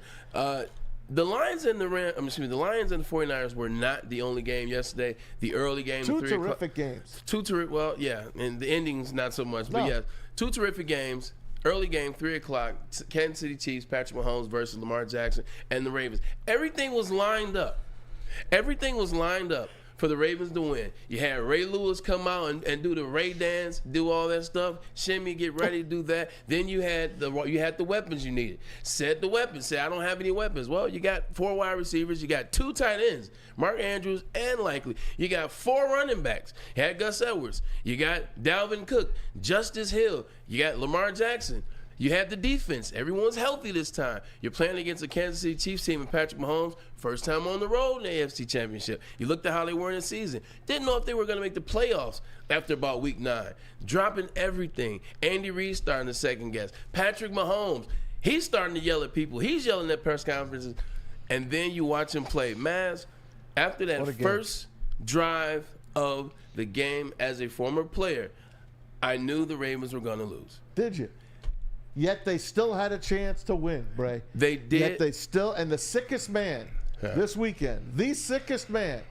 The Lions and the 49ers were not the only game yesterday. The early game, two terrific games. Well, yeah, and the endings not so much, but yeah, two terrific games. Early game, 3 o'clock. Kansas City Chiefs, Patrick Mahomes versus Lamar Jackson and the Ravens. Everything was lined up. For the Ravens to win. You had Ray Lewis come out and do the Ray dance, do all that stuff, shimmy, get ready to do that. Then you had the weapons you needed. Said the weapons. Said, I don't have any weapons. Well, you got 4 wide receivers. You got 2 tight ends, Mark Andrews and Likely. You got 4 running backs. You had Gus Edwards. You got Dalvin Cook, Justice Hill. You got Lamar Jackson. You had the defense. Everyone's healthy this time. You're playing against the Kansas City Chiefs team and Patrick Mahomes, first time on the road in the NFC Championship. You looked at how they were in the season. Didn't know if they were going to make the playoffs after about week 9. Dropping everything. Andy Reid starting to second guess. Patrick Mahomes, he's starting to yell at people. He's yelling at press conferences. And then you watch him play. Maz, after that first drive of the game as a former player, I knew the Ravens were going to lose. Did you? Yet they still had a chance to win, Bray. They did. Yet they still, and the sickest man this weekend, the sickest man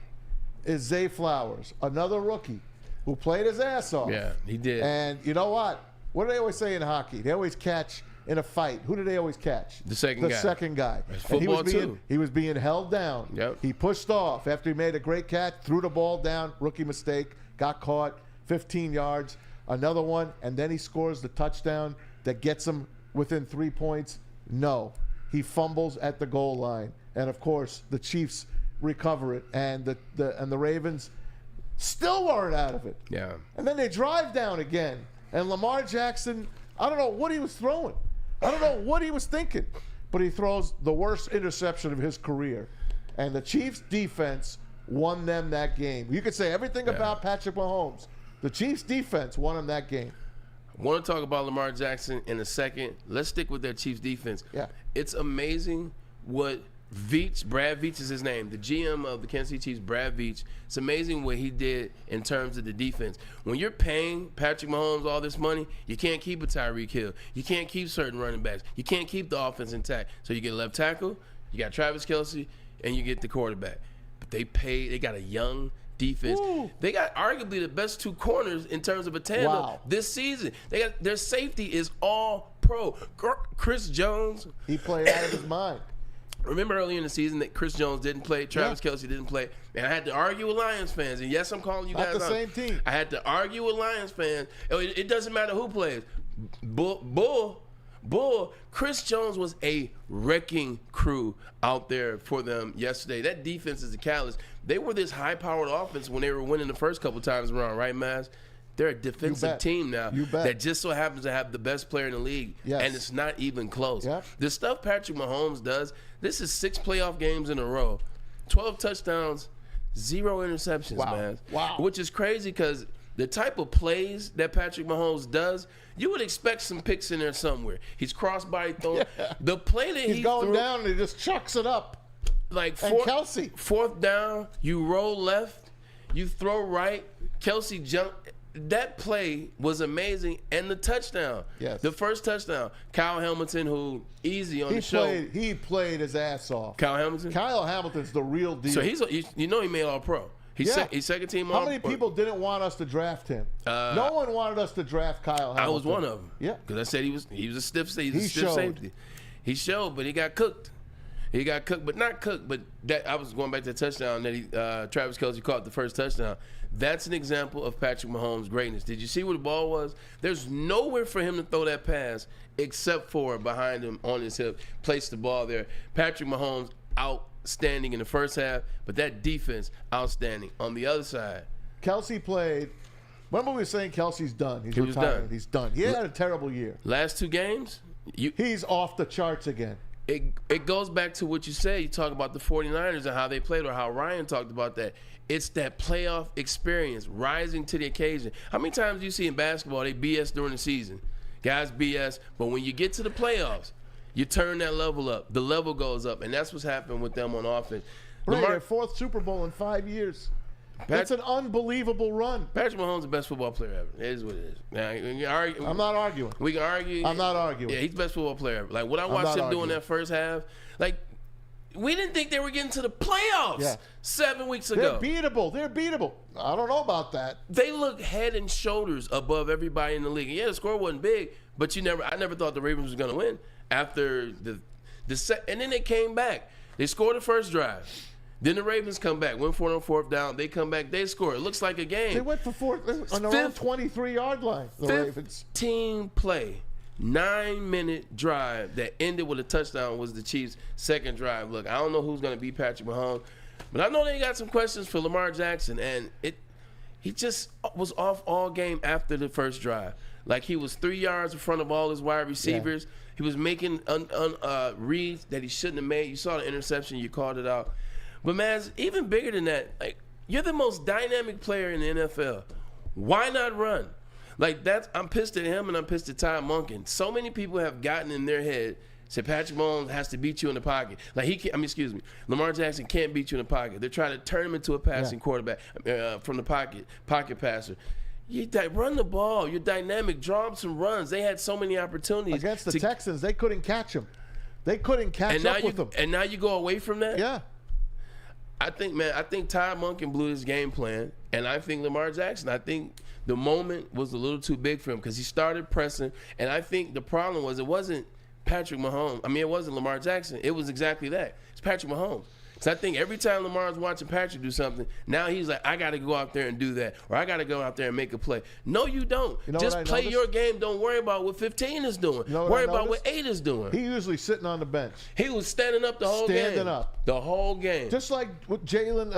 is Zay Flowers, another rookie who played his ass off. Yeah, he did. And you know what? What do they always say in hockey? They always catch in a fight. Who do they always catch? The second guy. It's football too. He was being held down. Yep. He pushed off after he made a great catch, threw the ball down, rookie mistake, got caught, 15 yards, another one, and then he scores the touchdown that gets him within 3 points. No, he fumbles at the goal line, and of course the Chiefs recover it, and the Ravens still weren't out of it. Yeah. And then they drive down again, and Lamar Jackson, I don't know what he was throwing. I don't know what he was thinking, but he throws the worst interception of his career, and the Chiefs defense won them that game. You could say everything about Patrick Mahomes. The Chiefs defense won him that game. I want to talk about Lamar Jackson in a second. Let's stick with their Chiefs defense. Yeah. It's amazing what Brad Veach is his name, the GM of the Kansas City Chiefs, Brad Veach. It's amazing what he did in terms of the defense. When you're paying Patrick Mahomes all this money, you can't keep a Tyreek Hill. You can't keep certain running backs. You can't keep the offense intact. So you get a left tackle, you got Travis Kelce, and you get the quarterback. But they got a young defense. Woo. They got arguably the best 2 corners in terms of a tandem this season. Their safety is all pro. Chris Jones, he played out of his mind. Remember earlier in the season that Chris Jones didn't play, Travis Kelce didn't play, and I had to argue with Lions fans. And yes, I'm calling you guys out. Not the same team. I had to argue with Lions fans. It doesn't matter who plays. Chris Jones was a wrecking crew out there for them yesterday. That defense is a catalyst. They were this high-powered offense when they were winning the first couple times around, right, Maz? They're a defensive team now that just so happens to have the best player in the league, and it's not even close. Yep. The stuff Patrick Mahomes does, this is 6 playoff games in a row, 12 touchdowns, 0 interceptions, man. Wow. Which is crazy because the type of plays that Patrick Mahomes does, you would expect some picks in there somewhere. He's cross-body throwing. Yeah. The play that he's going down and he just chucks it up. Like Kelce. 4th down, you roll left, you throw right, Kelce jump. That play was amazing, and the touchdown. Yes. The first touchdown. Kyle Hamilton, who easy on the show. He played his ass off. Kyle Hamilton? Kyle Hamilton's the real deal. So he made All-Pro. He's second team All-Pro. How many people didn't want us to draft him? No one wanted us to draft Kyle Hamilton. I was one of them. Yeah. Because I said he was a stiff safety. He showed, but he got cooked. He got cooked, but not cooked. But that I was going back to the touchdown that Travis Kelce caught the first touchdown. That's an example of Patrick Mahomes' greatness. Did you see where the ball was? There's nowhere for him to throw that pass except for behind him on his hip. Placed the ball there. Patrick Mahomes outstanding in the first half, but that defense outstanding on the other side. Kelce played. Remember we were saying Kelce's done. He's retiring. He's done. He had a terrible year. Last 2 games, he's off the charts again. it goes back to what you said. You talk about the 49ers and how they played, or how Ryan talked about that. It's that playoff experience, rising to the occasion. How many times do you see in basketball they BS during the season? Guys BS, but when you get to the playoffs, you turn that level up. The level goes up, and that's what's happened with them on offense. Their 4th Super Bowl in 5 years. That's an unbelievable run. Patrick Mahomes is the best football player ever. It is what it is. Now, I'm not arguing. We can argue. I'm not arguing. Yeah, he's the best football player ever. Like, what I watched him doing that first half, like, we didn't think they were getting to the playoffs 7 weeks ago. They're beatable. I don't know about that. They look head and shoulders above everybody in the league. Yeah, the score wasn't big, but I never thought the Ravens was going to win after and then they came back. They scored the first drive. Then the Ravens come back, went for it on 4th down. They come back, they score. It looks like a game. They went for 4 on their own 23-yard line. The Ravens. 15-play, 9-minute drive that ended with a touchdown was the Chiefs' second drive. Look, I don't know who's going to beat Patrick Mahomes, but I know they got some questions for Lamar Jackson, and he just was off all game after the first drive. Like, he was 3 yards in front of all his wide receivers. Yeah. He was making reads that he shouldn't have made. You saw the interception. You called it out. But, man, it's even bigger than that. Like, you're the most dynamic player in the NFL. Why not run? Like, I'm pissed at him and I'm pissed at Ty Monken. So many people have gotten in their head, said Patrick Mahomes has to beat you in the pocket. Like, Lamar Jackson can't beat you in the pocket. They're trying to turn him into a passing quarterback from the pocket passer. You run the ball. You're dynamic. Draw up some runs. They had so many opportunities. Against the Texans, they couldn't catch him. They couldn't catch up with them. And now you go away from that? Yeah. I think Ty Monken blew his game plan, and I think Lamar Jackson, I think the moment was a little too big for him because he started pressing, and I think the problem was it wasn't Patrick Mahomes. I mean, it wasn't Lamar Jackson. It was exactly that. It's Patrick Mahomes. So I think every time Lamar's watching Patrick do something, now he's like, I got to go out there and do that, or I got to go out there and make a play. No, you don't. Just play your game. Don't worry about what 15 is doing. Worry about what 8 is doing. He usually sitting on the bench. He was standing up the whole game. Standing up. The whole game. Just like with Jalen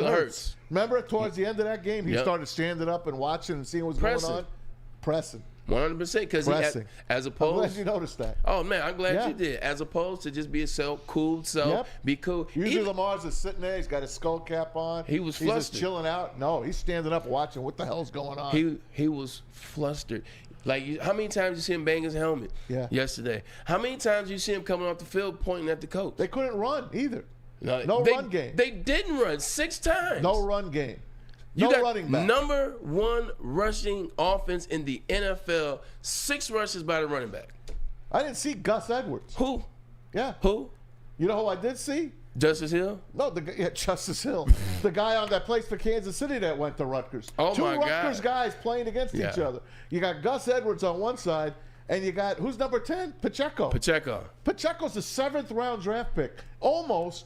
Hurts. Remember, towards the end of that game, he started standing up and watching and seeing what's going on? Pressing. 100%, because as opposed. I'm glad you noticed that. Oh man, I'm glad you did. As opposed to just be cool self, be cool. Usually Lamar's just sitting there. He's got his skull cap on. He was flustered. He's just chilling out. No, he's standing up watching. What the hell's going on? He was flustered. Like, how many times you see him bang his helmet? Yesterday. How many times you see him coming off the field pointing at the coach? They couldn't run either. No run game. They didn't run 6 times. No run game. You got running back. Number 1 rushing offense in the NFL. 6 rushes by the running back. I didn't see Gus Edwards. Who? Yeah. Who? You know who I did see? Justice Hill? No, Justice Hill. The guy on that plays for Kansas City that went to Rutgers. Oh, Two my God. Rutgers guys playing against each other. You got Gus Edwards on one side, and you got, who's number 10? Pacheco's a 7th round draft pick. Almost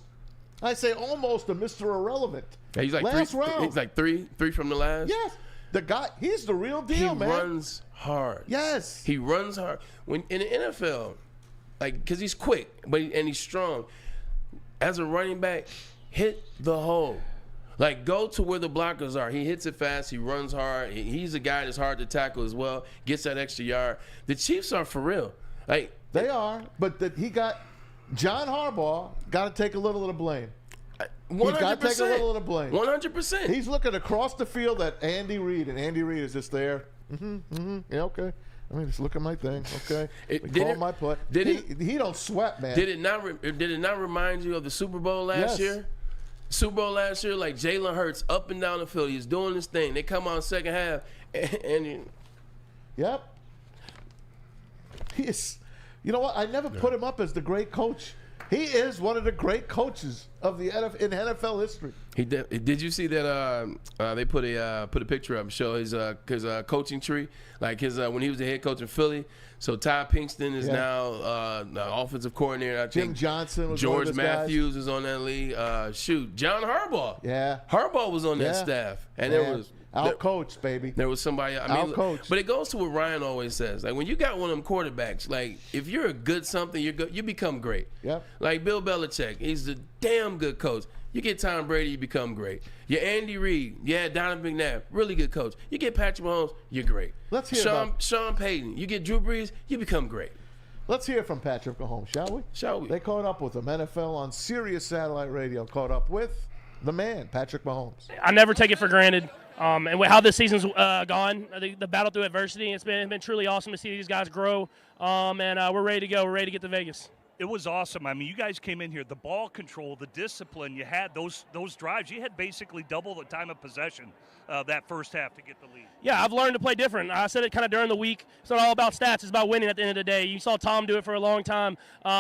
a Mr. Irrelevant. Yeah, he's like last round. He's like three from the last. Yes. The guy, he's the real deal, man. He runs hard. Yes. He runs hard. When in the NFL, like, because he's quick, and he's strong. As a running back, hit the hole. Like, go to where the blockers are. He hits it fast. He runs hard. He's a guy that's hard to tackle as well. Gets that extra yard. The Chiefs are for real. Like, they are, but John Harbaugh got to take a little of the blame. 100%. He's got to take a little of the blame. 100%. He's looking across the field at Andy Reid, and Andy Reid is just there. Yeah, okay. I mean, just look at my thing. Okay. Call my play. He don't sweat, man. Did it not remind you of the Super Bowl last year? Super Bowl last year, like Jalen Hurts up and down the field. He's doing this thing. They come on second half, and yep. He is. You know what? I never put him up as the great coach. He is one of the great coaches of the in NFL history. He did. Did you see that? They put a picture up, show his coaching tree, like his when he was the head coach in Philly. So Ty Pinkston is now the offensive coordinator. I think Jim Johnson was George one of his Matthews guys. is on that league. John Harbaugh. Yeah, Harbaugh was on that staff, and there was. Out-coach, baby. There was somebody. Out-coach. But it goes to what Ryan always says. Like, when you got one of them quarterbacks, like, if you're a good something, you become great. Yep. Like Bill Belichick, he's a damn good coach. You get Tom Brady, you become great. You Andy Reid, Donovan McNabb, really good coach. You get Patrick Mahomes, you're great. Let's hear Sean Payton, you get Drew Brees, you become great. Let's hear from Patrick Mahomes, shall we? Shall we? They caught up with him. NFL on Sirius Satellite Radio caught up with the man, Patrick Mahomes. I never take it for granted. And how this season's gone, the battle through adversity, it's been truly awesome to see these guys grow. And we're ready to go. We're ready to get to Vegas. It was awesome. I mean, you guys came in here, the ball control, the discipline, you had those drives. You had basically double the time of possession that first half to get the lead. Yeah, I've learned to play different. I said it kind of during the week. It's not all about stats. It's about winning at the end of the day. You saw Tom do it for a long time.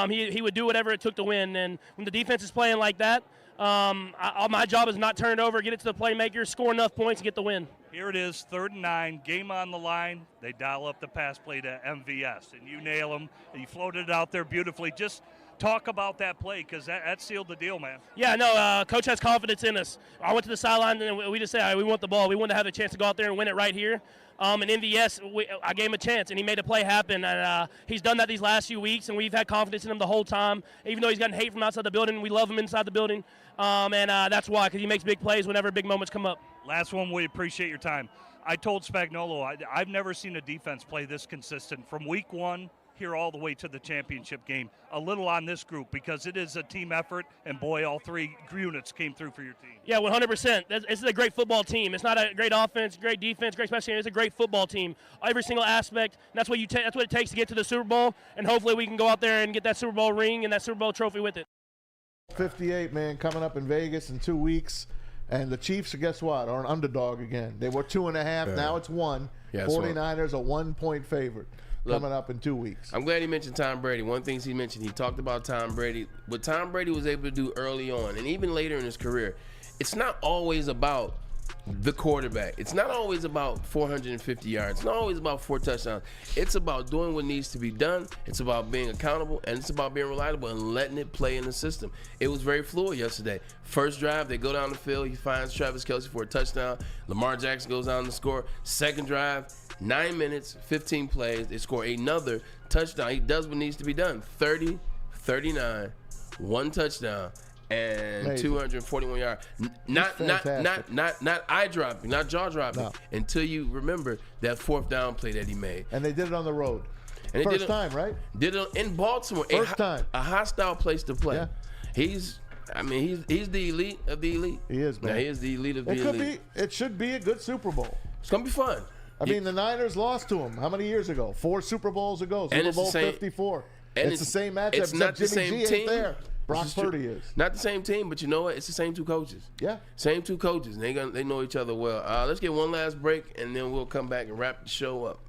He would do whatever it took to win. And when the defense is playing like that, my job is not turn it over, get it to the playmakers, score enough points, and get the win. Here it is, 3rd and 9, game on the line. They dial up the pass play to MVS, and you nail them. You floated it out there beautifully. Just talk about that play, because that sealed the deal, man. Yeah, no, Coach has confidence in us. I went to the sideline, and we just said, all right, we want the ball. We want to have a chance to go out there and win it right here. And MVS, I gave him a chance, and he made a play happen. And he's done that these last few weeks, and we've had confidence in him the whole time. Even though he's gotten hate from outside the building, we love him inside the building. And that's why, because he makes big plays whenever big moments come up. Last one, we appreciate your time. I told Spagnuolo, I've never seen a defense play this consistent from week 1 here all the way to the championship game. A little on this group, because it is a team effort, and boy, all 3 units came through for your team. Yeah, 100%. This is a great football team. It's not a great offense, great defense, great special team. It's a great football team. Every single aspect. And that's what that's what it takes to get to the Super Bowl. And hopefully we can go out there and get that Super Bowl ring and that Super Bowl trophy with it. 58, man, coming up in Vegas in 2 weeks. And the Chiefs, guess what, are an underdog again. They were 2.5. Now it's 1. Yeah, 49ers a 1-point favorite. Look, coming up in 2 weeks. I'm glad he mentioned Tom Brady. One thing he mentioned, he talked about Tom Brady. What Tom Brady was able to do early on, and even later in his career, it's not always about the quarterback. It's not always about 450 yards. It's not always about 4 touchdowns. It's about doing what needs to be done. It's about being accountable, and it's about being reliable and letting it play in the system. It was very fluid yesterday. First drive, they go down the field. He finds Travis Kelce for a touchdown. Lamar Jackson goes down to score. Second drive, 9 minutes, 15 plays. They score another touchdown. He does what needs to be done. 30, 39, 1 touchdown. And amazing. 241 yards. Not eye dropping, not jaw dropping. No. Until you remember that 4th down play that he made. And they did it on the road. And First time, right? Did it in Baltimore. First time. A hostile place to play. Yeah. He's the elite of the elite. He is, man. Now, he is the elite of the elite. It should be a good Super Bowl. It's gonna be fun. I mean, the Niners lost to him how many years ago? 4 Super Bowls ago. Super Bowl 54. And it's the same matchup. It's not the Jimmy same G team. ain't there. Brock Purdy is. Not the same team, but you know what? It's the same 2 coaches. Yeah. Same 2 coaches. They know each other well. Let's get one last break, and then we'll come back and wrap the show up.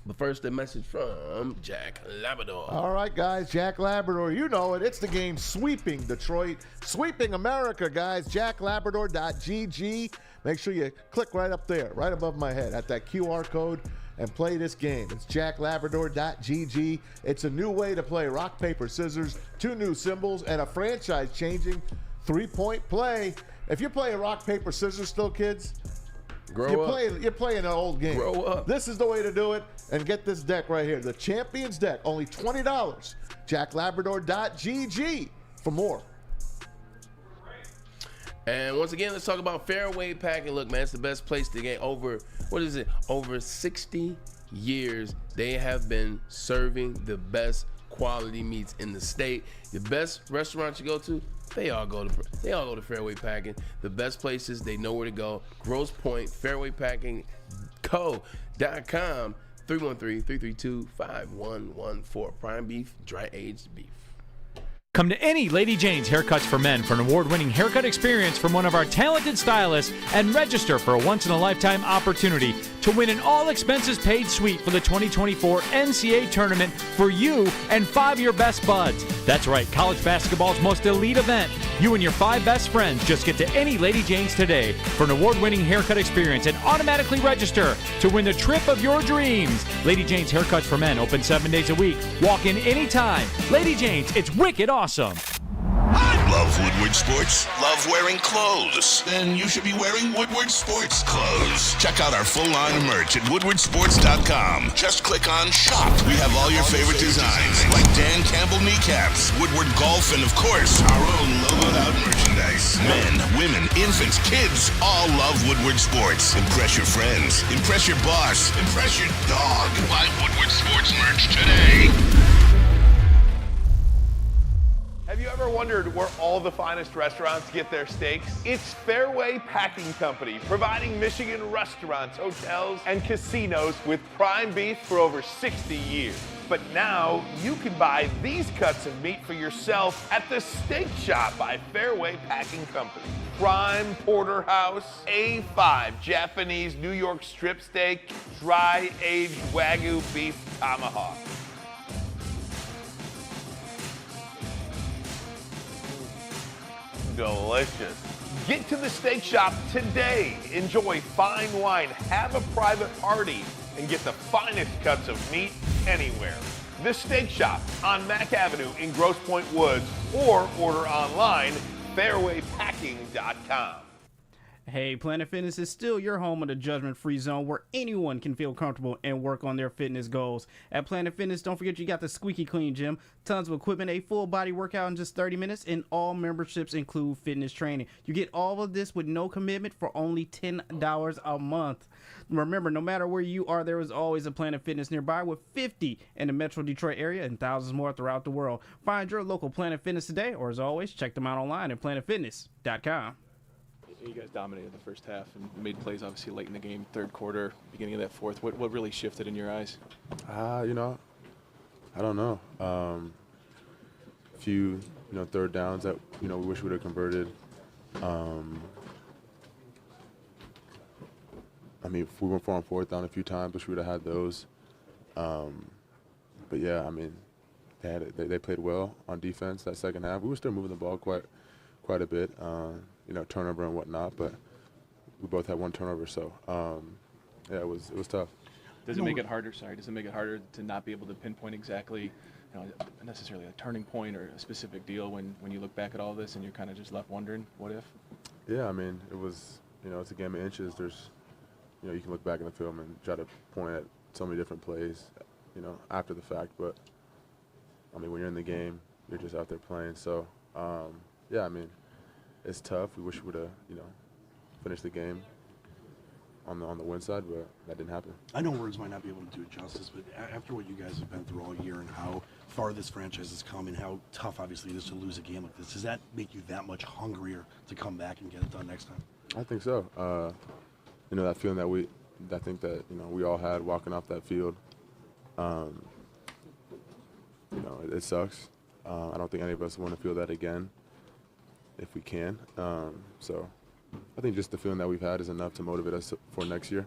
But first, a message from Jack Labrador. All right, guys. Jack Labrador, you know it. It's the game sweeping Detroit, sweeping America, guys. JackLabrador.gg. Make sure you click right up there, right above my head, at that QR code, and play this game. It's JackLabrador.gg. It's a new way to play rock, paper, scissors, 2 new symbols, and a franchise-changing 3-point play. If you're playing rock, paper, scissors still, kids, you're playing an old game. Grow up. This is the way to do it. And get this deck right here, the Champions deck, only $20. JackLabrador.gg for more. And once again, let's talk about Fairway Packing. Look, man, it's the best place to get over 60 years. They have been serving the best quality meats in the state. The best restaurants you go to, they all go to Fairway Packing. The best places, they know where to go. Grosse Pointe, FairwayPackingCo.com, 313-332-5114. Prime beef, dry aged beef. Come to any Lady Jane's Haircuts for Men for an award-winning haircut experience from one of our talented stylists and register for a once-in-a-lifetime opportunity to win an all-expenses-paid suite for the 2024 NCAA tournament for you and 5 of your best buds. That's right, college basketball's most elite event. You and your 5 best friends just get to any Lady Jane's today for an award-winning haircut experience and automatically register to win the trip of your dreams. Lady Jane's Haircuts for Men, open 7 days a week. Walk in anytime. Lady Jane's, it's wicked awesome. I love Love Woodward Sports? Love wearing clothes? Then you should be wearing Woodward Sports clothes. Check out our full line of merch at woodwardsports.com. Just click on Shop. We have all your favorite designs, like Dan Campbell kneecaps, Woodward Golf, and of course, our own logoed out merchandise. Men, women, infants, kids all love Woodward Sports. Impress your friends. Impress your boss. Impress your dog. Buy Woodward Sports merch today. Have you ever wondered where all the finest restaurants get their steaks? It's Fairway Packing Company, providing Michigan restaurants, hotels, and casinos with prime beef for over 60 years. But now you can buy these cuts of meat for yourself at the Steak Shop by Fairway Packing Company. Prime porterhouse, A5 Japanese New York strip steak, dry aged Wagyu beef tomahawk. Delicious. Get to the Steak Shop today. Enjoy fine wine, have a private party, and get the finest cuts of meat anywhere. The Steak Shop on Mack Avenue in Grosse Pointe Woods, or order online, fairwaypacking.com. Hey, Planet Fitness is still your home of the judgment-free zone where anyone can feel comfortable and work on their fitness goals. At Planet Fitness, don't forget you got the squeaky clean gym, tons of equipment, a full body workout in just 30 minutes, and all memberships include fitness training. You get all of this with no commitment for only $10 a month. Remember, no matter where you are, there is always a Planet Fitness nearby, with 50 in the Metro Detroit area and thousands more throughout the world. Find your local Planet Fitness today, or as always, check them out online at planetfitness.com. You guys dominated the first half and made plays obviously late in the game, third quarter, beginning of that fourth. What really shifted in your eyes? I don't know. A few, third downs that, we wish we would have converted. If we went 4 on 4th down a few times, wish we would have had those. But yeah, they played well on defense that second half. We were still moving the ball quite a bit. Turnover and whatnot, but we both had one turnover, so it was tough. Does it make it harder? Does it make it harder to not be able to pinpoint exactly, necessarily a turning point or a specific deal when you look back at all this and you're kind of just left wondering, what if? Yeah, it was, it's a game of inches. There's, you can look back in the film and try to point at so many different plays, after the fact, but when you're in the game, you're just out there playing. So, it's tough. We wish we would have, finished the game on the win side, but that didn't happen. I know words might not be able to do it justice, but after what you guys have been through all year and how far this franchise has come and how tough, obviously, it is to lose a game like this, does that make you that much hungrier to come back and get it done next time? I think so. That feeling that I think that we all had walking off that field. It sucks. I don't think any of us want to feel that again, if we can. So I think just the feeling that we've had is enough to motivate us for next year.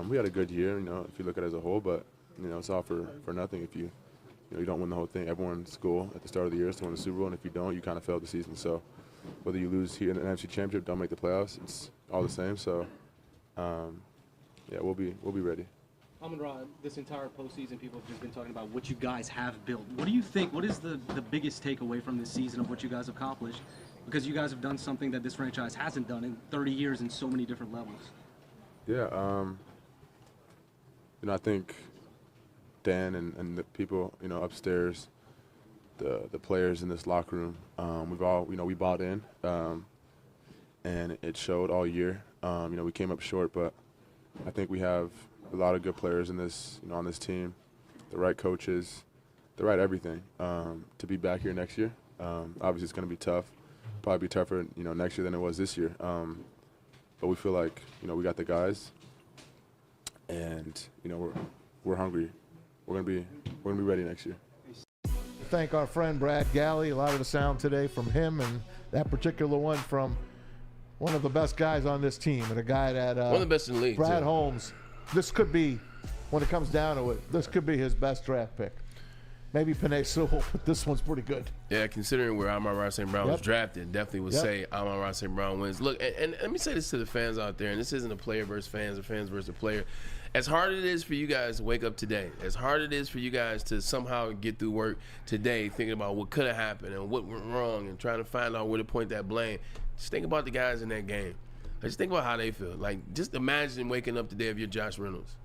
We had a good year, if you look at it as a whole, but it's all for nothing if you don't win the whole thing. Everyone's goal at the start of the year is to win the Super Bowl, and if you don't, you kind of failed the season. So whether you lose here in the NFC Championship, don't make the playoffs, it's all the same. So we'll be ready. Amon-Ra, this entire postseason, people have just been talking about what you guys have built. What do you think? What is the biggest takeaway from this season of what you guys have accomplished? Because you guys have done something that this franchise hasn't done in 30 years in so many different levels. Yeah, I think Dan and the people, upstairs, the players in this locker room, we've all, we bought in, and it showed all year. We came up short, but I think we have a lot of good players in this, on this team, the right coaches, the right everything, to be back here next year. Obviously, it's going to be tough. Probably be tougher, next year than it was this year. But we feel like, we got the guys, and we're hungry. We're gonna be ready next year. Thank our friend Brad Galley. A lot of the sound today from him, and that particular one from one of the best guys on this team, and a guy that one of the best in the league. Brad too. Holmes. This could be, when it comes down to it, this could be his best draft pick. Maybe Penei Sewell, but this one's pretty good. Yeah, considering where Amon-Ra St. Brown was drafted, definitely would say Amon-Ra St. Brown wins. Look, and let me say this to the fans out there, and this isn't a player versus fans or fans versus a player. as hard as it is for you guys to wake up today, as hard it is for you guys to somehow get through work today thinking about what could have happened and what went wrong and trying to find out where to point that blame, just think about the guys in that game. Just think about how they feel. Like, just imagine waking up today if you're Josh Reynolds.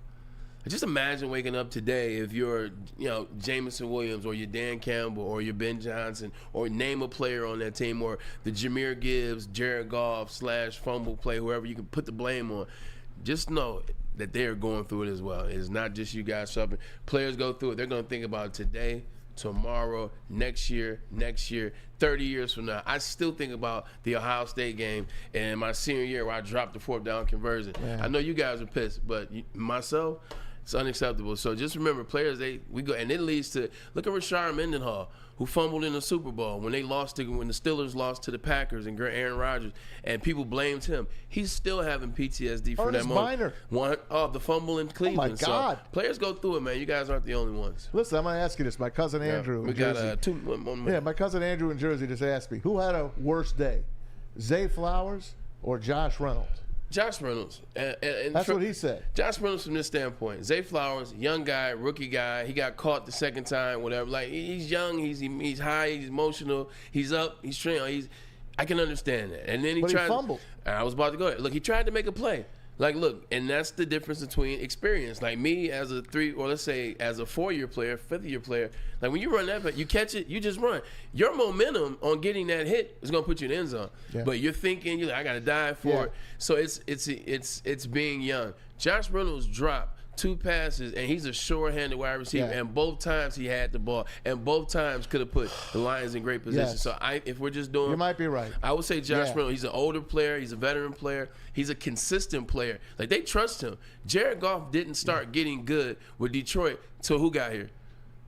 Just imagine waking up today if you're, Jamison Williams or you're Dan Campbell or you're Ben Johnson, or name a player on that team, or the Jahmyr Gibbs, Jared Goff / fumble play, whoever you can put the blame on. Just know that they're going through it as well. It's not just you guys suffering. Players go through it. They're going to think about it today, tomorrow, next year, 30 years from now. I still think about the Ohio State game and my senior year where I dropped the 4th down conversion. Man. I know you guys are pissed, but myself, it's unacceptable. So just remember, players, we go, and it leads to, look at Rashard Mendenhall, who fumbled in the Super Bowl when the Steelers lost to the Packers and Aaron Rodgers, and people blamed him. He's still having PTSD from that moment. The fumble in Cleveland. Oh my God! So players go through it, man. You guys aren't the only ones. Listen, I'm gonna ask you this. My cousin Andrew in Jersey. My cousin Andrew in Jersey just asked me, who had a worse day, Zay Flowers or Josh Reynolds? Josh Reynolds. And that's what he said. Josh Reynolds from this standpoint. Zay Flowers, young guy, rookie guy. He got caught the second time, whatever. Like, he's young, he's high, he's emotional, he's up, he's trying. I can understand that. And then he fumbled. I was about to go there. Look, he tried to make a play. Like, look, and that's the difference between experience. Like me as a 4-year player, 5th-year player, like when you run that, you catch it, you just run. Your momentum on getting that hit is gonna put you in the end zone. Yeah. But you're thinking, you're like, I gotta dive for it. So it's being young. Josh Reynolds dropped 2 passes, and he's a sure-handed wide receiver, and both times he had the ball, and both times could have put the Lions in great position. Yes. So if we're just doing, you might be right. I would say Josh Reynolds. He's an older player. He's a veteran player. He's a consistent player. Like, they trust him. Jared Goff didn't start getting good with Detroit till who got here?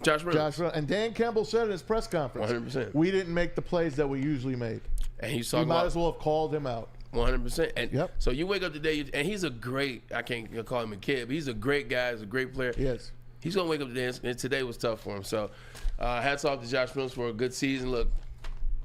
Josh Reynolds. And Dan Campbell said in his press conference, 100%. We didn't make the plays that we usually made. And he's talking about, might as well have called him out. 100%. And so you wake up today, and he's a great, I can't call him a kid, but he's a great guy. He's a great player. Yes. He's going to wake up today, and today was tough for him. So hats off to Josh Reynolds for a good season. Look,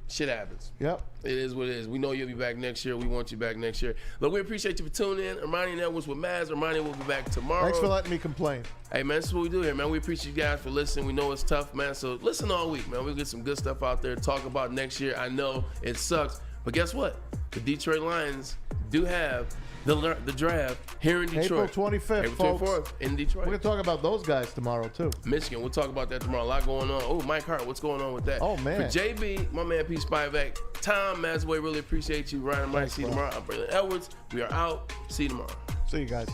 shit happens. Yep. It is what it is. We know you'll be back next year. We want you back next year. Look, we appreciate you for tuning in. Ermanni and Edwards with Maz. Ermanni will be back tomorrow. Thanks for letting me complain. Hey, man, this is what we do here, man. We appreciate you guys for listening. We know it's tough, man. So listen all week, man. We'll get some good stuff out there to talk about next year. I know it sucks, but guess what? The Detroit Lions do have the draft here in Detroit. April 25th, April 24th, folks. in Detroit. We're going to talk about those guys tomorrow, too. Michigan, we'll talk about that tomorrow. A lot going on. Oh, Mike Hart, what's going on with that? Oh, man. For JB, my man P. Spivak, Tom Mazaway, really appreciate you. Ryan, I might see you tomorrow. I'm Braylon Edwards. We are out. See you tomorrow. See you guys.